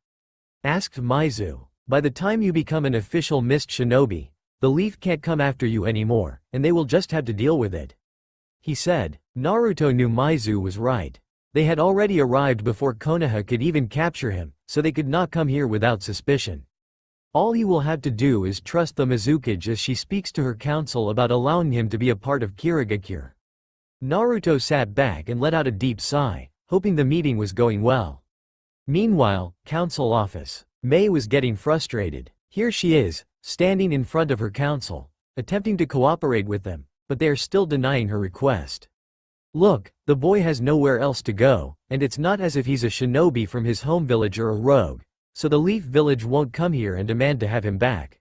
Asked Maizu. By the time you become an official mist shinobi, the leaf can't come after you anymore, and they will just have to deal with it. He said. Naruto knew Maizu was right. They had already arrived before Konoha could even capture him, so they could not come here without suspicion. All he will have to do is trust the Mizukage as she speaks to her council about allowing him to be a part of Kirigakure. Naruto sat back and let out a deep sigh, hoping the meeting was going well. Meanwhile, council office. Mei was getting frustrated. Here she is, standing in front of her council, attempting to cooperate with them, but they are still denying her request. Look, the boy has nowhere else to go, and it's not as if he's a shinobi from his home village or a rogue, so the Leaf Village won't come here and demand to have him back.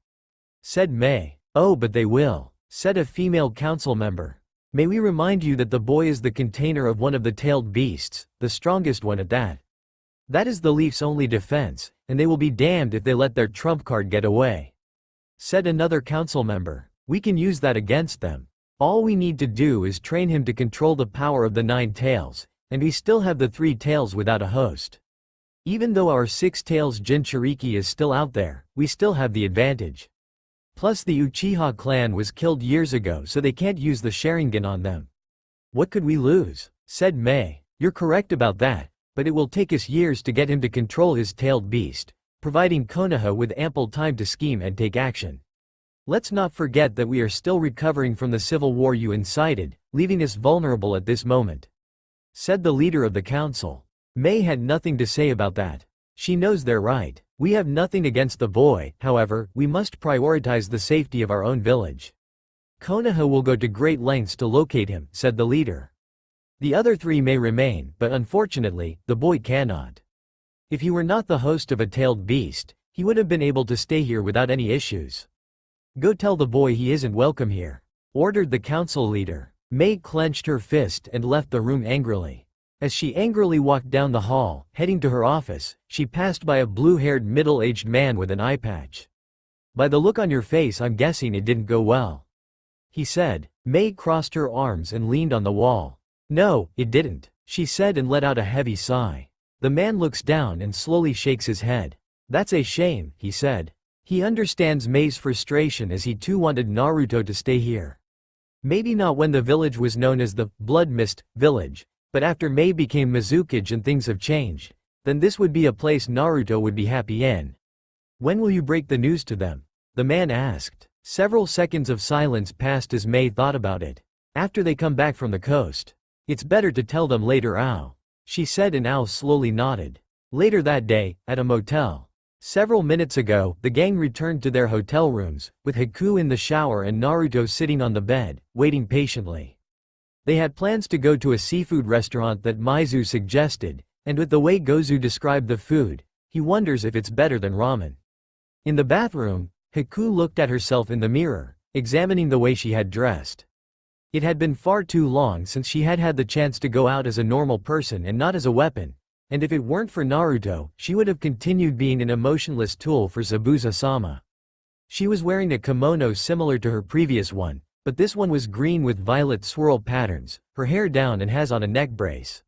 Said Mei. Oh, but they will, said a female council member. May we remind you that the boy is the container of one of the tailed beasts, the strongest one at that. That is the Leaf's only defense, and they will be damned if they let their trump card get away. Said another council member. We can use that against them. All we need to do is train him to control the power of the 9 tails, and we still have the 3 tails without a host. Even though our 6 tails Jinchuriki is still out there, we still have the advantage. Plus the Uchiha clan was killed years ago, so they can't use the Sharingan on them. What could we lose? Said Mei. You're correct about that, but it will take us years to get him to control his tailed beast, providing Konoha with ample time to scheme and take action. Let's not forget that we are still recovering from the civil war you incited, leaving us vulnerable at this moment. Said the leader of the council. Mei had nothing to say about that. She knows they're right. We have nothing against the boy, however, we must prioritize the safety of our own village. Konoha will go to great lengths to locate him, said the leader. The other 3 may remain, but unfortunately, the boy cannot. If he were not the host of a tailed beast, he would have been able to stay here without any issues. Go tell the boy he isn't welcome here, ordered the council leader. Mei clenched her fist and left the room angrily. As she angrily walked down the hall, heading to her office, she passed by a blue-haired middle-aged man with an eye patch. By the look on your face, I'm guessing it didn't go well, he said. Mei crossed her arms and leaned on the wall. No, it didn't. she said and let out a heavy sigh. The man looks down and slowly shakes his head. That's a shame, he said. He understands Mei's frustration as he too wanted Naruto to stay here. Maybe not when the village was known as the Blood Mist Village, but after Mei became Mizukage and things have changed, then this would be a place Naruto would be happy in. When will you break the news to them? The man asked. Several seconds of silence passed as Mei thought about it. After they come back from the coast. It's better to tell them later, Ao. She said and Ao slowly nodded. Later that day, at a motel. Several minutes ago, the gang returned to their hotel rooms, with Haku in the shower and Naruto sitting on the bed, waiting patiently. They had plans to go to a seafood restaurant that Maizu suggested, and with the way Gozu described the food, he wonders if it's better than ramen. In the bathroom, Haku looked at herself in the mirror, examining the way she had dressed. It had been far too long since she had had the chance to go out as a normal person and not as a weapon, and if it weren't for Naruto, she would have continued being an emotionless tool for Zabuza-sama. She was wearing a kimono similar to her previous one, but this one was green with violet swirl patterns, her hair down and has on a neck brace.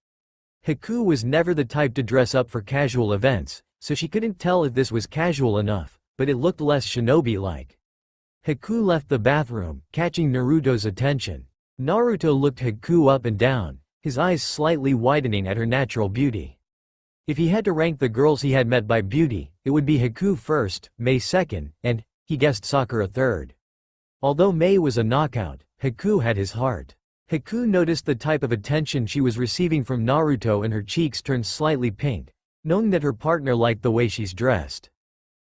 Haku was never the type to dress up for casual events, so she couldn't tell if this was casual enough, but it looked less shinobi-like. Haku left the bathroom, catching Naruto's attention. Naruto looked Haku up and down, his eyes slightly widening at her natural beauty. If he had to rank the girls he had met by beauty, it would be Haku first, Mei second, and, he guessed, Sakura third. Although Mei was a knockout, Haku had his heart. Haku noticed the type of attention she was receiving from Naruto and her cheeks turned slightly pink, knowing that her partner liked the way she's dressed.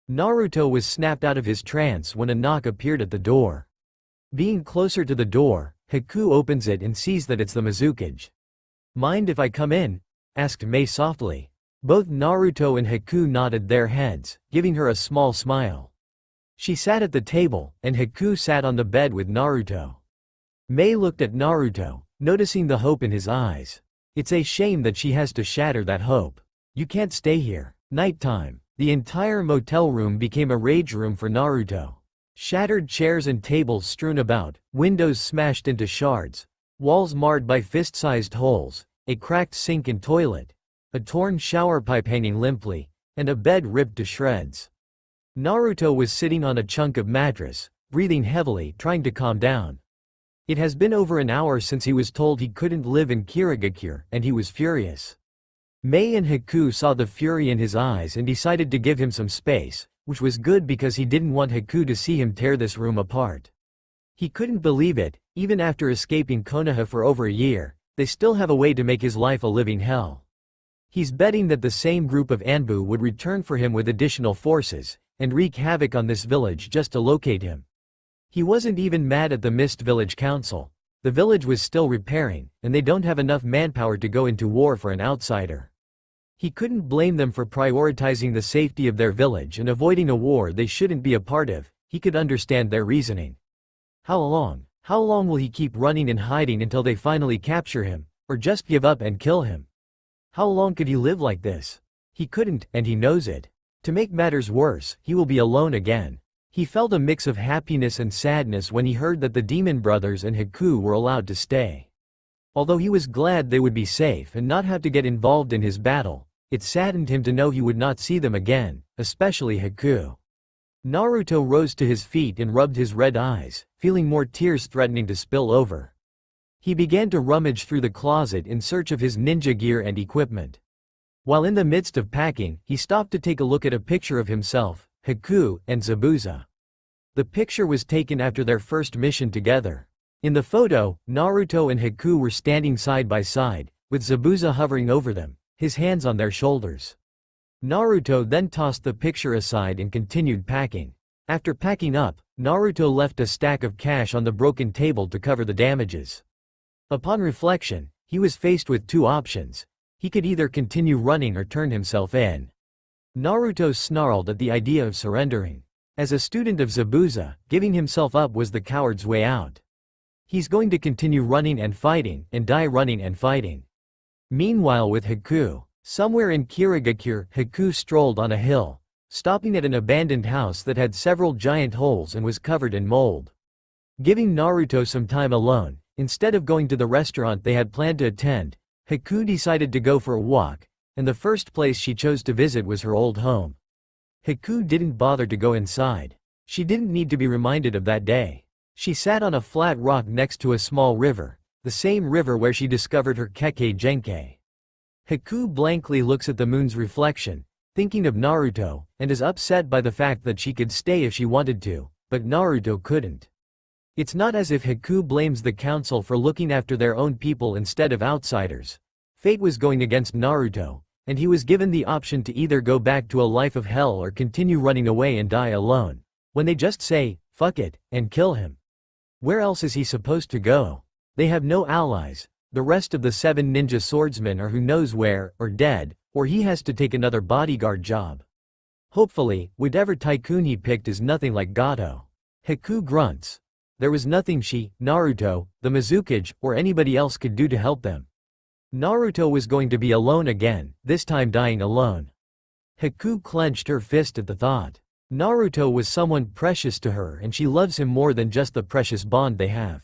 Naruto was snapped out of his trance when a knock appeared at the door. Being closer to the door, Haku opens it and sees that it's the Mizukage. Mind if I come in? Asked Mei softly. Both Naruto and Haku nodded their heads, giving her a small smile. She sat at the table, and Haku sat on the bed with Naruto. Mei looked at Naruto, noticing the hope in his eyes. It's a shame that she has to shatter that hope. You can't stay here. Nighttime. The entire motel room became a rage room for Naruto. Shattered chairs and tables strewn about, windows smashed into shards, walls marred by fist-sized holes, a cracked sink and toilet, a torn shower pipe hanging limply, and a bed ripped to shreds. Naruto was sitting on a chunk of mattress, breathing heavily, trying to calm down. It has been over an hour since he was told he couldn't live in Kirigakure, and he was furious. Mei and Haku saw the fury in his eyes and decided to give him some space, which was good because he didn't want Haku to see him tear this room apart. He couldn't believe it, even after escaping Konoha for over a year, they still have a way to make his life a living hell. He's betting that the same group of Anbu would return for him with additional forces, and wreak havoc on this village just to locate him. He wasn't even mad at the Mist Village Council. The village was still repairing, and they don't have enough manpower to go into war for an outsider. He couldn't blame them for prioritizing the safety of their village and avoiding a war they shouldn't be a part of. He could understand their reasoning. How long? How long will he keep running and hiding until they finally capture him, or just give up and kill him? How long could he live like this? He couldn't, and he knows it. To make matters worse, he will be alone again. He felt a mix of happiness and sadness when he heard that the Demon Brothers and Haku were allowed to stay. Although he was glad they would be safe and not have to get involved in his battle, it saddened him to know he would not see them again, especially Haku. Naruto rose to his feet and rubbed his red eyes, feeling more tears threatening to spill over. He began to rummage through the closet in search of his ninja gear and equipment. While in the midst of packing, he stopped to take a look at a picture of himself, Haku, and Zabuza. The picture was taken after their first mission together. In the photo, Naruto and Haku were standing side by side, with Zabuza hovering over them, his hands on their shoulders. Naruto then tossed the picture aside and continued packing. After packing up, Naruto left a stack of cash on the broken table to cover the damages. Upon reflection, he was faced with two options. He could either continue running or turn himself in. Naruto snarled at the idea of surrendering. As a student of Zabuza, giving himself up was the coward's way out. He's going to continue running and fighting, and die running and fighting. Meanwhile with Haku, somewhere in Kirigakure, Haku strolled on a hill, stopping at an abandoned house that had several giant holes and was covered in mold. Giving Naruto some time alone, instead of going to the restaurant they had planned to attend, Haku decided to go for a walk, and the first place she chose to visit was her old home. Haku didn't bother to go inside. She didn't need to be reminded of that day. She sat on a flat rock next to a small river, the same river where she discovered her Kekkei Genkai. Haku blankly looks at the moon's reflection, thinking of Naruto, and is upset by the fact that she could stay if she wanted to, but Naruto couldn't. It's not as if Haku blames the council for looking after their own people instead of outsiders. Fate was going against Naruto, and he was given the option to either go back to a life of hell or continue running away and die alone. When they just say, "Fuck it," and kill him. Where else is he supposed to go? They have no allies. The rest of the 7 ninja swordsmen are who knows where, or dead, or he has to take another bodyguard job. Hopefully, whatever tycoon he picked is nothing like Gato. Haku grunts. There was nothing she, Naruto, the Mizukage, or anybody else could do to help them. Naruto was going to be alone again, this time dying alone. Haku clenched her fist at the thought. Naruto was someone precious to her and she loves him more than just the precious bond they have.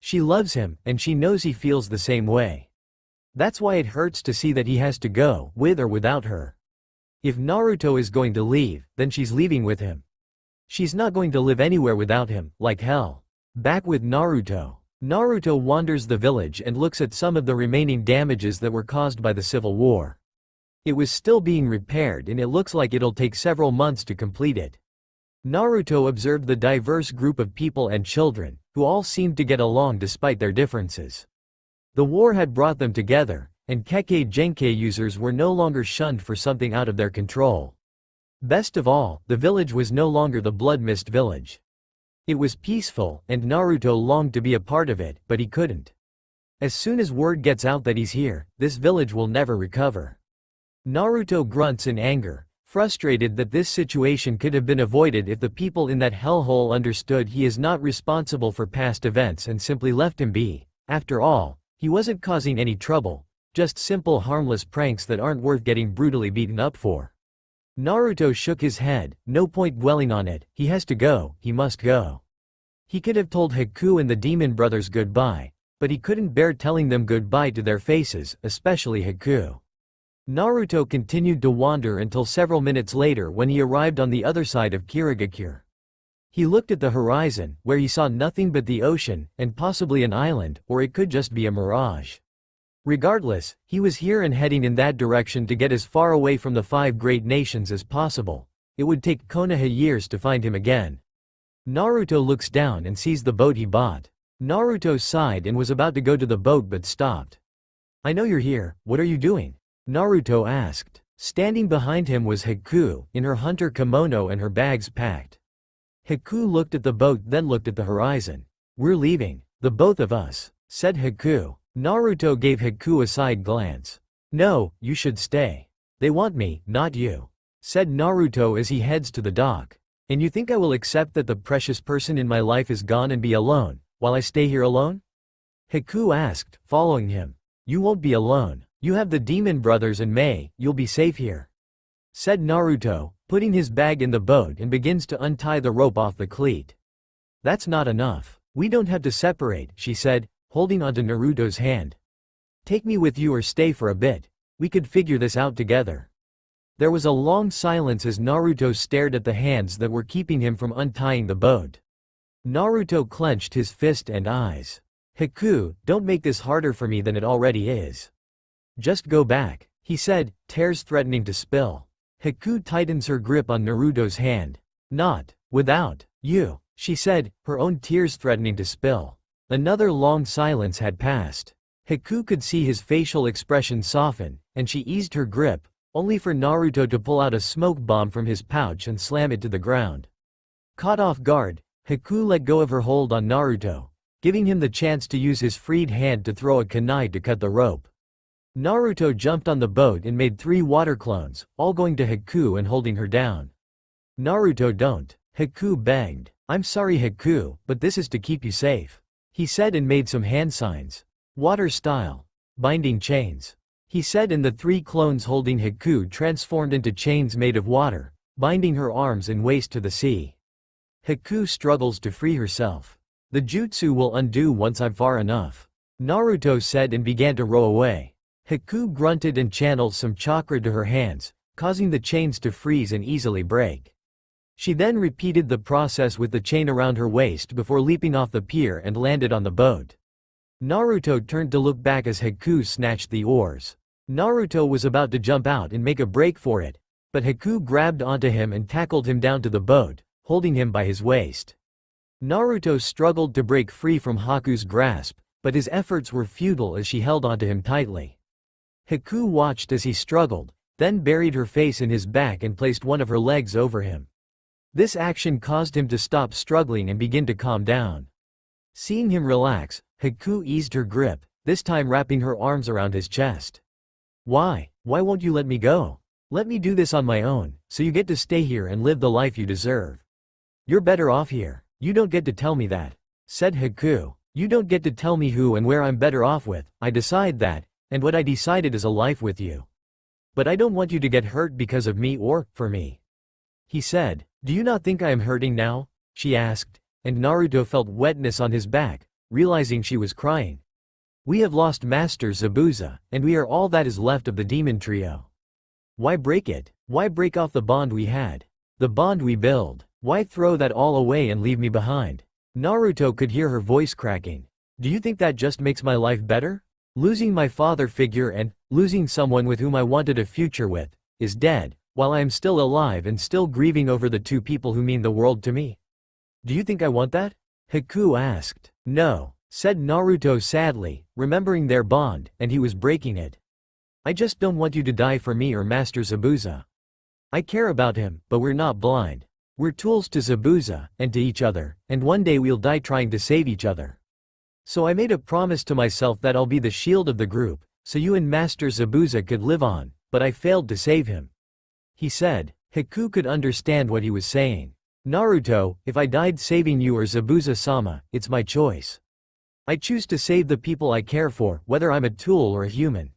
She loves him, and she knows he feels the same way. That's why it hurts to see that he has to go, with or without her. If Naruto is going to leave, then she's leaving with him. She's not going to live anywhere without him, like hell. Back with Naruto. Naruto wanders the village and looks at some of the remaining damages that were caused by the civil war. It was still being repaired and it looks like it'll take several months to complete it. Naruto observed the diverse group of people and children, who all seemed to get along despite their differences. The war had brought them together, and Kekkei Genkai users were no longer shunned for something out of their control. Best of all, the village was no longer the Blood Mist village. It was peaceful, and Naruto longed to be a part of it, but he couldn't. As soon as word gets out that he's here, this village will never recover. Naruto grunts in anger, frustrated that this situation could have been avoided if the people in that hellhole understood he is not responsible for past events and simply left him be. After all, he wasn't causing any trouble, just simple harmless pranks that aren't worth getting brutally beaten up for. Naruto shook his head, no point dwelling on it, he has to go, he must go. He could have told Haku and the demon brothers goodbye, but he couldn't bear telling them goodbye to their faces, especially Haku. Naruto continued to wander until several minutes later when he arrived on the other side of Kirigakure. He looked at the horizon, where he saw nothing but the ocean, and possibly an island, or it could just be a mirage. Regardless, he was here and heading in that direction to get as far away from the 5 great nations as possible. It would take Konoha years to find him again. Naruto looks down and sees the boat he bought. Naruto sighed and was about to go to the boat but stopped. "I know you're here, what are you doing?" Naruto asked. Standing behind him was Haku, in her hunter kimono and her bags packed. Haku looked at the boat then looked at the horizon. "We're leaving. The both of us," said Haku. Naruto gave Haku a side glance. "No, you should stay. They want me, not you," said Naruto as he heads to the dock. "And you think I will accept that the precious person in my life is gone and be alone, while I stay here alone?" Haku asked, following him. "You won't be alone. You have the demon brothers and Mei, you'll be safe here," said Naruto, putting his bag in the boat and begins to untie the rope off the cleat. "That's not enough. We don't have to separate," she said, holding onto Naruto's hand. "Take me with you or stay for a bit. We could figure this out together." There was a long silence as Naruto stared at the hands that were keeping him from untying the boat. Naruto clenched his fist and eyes. "Haku, don't make this harder for me than it already is. Just go back," he said, tears threatening to spill. Haku tightens her grip on Naruto's hand. "Not without you," she said, her own tears threatening to spill. Another long silence had passed. Haku could see his facial expression soften, and she eased her grip, only for Naruto to pull out a smoke bomb from his pouch and slam it to the ground. Caught off guard, Haku let go of her hold on Naruto, giving him the chance to use his freed hand to throw a kunai to cut the rope. Naruto jumped on the boat and made 3 water clones, all going to Haku and holding her down. "Naruto, don't," Haku begged. "I'm sorry Haku, but this is to keep you safe," he said and made some hand signs. "Water style. Binding chains," he said, and the 3 clones holding Haku transformed into chains made of water, binding her arms and waist to the sea. Haku struggles to free herself. "The jutsu will undo once I'm far enough," Naruto said and began to row away. Haku grunted and channeled some chakra to her hands, causing the chains to freeze and easily break. She then repeated the process with the chain around her waist before leaping off the pier and landed on the boat. Naruto turned to look back as Haku snatched the oars. Naruto was about to jump out and make a break for it, but Haku grabbed onto him and tackled him down to the boat, holding him by his waist. Naruto struggled to break free from Haku's grasp, but his efforts were futile as she held onto him tightly. Haku watched as he struggled, then buried her face in his back and placed one of her legs over him. This action caused him to stop struggling and begin to calm down. Seeing him relax, Haku eased her grip, this time wrapping her arms around his chest. Why won't you let me go? Let me do this on my own, so you get to stay here and live the life you deserve. You're better off here. You don't get to tell me that, said Haku. You don't get to tell me who and where I'm better off with. I decide that, and what I decided is a life with you. But I don't want you to get hurt because of me or for me. He said. Do you not think I am hurting now? She asked, and Naruto felt wetness on his back, realizing she was crying. We have lost Master Zabuza, and we are all that is left of the demon trio. Why break it? Why break off the bond we had? The bond we build? Why throw that all away and leave me behind? Naruto could hear her voice cracking. Do you think that just makes my life better? Losing my father figure and losing someone with whom I wanted a future with is dead, while I am still alive and still grieving over the two people who mean the world to me. Do you think I want that? Haku asked. No, said Naruto sadly, remembering their bond, and he was breaking it. I just don't want you to die for me or Master Zabuza. I care about him, but we're not blind. We're tools to Zabuza, and to each other, and one day we'll die trying to save each other. So I made a promise to myself that I'll be the shield of the group, so you and Master Zabuza could live on, but I failed to save him. He said. Haku could understand what he was saying. Naruto, if I died saving you or Zabuza-sama, it's my choice. I choose to save the people I care for, whether I'm a tool or a human.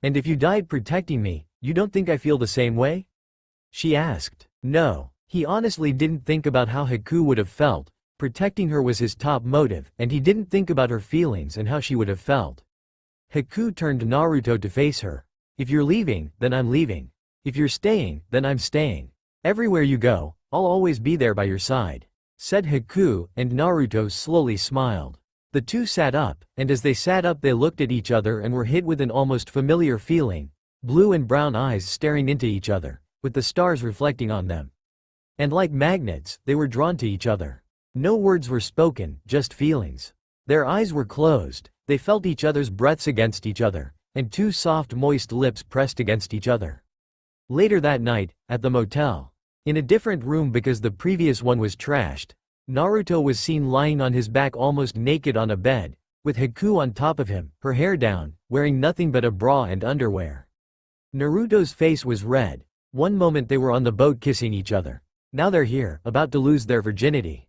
And if you died protecting me, you don't think I feel the same way? She asked. No, he honestly didn't think about how Haku would have felt. Protecting her was his top motive, and he didn't think about her feelings and how she would have felt. Haku turned Naruto to face her. If you're leaving, then I'm leaving. If you're staying, then I'm staying. Everywhere you go, I'll always be there by your side, said Haku, and Naruto slowly smiled. The two sat up, and as they sat up they looked at each other and were hit with an almost familiar feeling, blue and brown eyes staring into each other, with the stars reflecting on them. And like magnets, they were drawn to each other. No words were spoken, just feelings. Their eyes were closed, they felt each other's breaths against each other, and two soft moist lips pressed against each other. Later that night, at the motel, in a different room because the previous one was trashed, Naruto was seen lying on his back almost naked on a bed, with Haku on top of him, her hair down, wearing nothing but a bra and underwear. Naruto's face was red. One moment they were on the boat kissing each other. Now they're here, about to lose their virginity.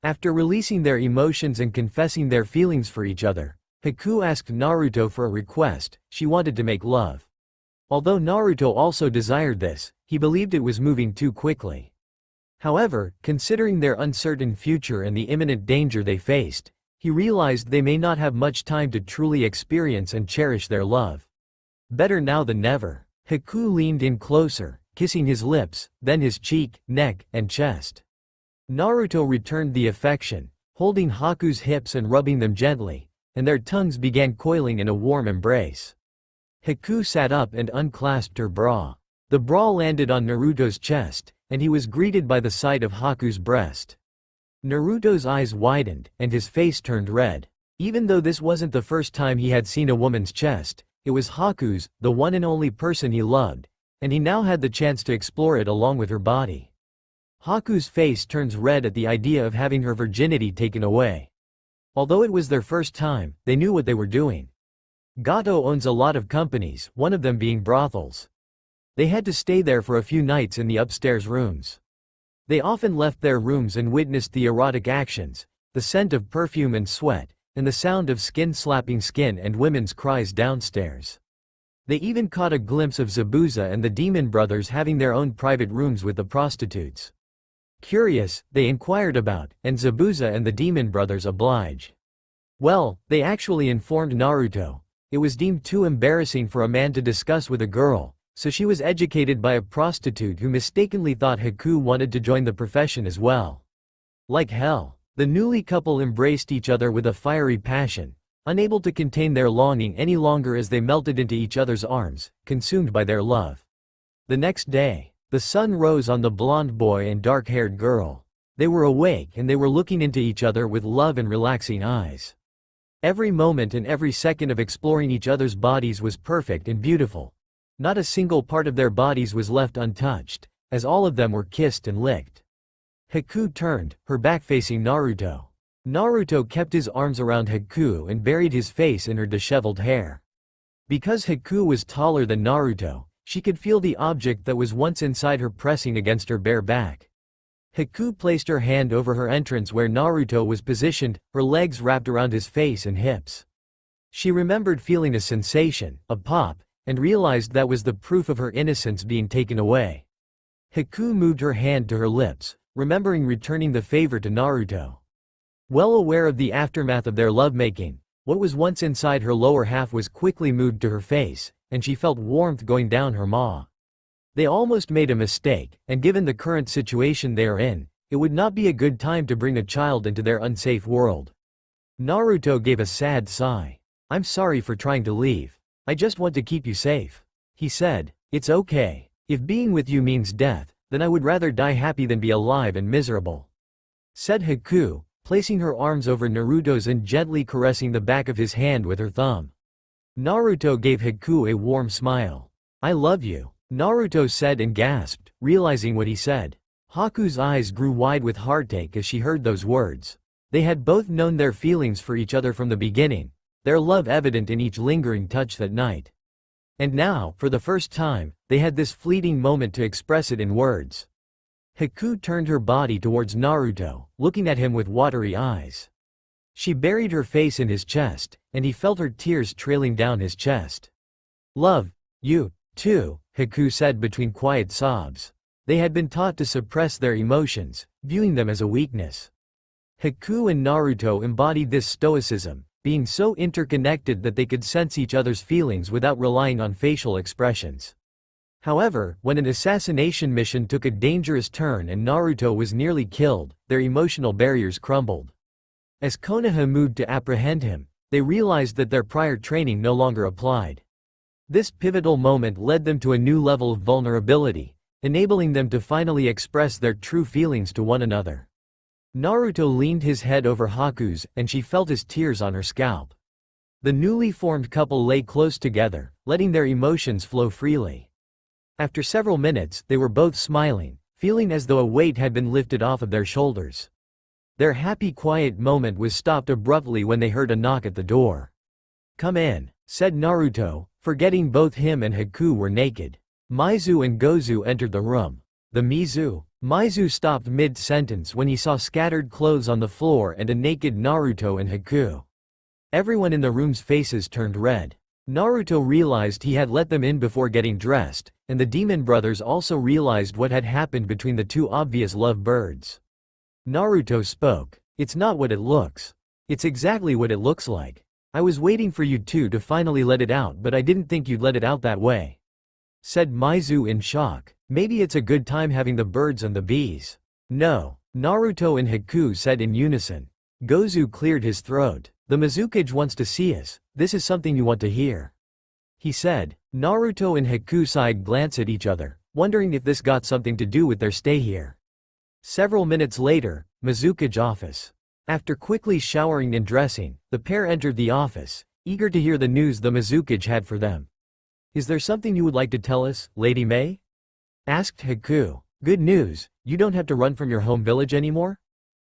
After releasing their emotions and confessing their feelings for each other, Haku asked Naruto for a request. She wanted to make love. Although Naruto also desired this, he believed it was moving too quickly. However, considering their uncertain future and the imminent danger they faced, he realized they may not have much time to truly experience and cherish their love. Better now than never. Haku leaned in closer, kissing his lips, then his cheek, neck, and chest. Naruto returned the affection, holding Haku's hips and rubbing them gently, and their tongues began coiling in a warm embrace. Haku sat up and unclasped her bra. The bra landed on Naruto's chest, and he was greeted by the sight of Haku's breast. Naruto's eyes widened, and his face turned red. Even though this wasn't the first time he had seen a woman's chest, it was Haku's, the one and only person he loved, and he now had the chance to explore it along with her body. Haku's face turns red at the idea of having her virginity taken away. Although it was their first time, they knew what they were doing. Gato owns a lot of companies, one of them being brothels. They had to stay there for a few nights in the upstairs rooms. They often left their rooms and witnessed the erotic actions, the scent of perfume and sweat, and the sound of skin slapping skin and women's cries downstairs. They even caught a glimpse of Zabuza and the Demon Brothers having their own private rooms with the prostitutes. Curious, they inquired about, and Zabuza and the Demon Brothers obliged. Well, they actually informed Naruto, it was deemed too embarrassing for a man to discuss with a girl, so she was educated by a prostitute who mistakenly thought Haku wanted to join the profession as well. Like hell, the newly couple embraced each other with a fiery passion, unable to contain their longing any longer as they melted into each other's arms, consumed by their love. The next day, the sun rose on the blonde boy and dark-haired girl. They were awake and they were looking into each other with love and relaxing eyes. Every moment and every second of exploring each other's bodies was perfect and beautiful. Not a single part of their bodies was left untouched, as all of them were kissed and licked. Haku turned, her back facing Naruto. Naruto kept his arms around Haku and buried his face in her disheveled hair. Because Haku was taller than Naruto, she could feel the object that was once inside her pressing against her bare back. Haku placed her hand over her entrance where Naruto was positioned, her legs wrapped around his face and hips. She remembered feeling a sensation, a pop, and realized that was the proof of her innocence being taken away. Haku moved her hand to her lips, remembering returning the favor to Naruto. Well aware of the aftermath of their lovemaking, what was once inside her lower half was quickly moved to her face, and she felt warmth going down her maw. They almost made a mistake, and given the current situation they are in, it would not be a good time to bring a child into their unsafe world. Naruto gave a sad sigh. "I'm sorry for trying to leave. I just want to keep you safe," he said. "It's okay. If being with you means death, then I would rather die happy than be alive and miserable," said Haku, placing her arms over Naruto's and gently caressing the back of his hand with her thumb. Naruto gave Haku a warm smile. "I love you," Naruto said and gasped, realizing what he said. Haku's eyes grew wide with heartache as she heard those words. They had both known their feelings for each other from the beginning, their love evident in each lingering touch that night. And now, for the first time, they had this fleeting moment to express it in words. Haku turned her body towards Naruto, looking at him with watery eyes. She buried her face in his chest, and he felt her tears trailing down his chest. "Love you, too," Haku said between quiet sobs. They had been taught to suppress their emotions, viewing them as a weakness. Haku and Naruto embodied this stoicism, being so interconnected that they could sense each other's feelings without relying on facial expressions. However, when an assassination mission took a dangerous turn and Naruto was nearly killed, their emotional barriers crumbled. As Konoha moved to apprehend him, they realized that their prior training no longer applied. This pivotal moment led them to a new level of vulnerability, enabling them to finally express their true feelings to one another. Naruto leaned his head over Haku's and she felt his tears on her scalp. The newly formed couple lay close together, letting their emotions flow freely. After several minutes, they were both smiling, feeling as though a weight had been lifted off of their shoulders. Their happy quiet moment was stopped abruptly when they heard a knock at the door. "Come in," said Naruto, forgetting both him and Haku were naked. Mizu and Gozu entered the room. Mizu stopped mid-sentence when he saw scattered clothes on the floor and a naked Naruto and Haku. Everyone in the room's faces turned red. Naruto realized he had let them in before getting dressed, and the demon brothers also realized what had happened between the two obvious lovebirds. Naruto spoke. "It's not what it looks. It's exactly what it looks like. I was waiting for you two to finally let it out, but I didn't think you'd let it out that way," said Mizu in shock. "Maybe it's a good time having the birds and the bees." "No," Naruto and Haku said in unison. Gozu cleared his throat. "The Mizukage wants to see us. This is something you want to hear," he said. Naruto and Haku side glanced at each other, wondering if this got something to do with their stay here. Several minutes later, Mizukage office. After quickly showering and dressing, the pair entered the office, eager to hear the news the Mizukage had for them. "Is there something you would like to tell us, Lady May?" asked Haku. "Good news, you don't have to run from your home village anymore?"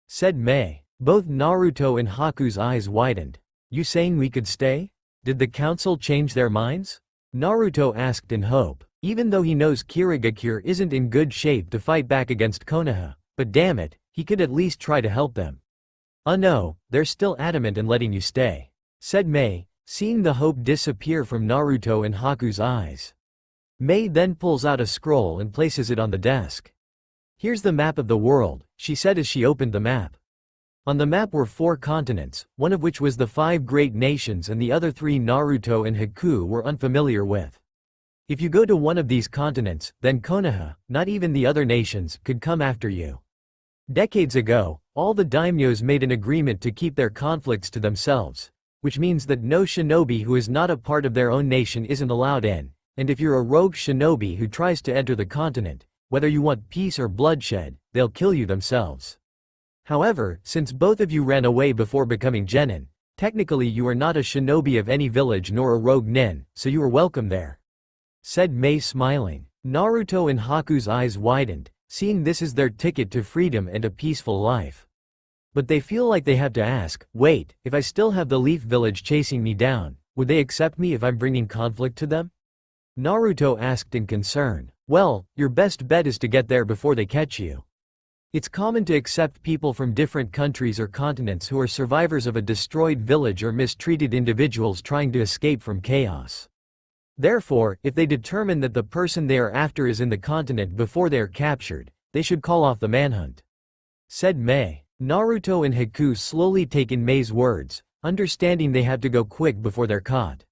said May. Both Naruto and Haku's eyes widened. "You saying we could stay? Did the council change their minds?" Naruto asked in hope, even though he knows Kirigakure isn't in good shape to fight back against Konoha, but damn it, he could at least try to help them. No, they're still adamant in letting you stay," said May, seeing the hope disappear from Naruto and Haku's eyes. May then pulls out a scroll and places it on the desk. "Here's the map of the world," she said as she opened the map. On the map were 4 continents, one of which was the 5 great nations and the other 3 Naruto and Haku were unfamiliar with. If you go to one of these continents, then Konoha, not even the other nations, could come after you. Decades ago, all the daimyos made an agreement to keep their conflicts to themselves, which means that no shinobi who is not a part of their own nation isn't allowed in, and if you're a rogue shinobi who tries to enter the continent, whether you want peace or bloodshed, they'll kill you themselves. However, since both of you ran away before becoming genin, technically you are not a shinobi of any village nor a rogue nin, so you are welcome there," said Mei smiling. Naruto and Haku's eyes widened, seeing this as their ticket to freedom and a peaceful life. But they feel like they have to ask, wait, if I still have the Leaf Village chasing me down, would they accept me if I'm bringing conflict to them? Naruto asked in concern. Well, your best bet is to get there before they catch you. It's common to accept people from different countries or continents who are survivors of a destroyed village or mistreated individuals trying to escape from chaos. Therefore, if they determine that the person they are after is in the continent before they are captured, they should call off the manhunt," said Mei. Naruto and Haku slowly take in Mei's words, understanding they have to go quick before they're caught.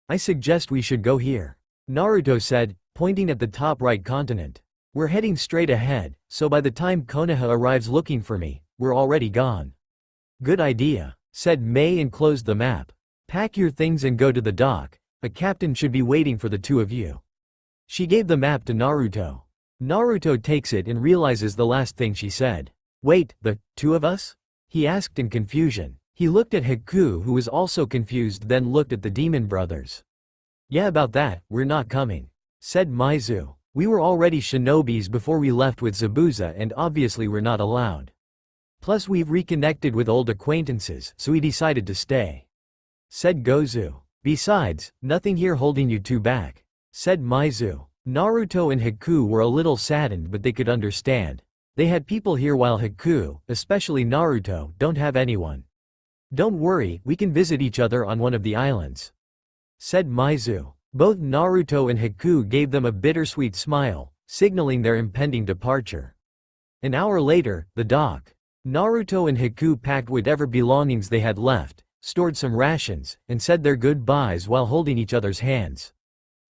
"I suggest we should go here," Naruto said, pointing at the top right continent. "We're heading straight ahead, so by the time Konoha arrives looking for me, we're already gone." "Good idea," said Mei and closed the map. "Pack your things and go to the dock. A captain should be waiting for the 2 of you." She gave the map to Naruto. Naruto takes it and realizes the last thing she said. "Wait, the 2 of us?" he asked in confusion. He looked at Haku who was also confused, then looked at the demon brothers. "Yeah, about that, we're not coming," said Maizu. "We were already shinobis before we left with Zabuza and obviously we're not allowed. Plus we've reconnected with old acquaintances, so we decided to stay," said Gozu. "Besides, nothing here holding you 2 back," said Maizu. Naruto and Haku were a little saddened, but they could understand. They had people here while Haku, especially Naruto, don't have anyone. "Don't worry, we can visit each other on one of the islands," said Maizu. Both Naruto and Haku gave them a bittersweet smile, signaling their impending departure. An hour later, the dock. Naruto and Haku packed whatever belongings they had left, stored some rations, and said their goodbyes while holding each other's hands.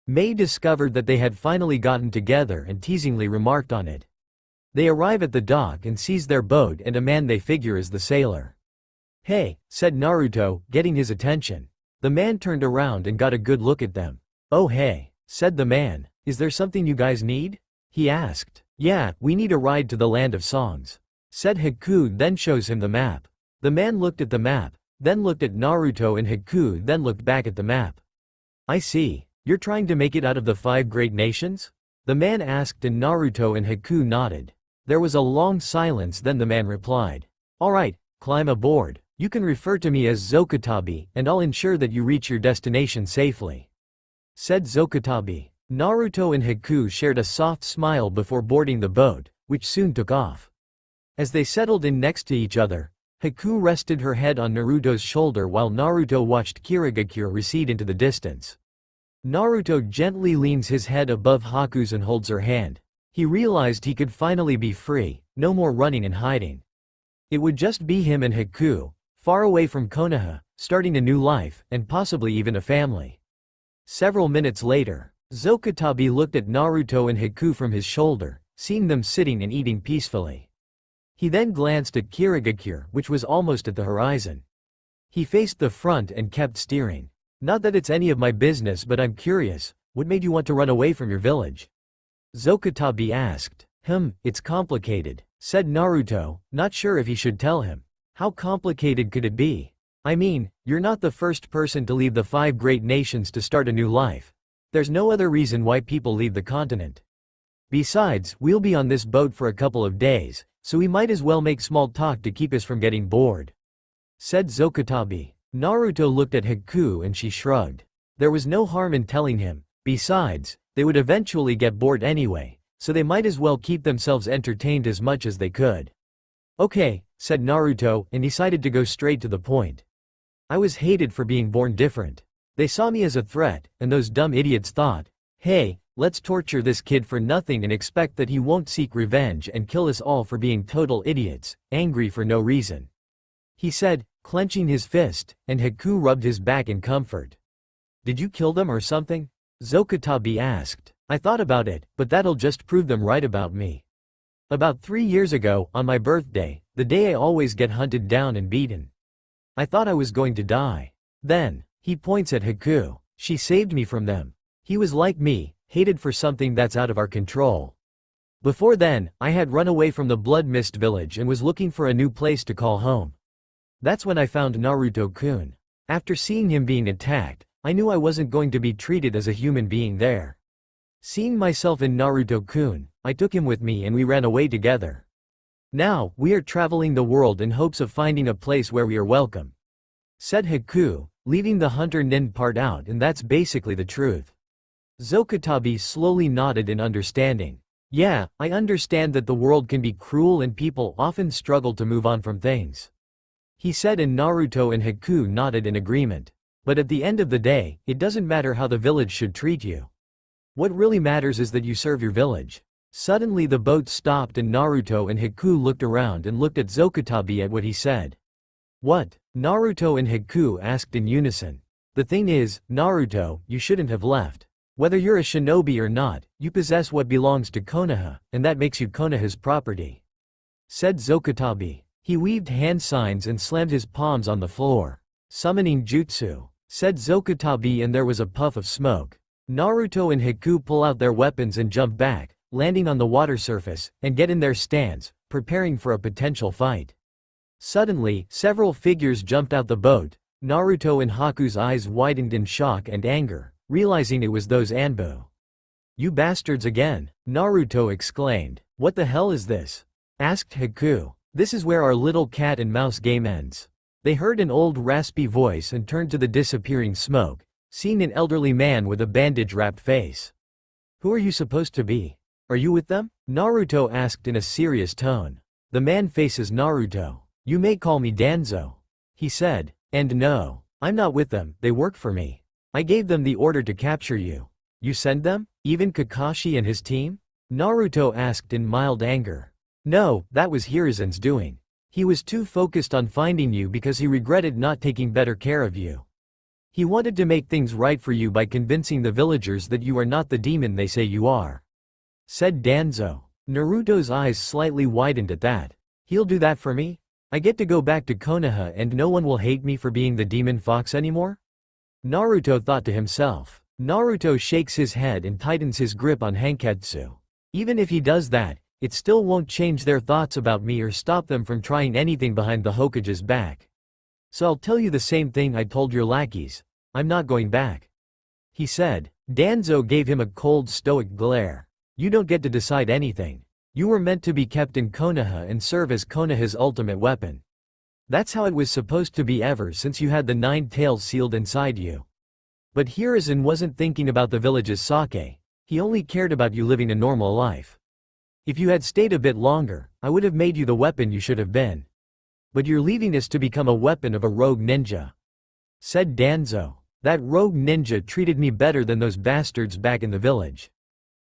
Mei discovered that they had finally gotten together and teasingly remarked on it. They arrive at the dock and seize their boat and a man they figure is the sailor. "Hey," said Naruto, getting his attention. The man turned around and got a good look at them. "Oh hey," said the man. "Is there something you guys need?" he asked. "Yeah, we need a ride to the land of songs," said Haku, then shows him the map. The man looked at the map, then looked at Naruto and Haku, then looked back at the map. "I see. You're trying to make it out of the 5 great nations?" the man asked, and Naruto and Haku nodded. There was a long silence, then the man replied. "Alright, climb aboard. You can refer to me as Zokatabi, and I'll ensure that you reach your destination safely," said Zokatabi. Naruto and Haku shared a soft smile before boarding the boat, which soon took off. As they settled in next to each other, Haku rested her head on Naruto's shoulder while Naruto watched Kirigakure recede into the distance. Naruto gently leans his head above Haku's and holds her hand. He realized he could finally be free, no more running and hiding. It would just be him and Haku, far away from Konoha, starting a new life, and possibly even a family. Several minutes later, Zokatabi looked at Naruto and Haku from his shoulder, seeing them sitting and eating peacefully. He then glanced at Kirigakure, which was almost at the horizon. He faced the front and kept steering. "Not that it's any of my business, but I'm curious, what made you want to run away from your village?" Zokatabi asked. It's complicated," said Naruto, not sure if he should tell him. How complicated could it be? I mean, you're not the first person to leave the 5 great nations to start a new life. There's no other reason why people leave the continent. Besides, we'll be on this boat for a couple of days, so we might as well make small talk to keep us from getting bored," said Zokatabi. Naruto looked at Haku and she shrugged. There was no harm in telling him. Besides, they would eventually get bored anyway, so they might as well keep themselves entertained as much as they could. "Okay," said Naruto, and decided to go straight to the point. "I was hated for being born different. They saw me as a threat, and those dumb idiots thought, hey, let's torture this kid for nothing and expect that he won't seek revenge and kill us all for being total idiots, angry for no reason. he said, clenching his fist, and Haku rubbed his back in comfort. Did you kill them or something? Zokatabe asked. I thought about it, but that'll just prove them right about me. About 3 years ago, on my birthday, the day I always get hunted down and beaten. I thought I was going to die. Then, he points at Haku. She saved me from them. He was like me, hated for something that's out of our control. Before then, I had run away from the Blood Mist village and was looking for a new place to call home. That's when I found Naruto-kun. After seeing him being attacked, I knew I wasn't going to be treated as a human being there. Seeing myself in Naruto-kun, I took him with me and we ran away together. Now, we are traveling the world in hopes of finding a place where we are welcome. Said Haku, leaving the hunter nin part out, and that's basically the truth. Zokatabe slowly nodded in understanding. Yeah, I understand that the world can be cruel and people often struggle to move on from things. He said, and Naruto and Haku nodded in agreement. But at the end of the day, it doesn't matter how the village should treat you. What really matters is that you serve your village. Suddenly the boat stopped and Naruto and Haku looked around and looked at Zokatabe at what he said. What? Naruto and Haku asked in unison. The thing is, Naruto, you shouldn't have left. Whether you're a shinobi or not, you possess what belongs to Konoha, and that makes you Konoha's property. Said Zokatabe. He weaved hand signs and slammed his palms on the floor. Summoning jutsu. Said Zokatabe, and there was a puff of smoke. Naruto and Haku pull out their weapons and jump back, landing on the water surface, and get in their stands, preparing for a potential fight. Suddenly, several figures jumped out the boat. Naruto and Haku's eyes widened in shock and anger, realizing it was those Anbu. You bastards again, Naruto exclaimed. What the hell is this? Asked Haku. This is where our little cat and mouse game ends. They heard an old raspy voice and turned to the disappearing smoke, seeing an elderly man with a bandage-wrapped face. Who are you supposed to be? Are you with them? Naruto asked in a serious tone. The man faces Naruto. You may call me Danzo. He said. And no, I'm not with them, they work for me. I gave them the order to capture you. You send them? Even Kakashi and his team? Naruto asked in mild anger. No, that was Hiruzen's doing. He was too focused on finding you because he regretted not taking better care of you. He wanted to make things right for you by convincing the villagers that you are not the demon they say you are. Said Danzo. Naruto's eyes slightly widened at that. He'll do that for me? I get to go back to Konoha and no one will hate me for being the demon fox anymore? Naruto thought to himself. Naruto shakes his head and tightens his grip on Hanketsu. Even if he does that, it still won't change their thoughts about me or stop them from trying anything behind the Hokage's back. So I'll tell you the same thing I told your lackeys. I'm not going back. He said. Danzo gave him a cold stoic glare. You don't get to decide anything. You were meant to be kept in Konoha and serve as Konoha's ultimate weapon. That's how it was supposed to be ever since you had the 9 tails sealed inside you. But Hiruzen wasn't thinking about the village's sake. He only cared about you living a normal life. If you had stayed a bit longer, I would have made you the weapon you should have been. But you're leaving us to become a weapon of a rogue ninja. Said Danzo. That rogue ninja treated me better than those bastards back in the village.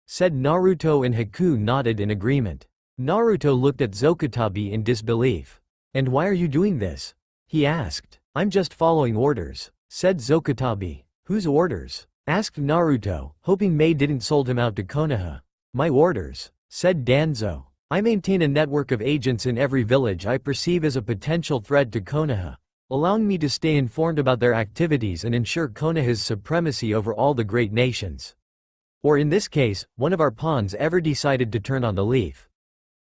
Said Naruto, and Haku nodded in agreement. Naruto looked at Zokatabe in disbelief. And why are you doing this? He asked. I'm just following orders. Said Zokatabe. Whose orders? Asked Naruto, hoping Mei didn't sold him out to Konoha. My orders. Said Danzo. I maintain a network of agents in every village I perceive as a potential threat to Konoha, allowing me to stay informed about their activities and ensure Konoha's supremacy over all the great nations. Or in this case, one of our pawns ever decided to turn on the leaf.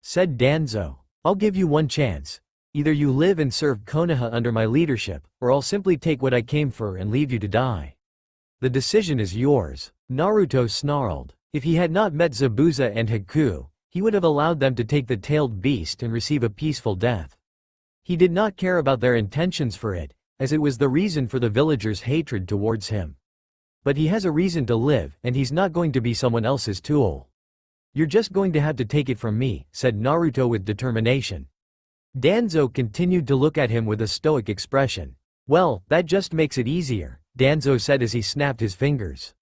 Said Danzo. I'll give you one chance. Either you live and serve Konoha under my leadership, or I'll simply take what I came for and leave you to die. The decision is yours. Naruto snarled. If he had not met Zabuza and Haku, he would have allowed them to take the tailed beast and receive a peaceful death. He did not care about their intentions for it, as it was the reason for the villagers' hatred towards him. But he has a reason to live, and he's not going to be someone else's tool. You're just going to have to take it from me, said Naruto with determination. Danzo continued to look at him with a stoic expression. Well, that just makes it easier, Danzo said as he snapped his fingers.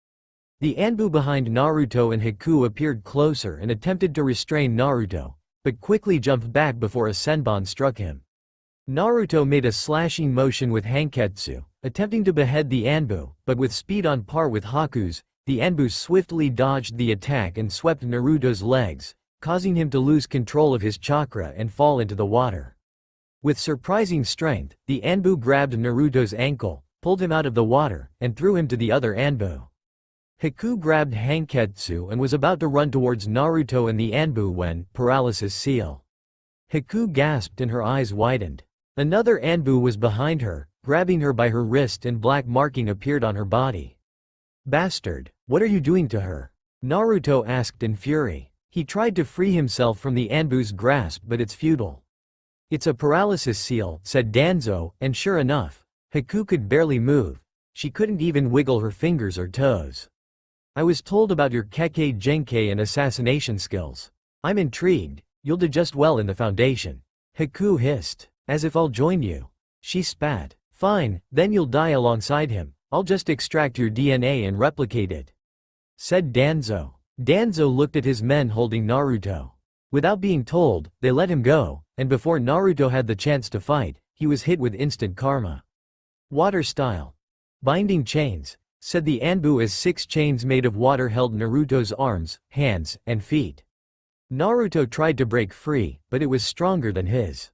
The Anbu behind Naruto and Haku appeared closer and attempted to restrain Naruto, but quickly jumped back before a Senbon struck him. Naruto made a slashing motion with Hanketsu, attempting to behead the Anbu, but with speed on par with Haku's, the Anbu swiftly dodged the attack and swept Naruto's legs, causing him to lose control of his chakra and fall into the water. With surprising strength, the Anbu grabbed Naruto's ankle, pulled him out of the water, and threw him to the other Anbu. Haku grabbed Hanketsu and was about to run towards Naruto and the Anbu when, paralysis seal. Haku gasped and her eyes widened. Another Anbu was behind her, grabbing her by her wrist, and black marking appeared on her body. "Bastard, what are you doing to her?" Naruto asked in fury. He tried to free himself from the Anbu's grasp, but it's futile. "It's a paralysis seal," said Danzo, and sure enough, Haku could barely move. She couldn't even wiggle her fingers or toes. "I was told about your Kekkei Genkei and assassination skills. I'm intrigued. You'll do just well in the Foundation." Haku hissed. "As if I'll join you." She spat. "Fine, then you'll die alongside him. I'll just extract your DNA and replicate it," said Danzo. Danzo looked at his men holding Naruto. Without being told, they let him go, and before Naruto had the chance to fight, he was hit with instant karma. "Water style. Binding chains," said the Anbu as 6 chains made of water held Naruto's arms, hands, and feet. Naruto tried to break free, but it was stronger than his.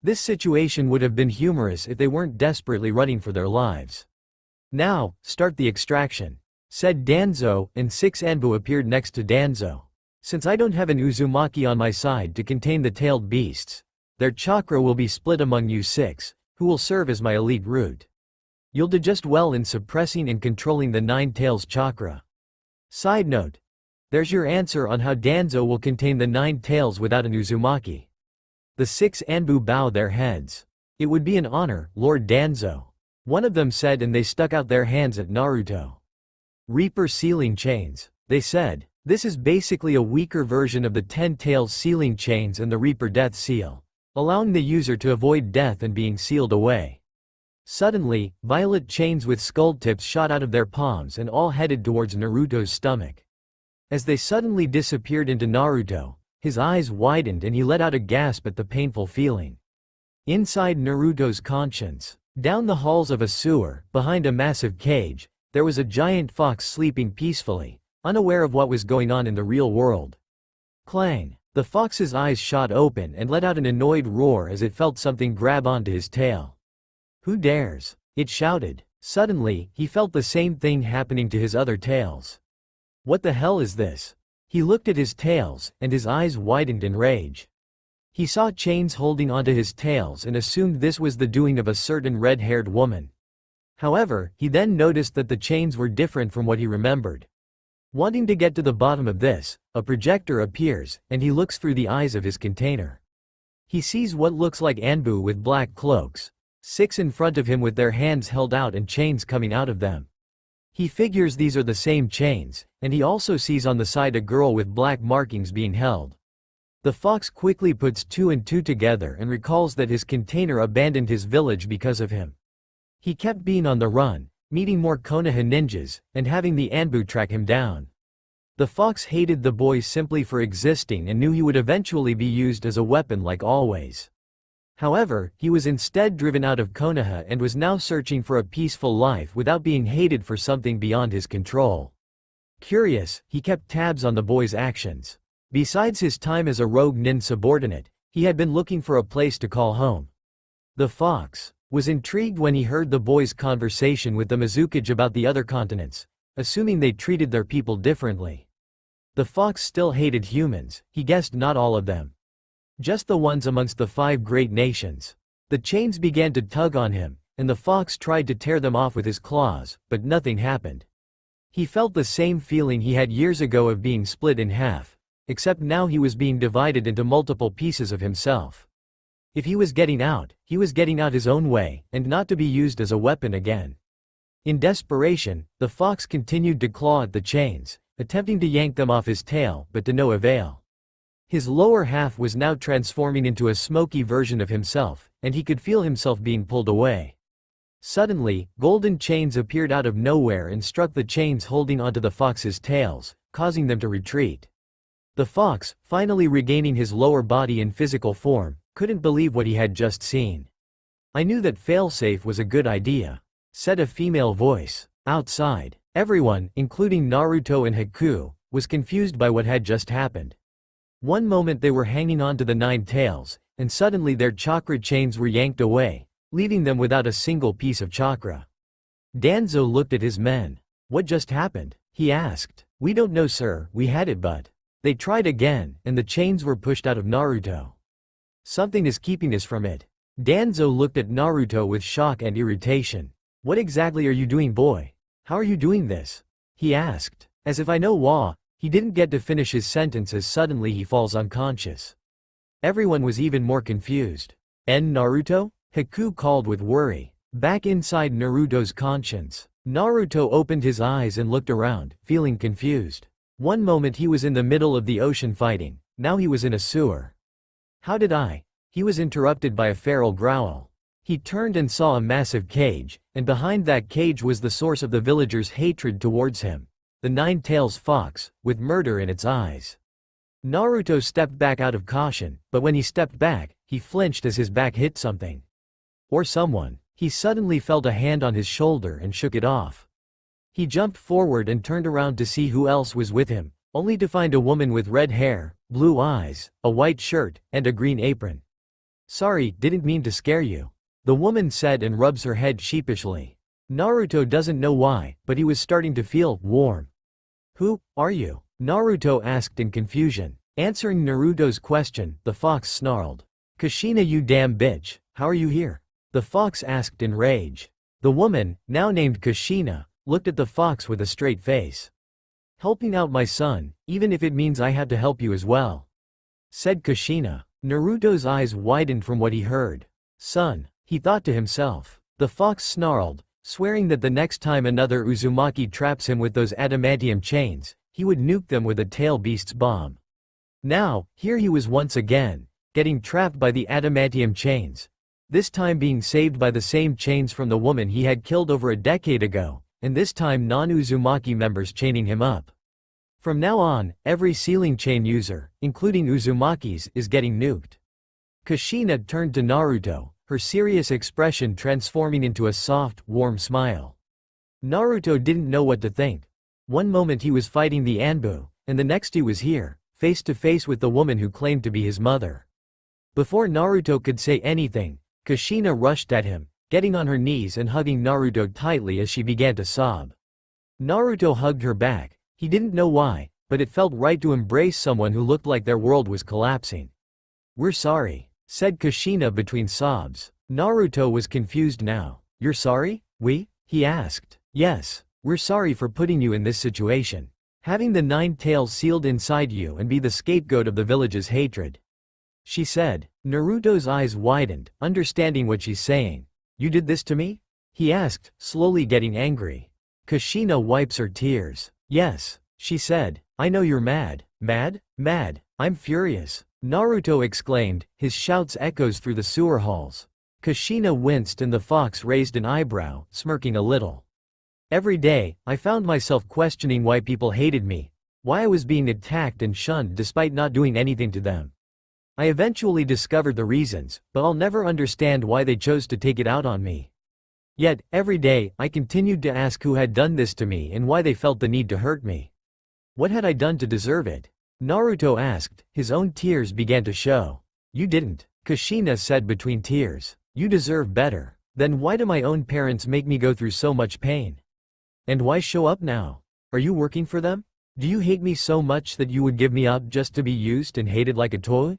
This situation would have been humorous if they weren't desperately running for their lives. "Now, start the extraction," said Danzo, and 6 Anbu appeared next to Danzo. "Since I don't have an Uzumaki on my side to contain the tailed beasts, their chakra will be split among you 6, who will serve as my elite root. You'll do just well in suppressing and controlling the 9 tails chakra." Side note. There's your answer on how Danzo will contain the 9 tails without an Uzumaki. The 6 Anbu bowed their heads. "It would be an honor, Lord Danzo," one of them said, and they stuck out their hands at Naruto. "Reaper sealing chains," they said. This is basically a weaker version of the 10 tails sealing chains and the Reaper death seal, allowing the user to avoid death and being sealed away. Suddenly, violet chains with skull tips shot out of their palms and all headed towards Naruto's stomach. As they suddenly disappeared into Naruto, his eyes widened and he let out a gasp at the painful feeling. Inside Naruto's conscience, down the halls of a sewer, behind a massive cage, there was a giant fox sleeping peacefully, unaware of what was going on in the real world. Clang! The fox's eyes shot open and let out an annoyed roar as it felt something grab onto his tail. "Who dares?" it shouted. Suddenly, he felt the same thing happening to his other tails. "What the hell is this?" He looked at his tails, and his eyes widened in rage. He saw chains holding onto his tails and assumed this was the doing of a certain red-haired woman. However, he then noticed that the chains were different from what he remembered. Wanting to get to the bottom of this, a projector appears, and he looks through the eyes of his container. He sees what looks like Anbu with black cloaks, 6 in front of him with their hands held out and chains coming out of them. He figures these are the same chains, and he also sees on the side a girl with black markings being held. The fox quickly puts 2 and 2 together and recalls that his container abandoned his village because of him. He kept being on the run, meeting more Konoha ninjas, and having the Anbu track him down. The fox hated the boy simply for existing and knew he would eventually be used as a weapon like always. However, he was instead driven out of Konoha and was now searching for a peaceful life without being hated for something beyond his control. Curious, he kept tabs on the boy's actions. Besides his time as a rogue nin subordinate, he had been looking for a place to call home. The fox was intrigued when he heard the boy's conversation with the Mizukage about the other continents, assuming they treated their people differently. The fox still hated humans, he guessed not all of them. Just the ones amongst the 5 great nations. The chains began to tug on him, and the fox tried to tear them off with his claws, but nothing happened. He felt the same feeling he had years ago of being split in half, except now he was being divided into multiple pieces of himself. If he was getting out his own way, and not to be used as a weapon again. In desperation, the fox continued to claw at the chains, attempting to yank them off his tail, but to no avail. His lower half was now transforming into a smoky version of himself, and he could feel himself being pulled away. Suddenly, golden chains appeared out of nowhere and struck the chains holding onto the fox's tails, causing them to retreat. The fox, finally regaining his lower body in physical form, couldn't believe what he had just seen. I knew that failsafe was a good idea, said a female voice. Outside, everyone, including Naruto and Haku, was confused by what had just happened. One moment they were hanging on to the nine tails, and suddenly their chakra chains were yanked away, leaving them without a single piece of chakra. Danzo looked at his men. What just happened? He asked. We don't know, sir, we had it but. They tried again, and the chains were pushed out of Naruto. Something is keeping us from it. Danzo looked at Naruto with shock and irritation. What exactly are you doing, boy? How are you doing this? He asked. As if I know why. He didn't get to finish his sentence as suddenly he falls unconscious. Everyone was even more confused. Naruto? Haku called with worry. Back inside Naruto's conscience, Naruto opened his eyes and looked around, feeling confused. One moment he was in the middle of the ocean fighting, now he was in a sewer. How did I? He was interrupted by a feral growl. He turned and saw a massive cage, and behind that cage was the source of the villagers' hatred towards him. The nine-tails fox, with murder in its eyes. Naruto stepped back out of caution, but when he stepped back, he flinched as his back hit something. Or someone. He suddenly felt a hand on his shoulder and shook it off. He jumped forward and turned around to see who else was with him, only to find a woman with red hair, blue eyes, a white shirt, and a green apron. Sorry, didn't mean to scare you, the woman said and rubs her head sheepishly. Naruto doesn't know why, but he was starting to feel warm. Who are you? Naruto asked in confusion. Answering Naruto's question, the fox snarled. Kushina, you damn bitch, how are you here? The fox asked in rage. The woman, now named Kushina, looked at the fox with a straight face. Helping out my son, even if it means I have to help you as well, said Kushina. Naruto's eyes widened from what he heard. Son, he thought to himself. The fox snarled, swearing that the next time another Uzumaki traps him with those adamantium chains, he would nuke them with a tail beast's bomb. Now, here he was once again, getting trapped by the adamantium chains. This time being saved by the same chains from the woman he had killed over a decade ago, and this time non-Uzumaki members chaining him up. From now on, every sealing chain user, including Uzumakis, is getting nuked. Kushina turned to Naruto, her serious expression transforming into a soft, warm smile. Naruto didn't know what to think. One moment he was fighting the Anbu, and the next he was here, face to face with the woman who claimed to be his mother. Before Naruto could say anything, Kushina rushed at him, getting on her knees and hugging Naruto tightly as she began to sob. Naruto hugged her back. He didn't know why, but it felt right to embrace someone who looked like their world was collapsing. We're sorry, said Kushina between sobs. Naruto was confused now. You're sorry? We? He asked. Yes, we're sorry for putting you in this situation. Having the nine tails sealed inside you and be the scapegoat of the village's hatred, she said. Naruto's eyes widened, understanding what she's saying. You did this to me? He asked, slowly getting angry. Kushina wipes her tears. Yes, she said. I know you're mad. Mad? Mad. I'm furious, Naruto exclaimed, his shouts echoes through the sewer halls. Kushina winced and the fox raised an eyebrow, smirking a little. Every day, I found myself questioning why people hated me, why I was being attacked and shunned despite not doing anything to them. I eventually discovered the reasons, but I'll never understand why they chose to take it out on me. Yet, every day, I continued to ask who had done this to me and why they felt the need to hurt me. What had I done to deserve it? Naruto asked, his own tears began to show. You didn't, Kushina said between tears. You deserve better. Then why do my own parents make me go through so much pain? And why show up now? Are you working for them? Do you hate me so much that you would give me up just to be used and hated like a toy?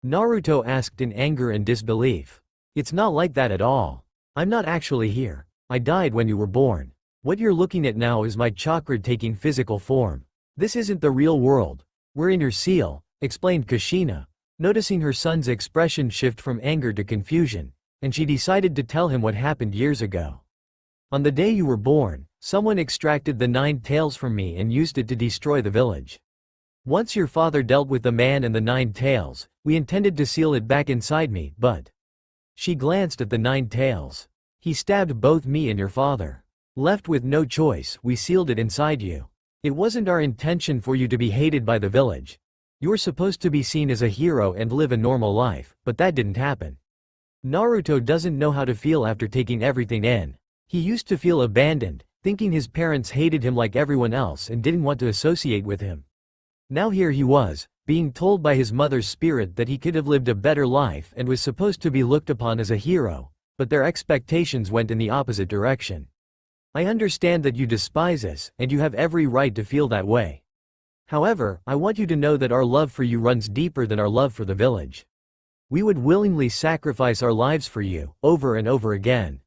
Naruto asked in anger and disbelief. It's not like that at all. I'm not actually here. I died when you were born. What you're looking at now is my chakra taking physical form. This isn't the real world. We're in your seal, explained Kushina, noticing her son's expression shift from anger to confusion, and she decided to tell him what happened years ago. On the day you were born, someone extracted the nine tails from me and used it to destroy the village. Once your father dealt with the man and the nine tails, we intended to seal it back inside me, but... She glanced at the nine tails. He stabbed both me and your father. Left with no choice, we sealed it inside you. It wasn't our intention for you to be hated by the village. You were supposed to be seen as a hero and live a normal life, but that didn't happen. Naruto doesn't know how to feel after taking everything in. He used to feel abandoned, thinking his parents hated him like everyone else and didn't want to associate with him. Now here he was, being told by his mother's spirit that he could have lived a better life and was supposed to be looked upon as a hero, but their expectations went in the opposite direction. I understand that you despise us, and you have every right to feel that way. However, I want you to know that our love for you runs deeper than our love for the village. We would willingly sacrifice our lives for you, over and over again,"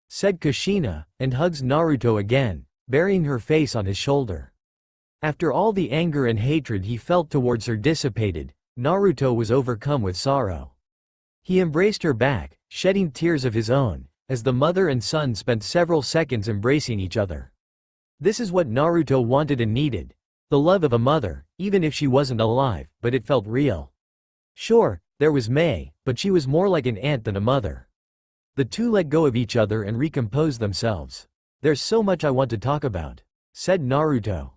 said Kushina, and hugs Naruto again, burying her face on his shoulder. After all the anger and hatred he felt towards her dissipated, Naruto was overcome with sorrow. He embraced her back, shedding tears of his own, as the mother and son spent several seconds embracing each other. This is what Naruto wanted and needed. The love of a mother, even if she wasn't alive, but it felt real. Sure, there was Mei, but she was more like an aunt than a mother. The two let go of each other and recomposed themselves. "There's so much I want to talk about," said Naruto.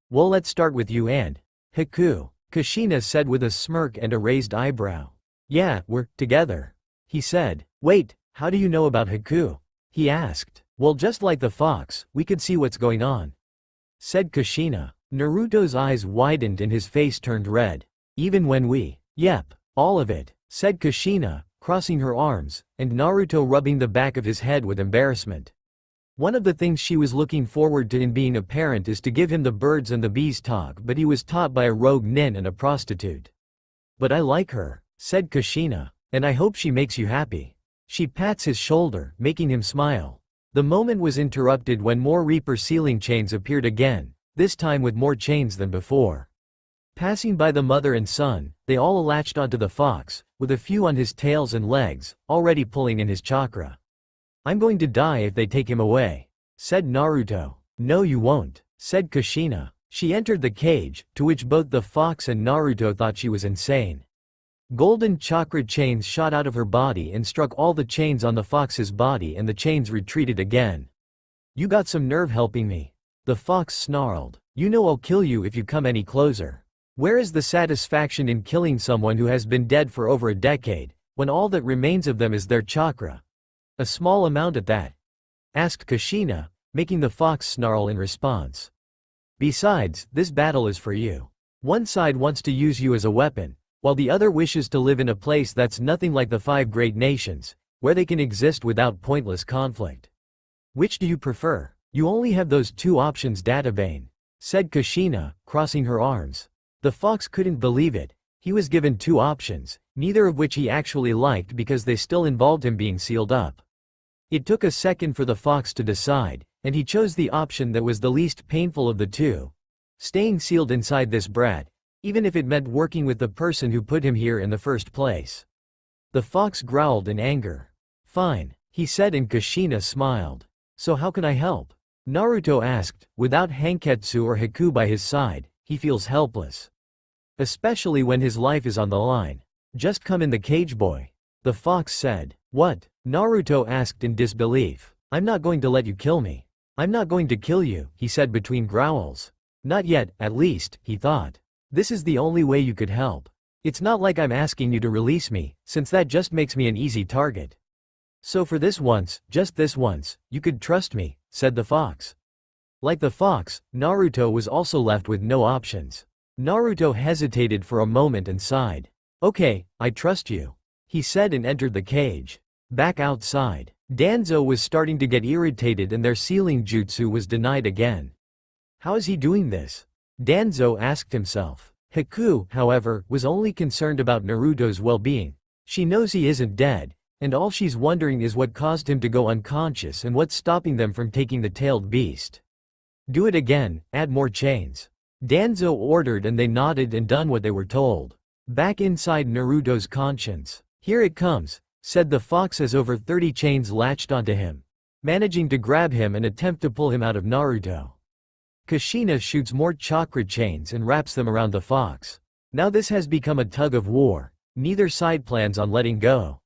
Well, let's start with you and Haku," Kushina said with a smirk and a raised eyebrow. "Yeah, we're together," he said. "Wait, how do you know about Haku?" he asked. "Well, just like the fox, we could see what's going on," said Kushina. Naruto's eyes widened and his face turned red. "Even when Yep, all of it," said Kushina, crossing her arms, and Naruto rubbing the back of his head with embarrassment. One of the things she was looking forward to in being a parent is to give him the birds and the bees talk, but he was taught by a rogue nin and a prostitute. "But I like her," said Kushina, "and I hope she makes you happy." She pats his shoulder, making him smile. The moment was interrupted when more Reaper ceiling chains appeared again, this time with more chains than before. Passing by the mother and son, they all latched onto the fox, with a few on his tails and legs, already pulling in his chakra. "I'm going to die if they take him away," said Naruto. "No you won't," said Kushina. She entered the cage, to which both the fox and Naruto thought she was insane. Golden chakra chains shot out of her body and struck all the chains on the fox's body, and the chains retreated again. "You got some nerve helping me," the fox snarled. "You know I'll kill you if you come any closer. Where is the satisfaction in killing someone who has been dead for over a decade, when all that remains of them is their chakra? A small amount at that?" asked Kushina, making the fox snarl in response. "Besides, this battle is for you. One side wants to use you as a weapon, while the other wishes to live in a place that's nothing like the 5 great nations, where they can exist without pointless conflict. Which do you prefer? You only have those 2 options, Databane," said Kushina, crossing her arms. The fox couldn't believe it. He was given 2 options, neither of which he actually liked because they still involved him being sealed up. It took a second for the fox to decide, and he chose the option that was the least painful of the 2. Staying sealed inside this brat, even if it meant working with the person who put him here in the first place. The fox growled in anger. "Fine," he said, and Kushina smiled. "So how can I help?" Naruto asked. Without Hanketsu or Haku by his side, he feels helpless. Especially when his life is on the line. "Just come in the cage, boy," the fox said. "What?" Naruto asked in disbelief. "I'm not going to let you kill me." "I'm not going to kill you," he said between growls. "Not yet, at least," he thought. "This is the only way you could help. It's not like I'm asking you to release me, since that just makes me an easy target. So for this once, just this once, you could trust me," said the fox. Like the fox, Naruto was also left with no options. Naruto hesitated for a moment and sighed. "Okay, I trust you," he said, and entered the cage. Back outside, Danzo was starting to get irritated and their sealing jutsu was denied again. How is he doing this? Danzo asked himself. Haku, however, was only concerned about Naruto's well-being. She knows he isn't dead, and all she's wondering is what caused him to go unconscious and what's stopping them from taking the tailed beast. "Do it again, add more chains," Danzo ordered, and they nodded and done what they were told. Back inside Naruto's conscience. "Here it comes," said the fox as over 30 chains latched onto him, managing to grab him and attempt to pull him out of Naruto. Kushina shoots more chakra chains and wraps them around the fox. Now this has become a tug of war. Neither side plans on letting go.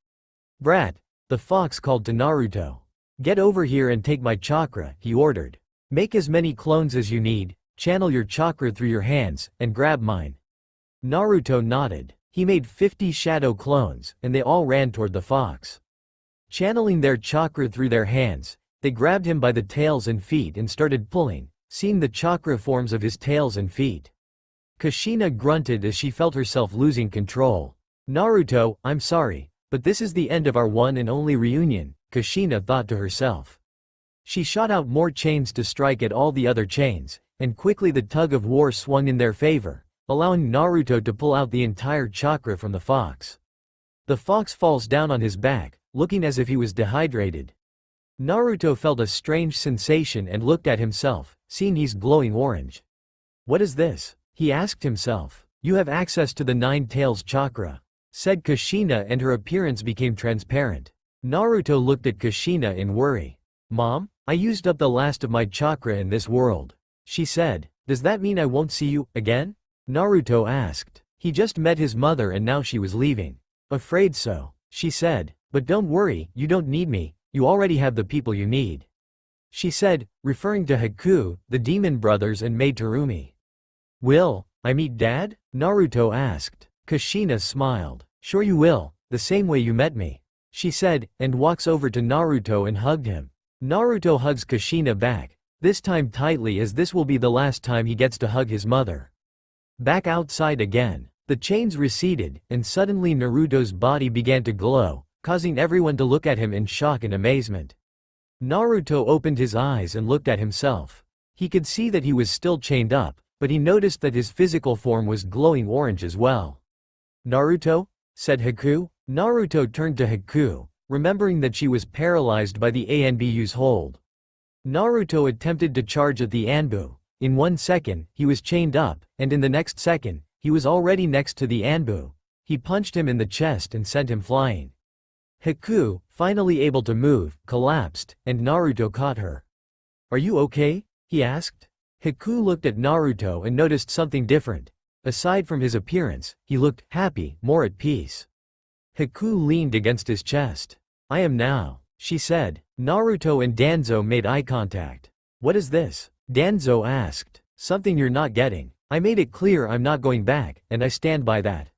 "Brat," the fox called to Naruto. "Get over here and take my chakra," he ordered. "Make as many clones as you need, channel your chakra through your hands, and grab mine." Naruto nodded. He made 50 shadow clones, and they all ran toward the fox. Channeling their chakra through their hands, they grabbed him by the tails and feet and started pulling, seeing the chakra forms of his tails and feet. Kushina grunted as she felt herself losing control. Naruto, I'm sorry, but this is the end of our one and only reunion, Kushina thought to herself. She shot out more chains to strike at all the other chains, and quickly the tug of war swung in their favor, allowing Naruto to pull out the entire chakra from the fox. The fox falls down on his back, looking as if he was dehydrated. Naruto felt a strange sensation and looked at himself, seeing he's glowing orange. What is this? He asked himself. You have access to the Nine Tails chakra, said Kushina, and her appearance became transparent. Naruto looked at Kushina in worry. Mom, I used up the last of my chakra in this world, she said. Does that mean I won't see you again? Naruto asked. He just met his mother and now she was leaving. Afraid so, she said. But don't worry, you don't need me, you already have the people you need, she said, referring to Haku, the demon brothers, and Maid Terumi. Will I meet Dad? Naruto asked. Kushina smiled. Sure you will, the same way you met me, she said, and walks over to Naruto and hugged him. Naruto hugs Kushina back, this time tightly as this will be the last time he gets to hug his mother. Back outside again. The chains receded, and suddenly Naruto's body began to glow, causing everyone to look at him in shock and amazement. Naruto opened his eyes and looked at himself. He could see that he was still chained up, but he noticed that his physical form was glowing orange as well. Naruto? Said Haku. Naruto turned to Haku, remembering that she was paralyzed by the Anbu's hold. Naruto attempted to charge at the Anbu. In 1 second, he was chained up, and in the next second, he was already next to the Anbu. He punched him in the chest and sent him flying. Haku, finally able to move, collapsed, and Naruto caught her. Are you okay? He asked. Haku looked at Naruto and noticed something different. Aside from his appearance, he looked happy, more at peace. Haku leaned against his chest. I am now, she said. Naruto and Danzo made eye contact. What is this? Danzo asked. Something you're not getting. I made it clear I'm not going back, and I stand by that,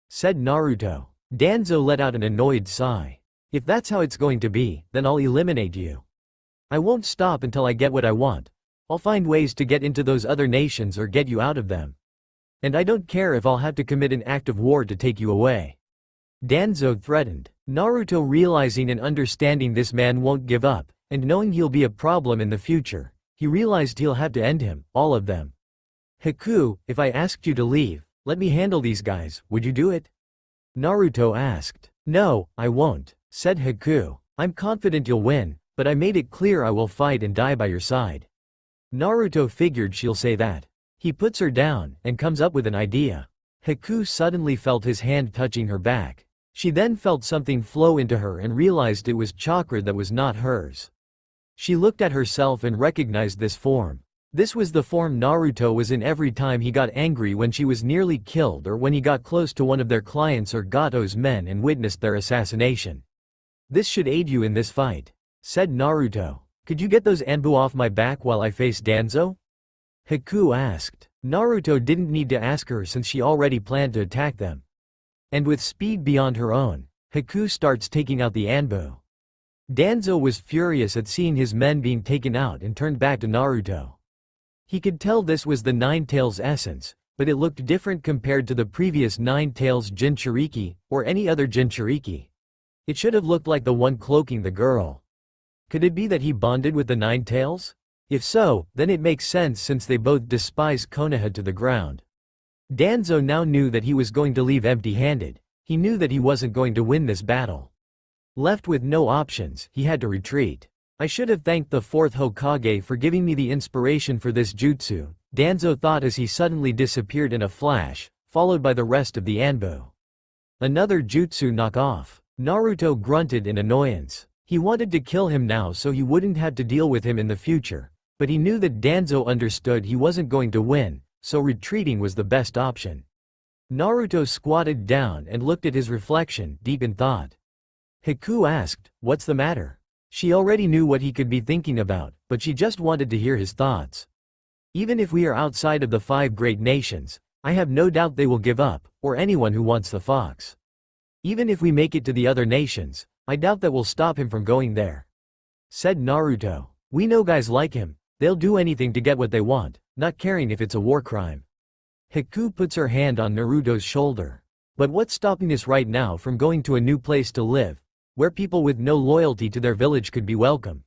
said Naruto. Danzo let out an annoyed sigh. If that's how it's going to be, then I'll eliminate you. I won't stop until I get what I want. I'll find ways to get into those other nations or get you out of them. And I don't care if I'll have to commit an act of war to take you away, Danzo threatened. Naruto, realizing and understanding this man won't give up, and knowing he'll be a problem in the future, he realized he'll have to end him, all of them. Haku, if I asked you to leave, let me handle these guys, would you do it? Naruto asked. No, I won't, said Haku. I'm confident you'll win, but I made it clear I will fight and die by your side. Naruto figured she'll say that. He puts her down, and comes up with an idea. Haku suddenly felt his hand touching her back. She then felt something flow into her and realized it was chakra that was not hers. She looked at herself and recognized this form. This was the form Naruto was in every time he got angry when she was nearly killed or when he got close to one of their clients or Gato's men and witnessed their assassination. This should aid you in this fight, said Naruto. Could you get those Anbu off my back while I face Danzo? Haku asked. Naruto didn't need to ask her since she already planned to attack them. And with speed beyond her own, Haku starts taking out the Anbu. Danzo was furious at seeing his men being taken out and turned back to Naruto. He could tell this was the Nine Tails essence, but it looked different compared to the previous Nine Tails Jinchuriki, or any other Jinchuriki. It should have looked like the one cloaking the girl. Could it be that he bonded with the Nine Tails? If so, then it makes sense since they both despise Konoha to the ground. Danzo now knew that he was going to leave empty-handed. He knew that he wasn't going to win this battle. Left with no options, he had to retreat. I should have thanked the fourth Hokage for giving me the inspiration for this jutsu, Danzo thought as he suddenly disappeared in a flash, followed by the rest of the Anbu. Another jutsu knock-off. Naruto grunted in annoyance. He wanted to kill him now so he wouldn't have to deal with him in the future, but he knew that Danzo understood he wasn't going to win, so retreating was the best option. Naruto squatted down and looked at his reflection, deep in thought. Haku asked, "What's the matter?" She already knew what he could be thinking about, but she just wanted to hear his thoughts. Even if we are outside of the 5 great nations, I have no doubt they will give up, or anyone who wants the fox. Even if we make it to the other nations, I doubt that will stop him from going there," said Naruto. "We know guys like him, they'll do anything to get what they want, not caring if it's a war crime." Haku puts her hand on Naruto's shoulder. "But what's stopping us right now from going to a new place to live, where people with no loyalty to their village could be welcome?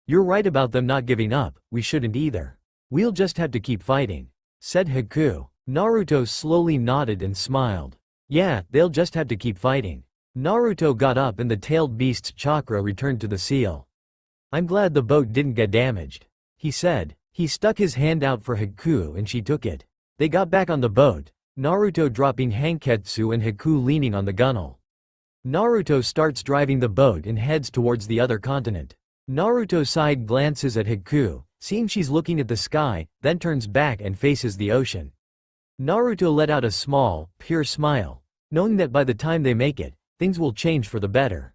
You're right about them not giving up, we shouldn't either. We'll just have to keep fighting," said Haku. Naruto slowly nodded and smiled. "Yeah, they'll just have to keep fighting." Naruto got up and the tailed beast's chakra returned to the seal. "I'm glad the boat didn't get damaged," he said. He stuck his hand out for Haku and she took it. They got back on the boat, Naruto dropping Hanketsu and Haku leaning on the gunwale. Naruto starts driving the boat and heads towards the other continent. Naruto side glances at Haku, seeing she's looking at the sky, then turns back and faces the ocean. Naruto let out a small, pure smile, knowing that by the time they make it, things will change for the better.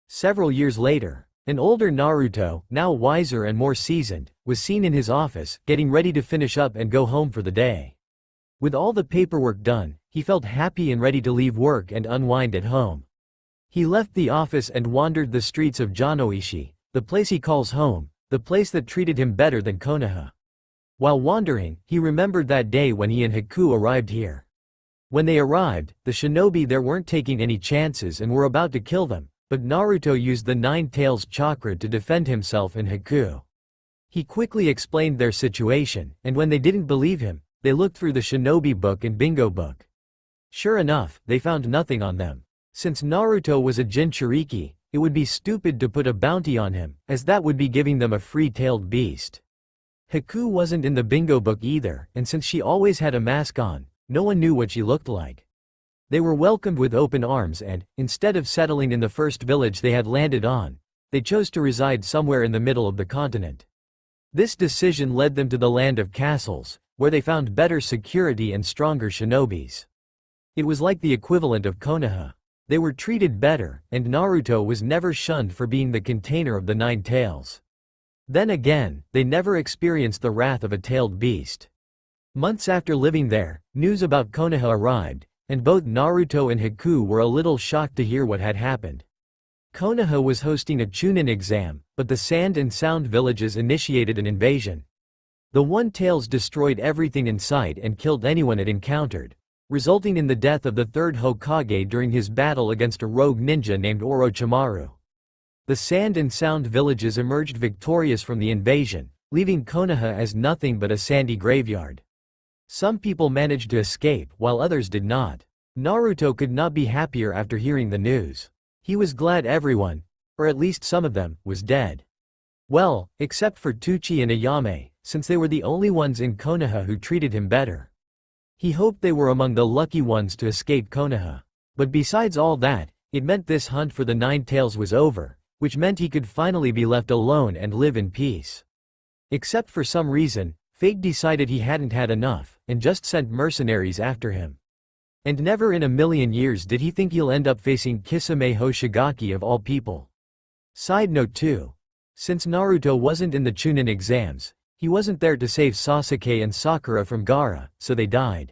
Several years later, an older Naruto, now wiser and more seasoned, was seen in his office, getting ready to finish up and go home for the day. With all the paperwork done, he felt happy and ready to leave work and unwind at home. He left the office and wandered the streets of Janoishi, the place he calls home, the place that treated him better than Konoha. While wandering, he remembered that day when he and Haku arrived here. When they arrived, the shinobi there weren't taking any chances and were about to kill them, but Naruto used the Nine Tails chakra to defend himself and Haku. He quickly explained their situation, and when they didn't believe him, they looked through the shinobi book and bingo book. Sure enough, they found nothing on them. Since Naruto was a Jinchuriki, it would be stupid to put a bounty on him, as that would be giving them a free-tailed beast. Haku wasn't in the bingo book either, and since she always had a mask on, no one knew what she looked like. They were welcomed with open arms and, instead of settling in the first village they had landed on, they chose to reside somewhere in the middle of the continent. This decision led them to the land of castles, where they found better security and stronger shinobis. It was like the equivalent of Konoha. They were treated better, and Naruto was never shunned for being the container of the Nine Tails. Then again, they never experienced the wrath of a tailed beast. Months after living there, news about Konoha arrived, and both Naruto and Haku were a little shocked to hear what had happened. Konoha was hosting a Chunin exam, but the Sand and Sound villages initiated an invasion. The One-Tails destroyed everything in sight and killed anyone it encountered, resulting in the death of the third Hokage during his battle against a rogue ninja named Orochimaru. The Sand and Sound villages emerged victorious from the invasion, leaving Konoha as nothing but a sandy graveyard. Some people managed to escape while others did not. Naruto could not be happier after hearing the news. He was glad everyone, or at least some of them, was dead. Well, except for Teuchi and Ayame, since they were the only ones in Konoha who treated him better. He hoped they were among the lucky ones to escape Konoha. But besides all that, it meant this hunt for the Nine Tails was over, which meant he could finally be left alone and live in peace. Except for some reason, fate decided he hadn't had enough, and just sent mercenaries after him. And never in a million years did he think he'll end up facing Kisame Hoshigaki of all people. Side note 2. Since Naruto wasn't in the Chunin exams, he wasn't there to save Sasuke and Sakura from Gaara, so they died.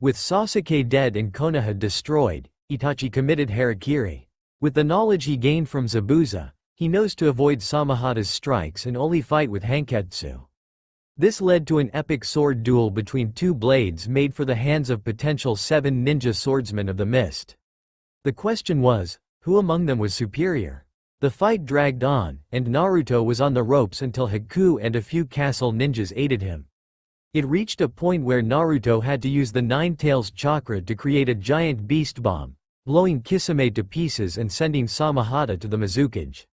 With Sasuke dead and Konoha destroyed, Itachi committed harakiri. With the knowledge he gained from Zabuza, he knows to avoid Samahata's strikes and only fight with Hanketsu. This led to an epic sword duel between two blades made for the hands of potential 7 ninja swordsmen of the mist. The question was, who among them was superior? The fight dragged on, and Naruto was on the ropes until Haku and a few castle ninjas aided him. It reached a point where Naruto had to use the Nine Tails chakra to create a giant beast bomb, blowing Kisame to pieces and sending Samahata to the Mizukage.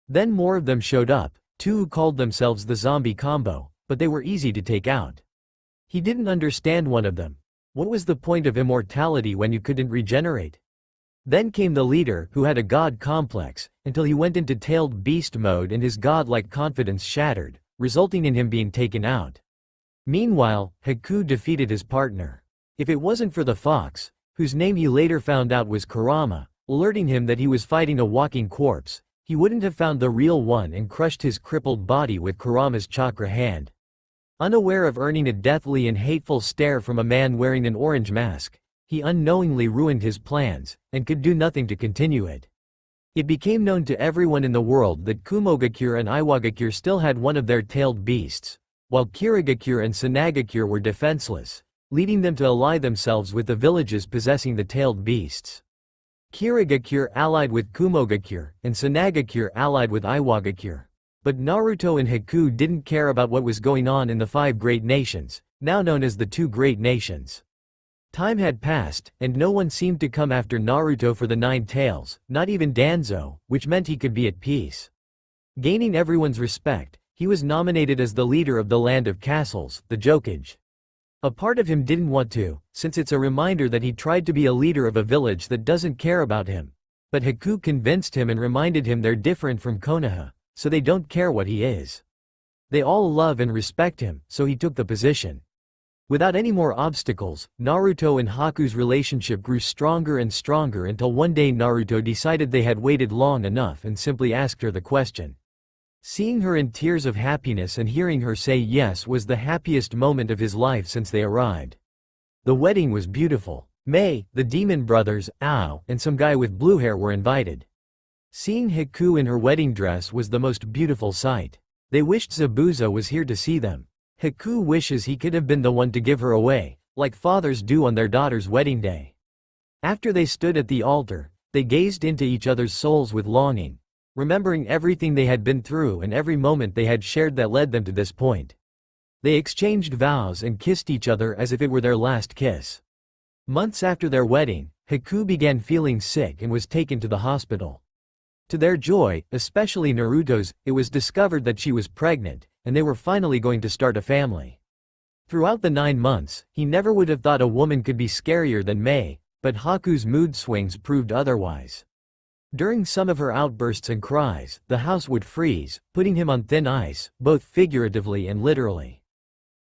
Then more of them showed up, 2 who called themselves the zombie combo, but they were easy to take out. He didn't understand one of them. What was the point of immortality when you couldn't regenerate? Then came the leader, who had a god complex, until he went into tailed beast mode and his godlike confidence shattered, resulting in him being taken out. Meanwhile, Haku defeated his partner. If it wasn't for the fox, whose name he later found out was Kurama, alerting him that he was fighting a walking corpse, he wouldn't have found the real one and crushed his crippled body with Kurama's chakra hand. Unaware of earning a deathly and hateful stare from a man wearing an orange mask, he unknowingly ruined his plans, and could do nothing to continue it. It became known to everyone in the world that Kumogakure and Iwagakure still had one of their tailed beasts, while Kirigakure and Sanagakure were defenseless, leading them to ally themselves with the villages possessing the tailed beasts. Kirigakure allied with Kumogakure, and Sanagakure allied with Iwagakure. But Naruto and Haku didn't care about what was going on in the 5 great nations, now known as the 2 great nations. Time had passed, and no one seemed to come after Naruto for the 9 tails, not even Danzo, which meant he could be at peace. Gaining everyone's respect, he was nominated as the leader of the Land of Castles, the Jokage. A part of him didn't want to, since it's a reminder that he tried to be a leader of a village that doesn't care about him. But Haku convinced him and reminded him they're different from Konoha, so they don't care what he is. They all love and respect him, so he took the position. Without any more obstacles, Naruto and Haku's relationship grew stronger and stronger until one day Naruto decided they had waited long enough and simply asked her the question. Seeing her in tears of happiness and hearing her say yes was the happiest moment of his life since they arrived. The wedding was beautiful. Mei, the demon brothers, Ao, and some guy with blue hair were invited. Seeing Haku in her wedding dress was the most beautiful sight. They wished Zabuza was here to see them. Haku wishes he could have been the one to give her away, like fathers do on their daughter's wedding day. After they stood at the altar, they gazed into each other's souls with longing, remembering everything they had been through and every moment they had shared that led them to this point. They exchanged vows and kissed each other as if it were their last kiss. Months after their wedding, Haku began feeling sick and was taken to the hospital. To their joy, especially Naruto's, it was discovered that she was pregnant, and they were finally going to start a family. Throughout the 9 months, he never would have thought a woman could be scarier than Mei, but Haku's mood swings proved otherwise. During some of her outbursts and cries, the house would freeze, putting him on thin ice, both figuratively and literally.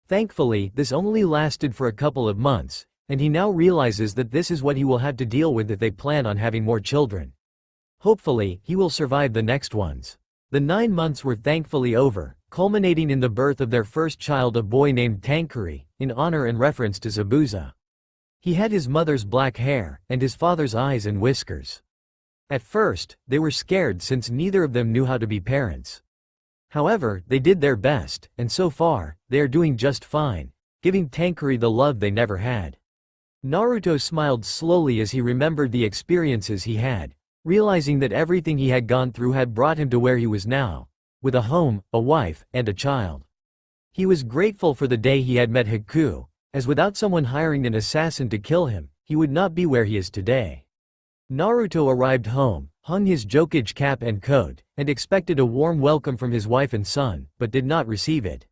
Thankfully, this only lasted for a couple of months, and he now realizes that this is what he will have to deal with if they plan on having more children. Hopefully, he will survive the next ones. The 9 months were thankfully over, culminating in the birth of their first child, a boy named Tankuri, in honor and reference to Zabuza. He had his mother's black hair, and his father's eyes and whiskers. At first, they were scared since neither of them knew how to be parents. However, they did their best, and so far, they are doing just fine, giving Tankuri the love they never had. Naruto smiled slowly as he remembered the experiences he had, realizing that everything he had gone through had brought him to where he was now, with a home, a wife, and a child. He was grateful for the day he had met Haku, as without someone hiring an assassin to kill him, he would not be where he is today. Naruto arrived home, hung his Jokage cap and coat, and expected a warm welcome from his wife and son, but did not receive it.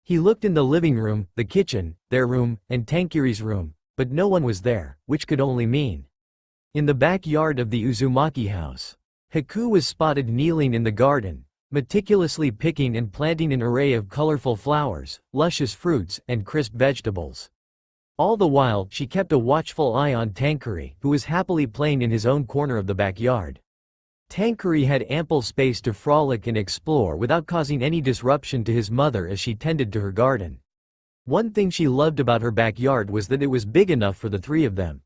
He looked in the living room, the kitchen, their room, and Tankuri's room, but no one was there, which could only mean. In the backyard of the Uzumaki house, Haku was spotted kneeling in the garden, meticulously picking and planting an array of colorful flowers, luscious fruits, and crisp vegetables. All the while, she kept a watchful eye on Tankuri, who was happily playing in his own corner of the backyard. Tankuri had ample space to frolic and explore without causing any disruption to his mother as she tended to her garden. One thing she loved about her backyard was that it was big enough for the 3 of them.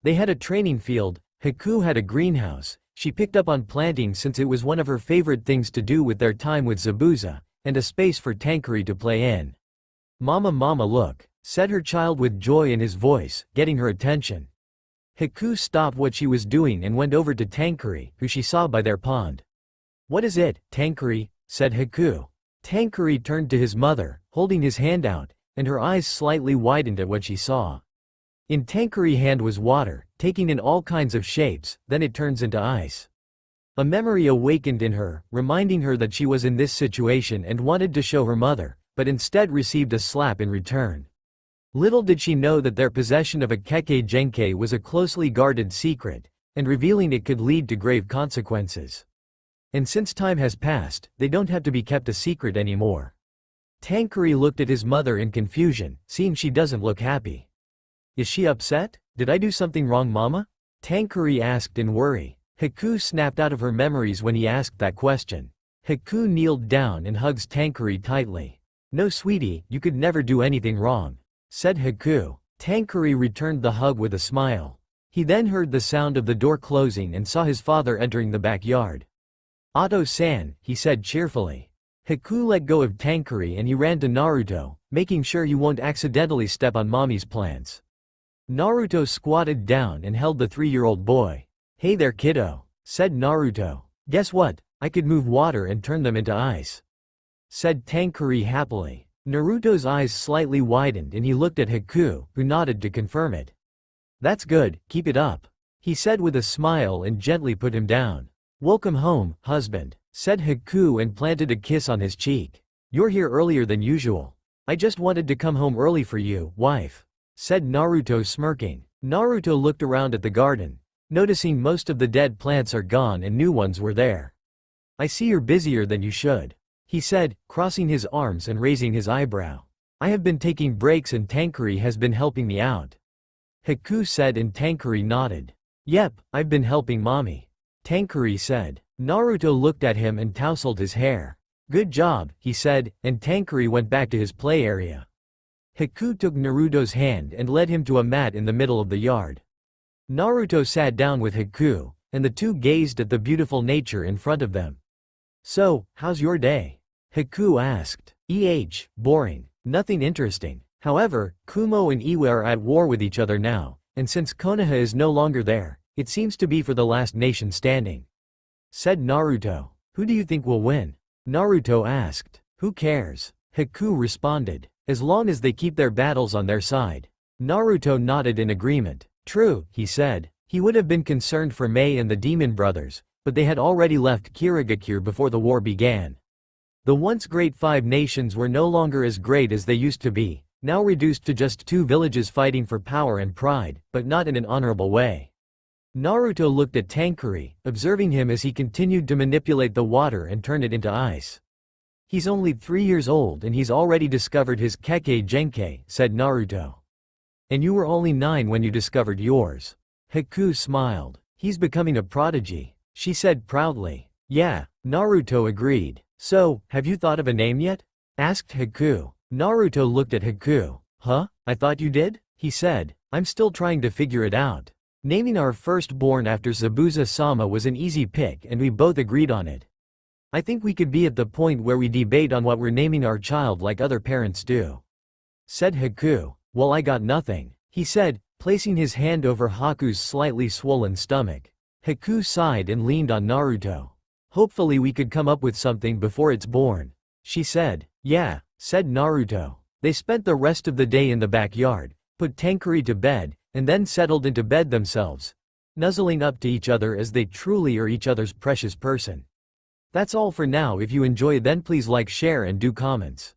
They had a training field, Haku had a greenhouse, she picked up on planting since it was one of her favorite things to do with their time with Zabuza, and a space for Tankuri to play in. "Mama, mama, look," said her child with joy in his voice, getting her attention. Haku stopped what she was doing and went over to Tankuri, who she saw by their pond. "What is it, Tankuri?" said Haku. Tankuri turned to his mother, holding his hand out, and her eyes slightly widened at what she saw. In Tankuri's hand was water, taking in all kinds of shapes, then it turns into ice. A memory awakened in her, reminding her that she was in this situation and wanted to show her mother, but instead received a slap in return. Little did she know that their possession of a Kekkei Genkei was a closely guarded secret, and revealing it could lead to grave consequences. And since time has passed, they don't have to be kept a secret anymore. Tankuri looked at his mother in confusion, seeing she doesn't look happy. "Is she upset? Did I do something wrong, Mama?" Tankuri asked in worry. Haku snapped out of her memories when he asked that question. Haku kneeled down and hugs Tankuri tightly. No sweetie, you could never do anything wrong, said Haku. Tankuri returned the hug with a smile. He then heard the sound of the door closing and saw his father entering the backyard. Otto-san, he said cheerfully. Haku let go of Tankuri and he ran to Naruto, making sure he won't accidentally step on mommy's plants. Naruto squatted down and held the 3-year-old boy. Hey there kiddo, said Naruto. Guess what, I could move water and turn them into ice, said Tankuri happily. Naruto's eyes slightly widened and he looked at Haku, who nodded to confirm it. That's good, keep it up, he said with a smile and gently put him down. Welcome home, husband, said Haku and planted a kiss on his cheek. You're here earlier than usual. I just wanted to come home early for you, wife, said Naruto smirking. Naruto looked around at the garden, noticing most of the dead plants are gone and new ones were there. I see you're busier than you should, he said, crossing his arms and raising his eyebrow. I have been taking breaks and Tankuri has been helping me out, Haku said, and Tankuri nodded. Yep, I've been helping mommy, Tankuri said. Naruto looked at him and tousled his hair. Good job, he said, and Tankuri went back to his play area. Haku took Naruto's hand and led him to a mat in the middle of the yard. Naruto sat down with Haku, and the two gazed at the beautiful nature in front of them. So, how's your day? Haku asked. Boring. Nothing interesting. However, Kumo and Iwa are at war with each other now, and since Konoha is no longer there, it seems to be for the last nation standing, said Naruto. Who do you think will win? Naruto asked. Who cares? Haku responded. As long as they keep their battles on their side. Naruto nodded in agreement. True, he said. He would have been concerned for Mei and the Demon Brothers, but they had already left Kirigakure before the war began. The once great 5 nations were no longer as great as they used to be, now reduced to just 2 villages fighting for power and pride, but not in an honorable way. Naruto looked at Tankuri, observing him as he continued to manipulate the water and turn it into ice. He's only 3 years old and he's already discovered his Kekkei Genkei, said Naruto. And you were only 9 when you discovered yours. Haku smiled. He's becoming a prodigy, she said proudly. Yeah, Naruto agreed. So, have you thought of a name yet? Asked Haku. Naruto looked at Haku. Huh? I thought you did? He said. I'm still trying to figure it out. Naming our firstborn after Zabuza-sama was an easy pick and we both agreed on it. I think we could be at the point where we debate on what we're naming our child like other parents do, said Haku. Well, I got nothing, he said, placing his hand over Haku's slightly swollen stomach. Haku sighed and leaned on Naruto. Hopefully we could come up with something before it's born, she said. Yeah, said Naruto. They spent the rest of the day in the backyard, put Tankuri to bed, and then settled into bed themselves, nuzzling up to each other as they truly are each other's precious person. That's all for now. If you enjoy, then please like, share and do comments.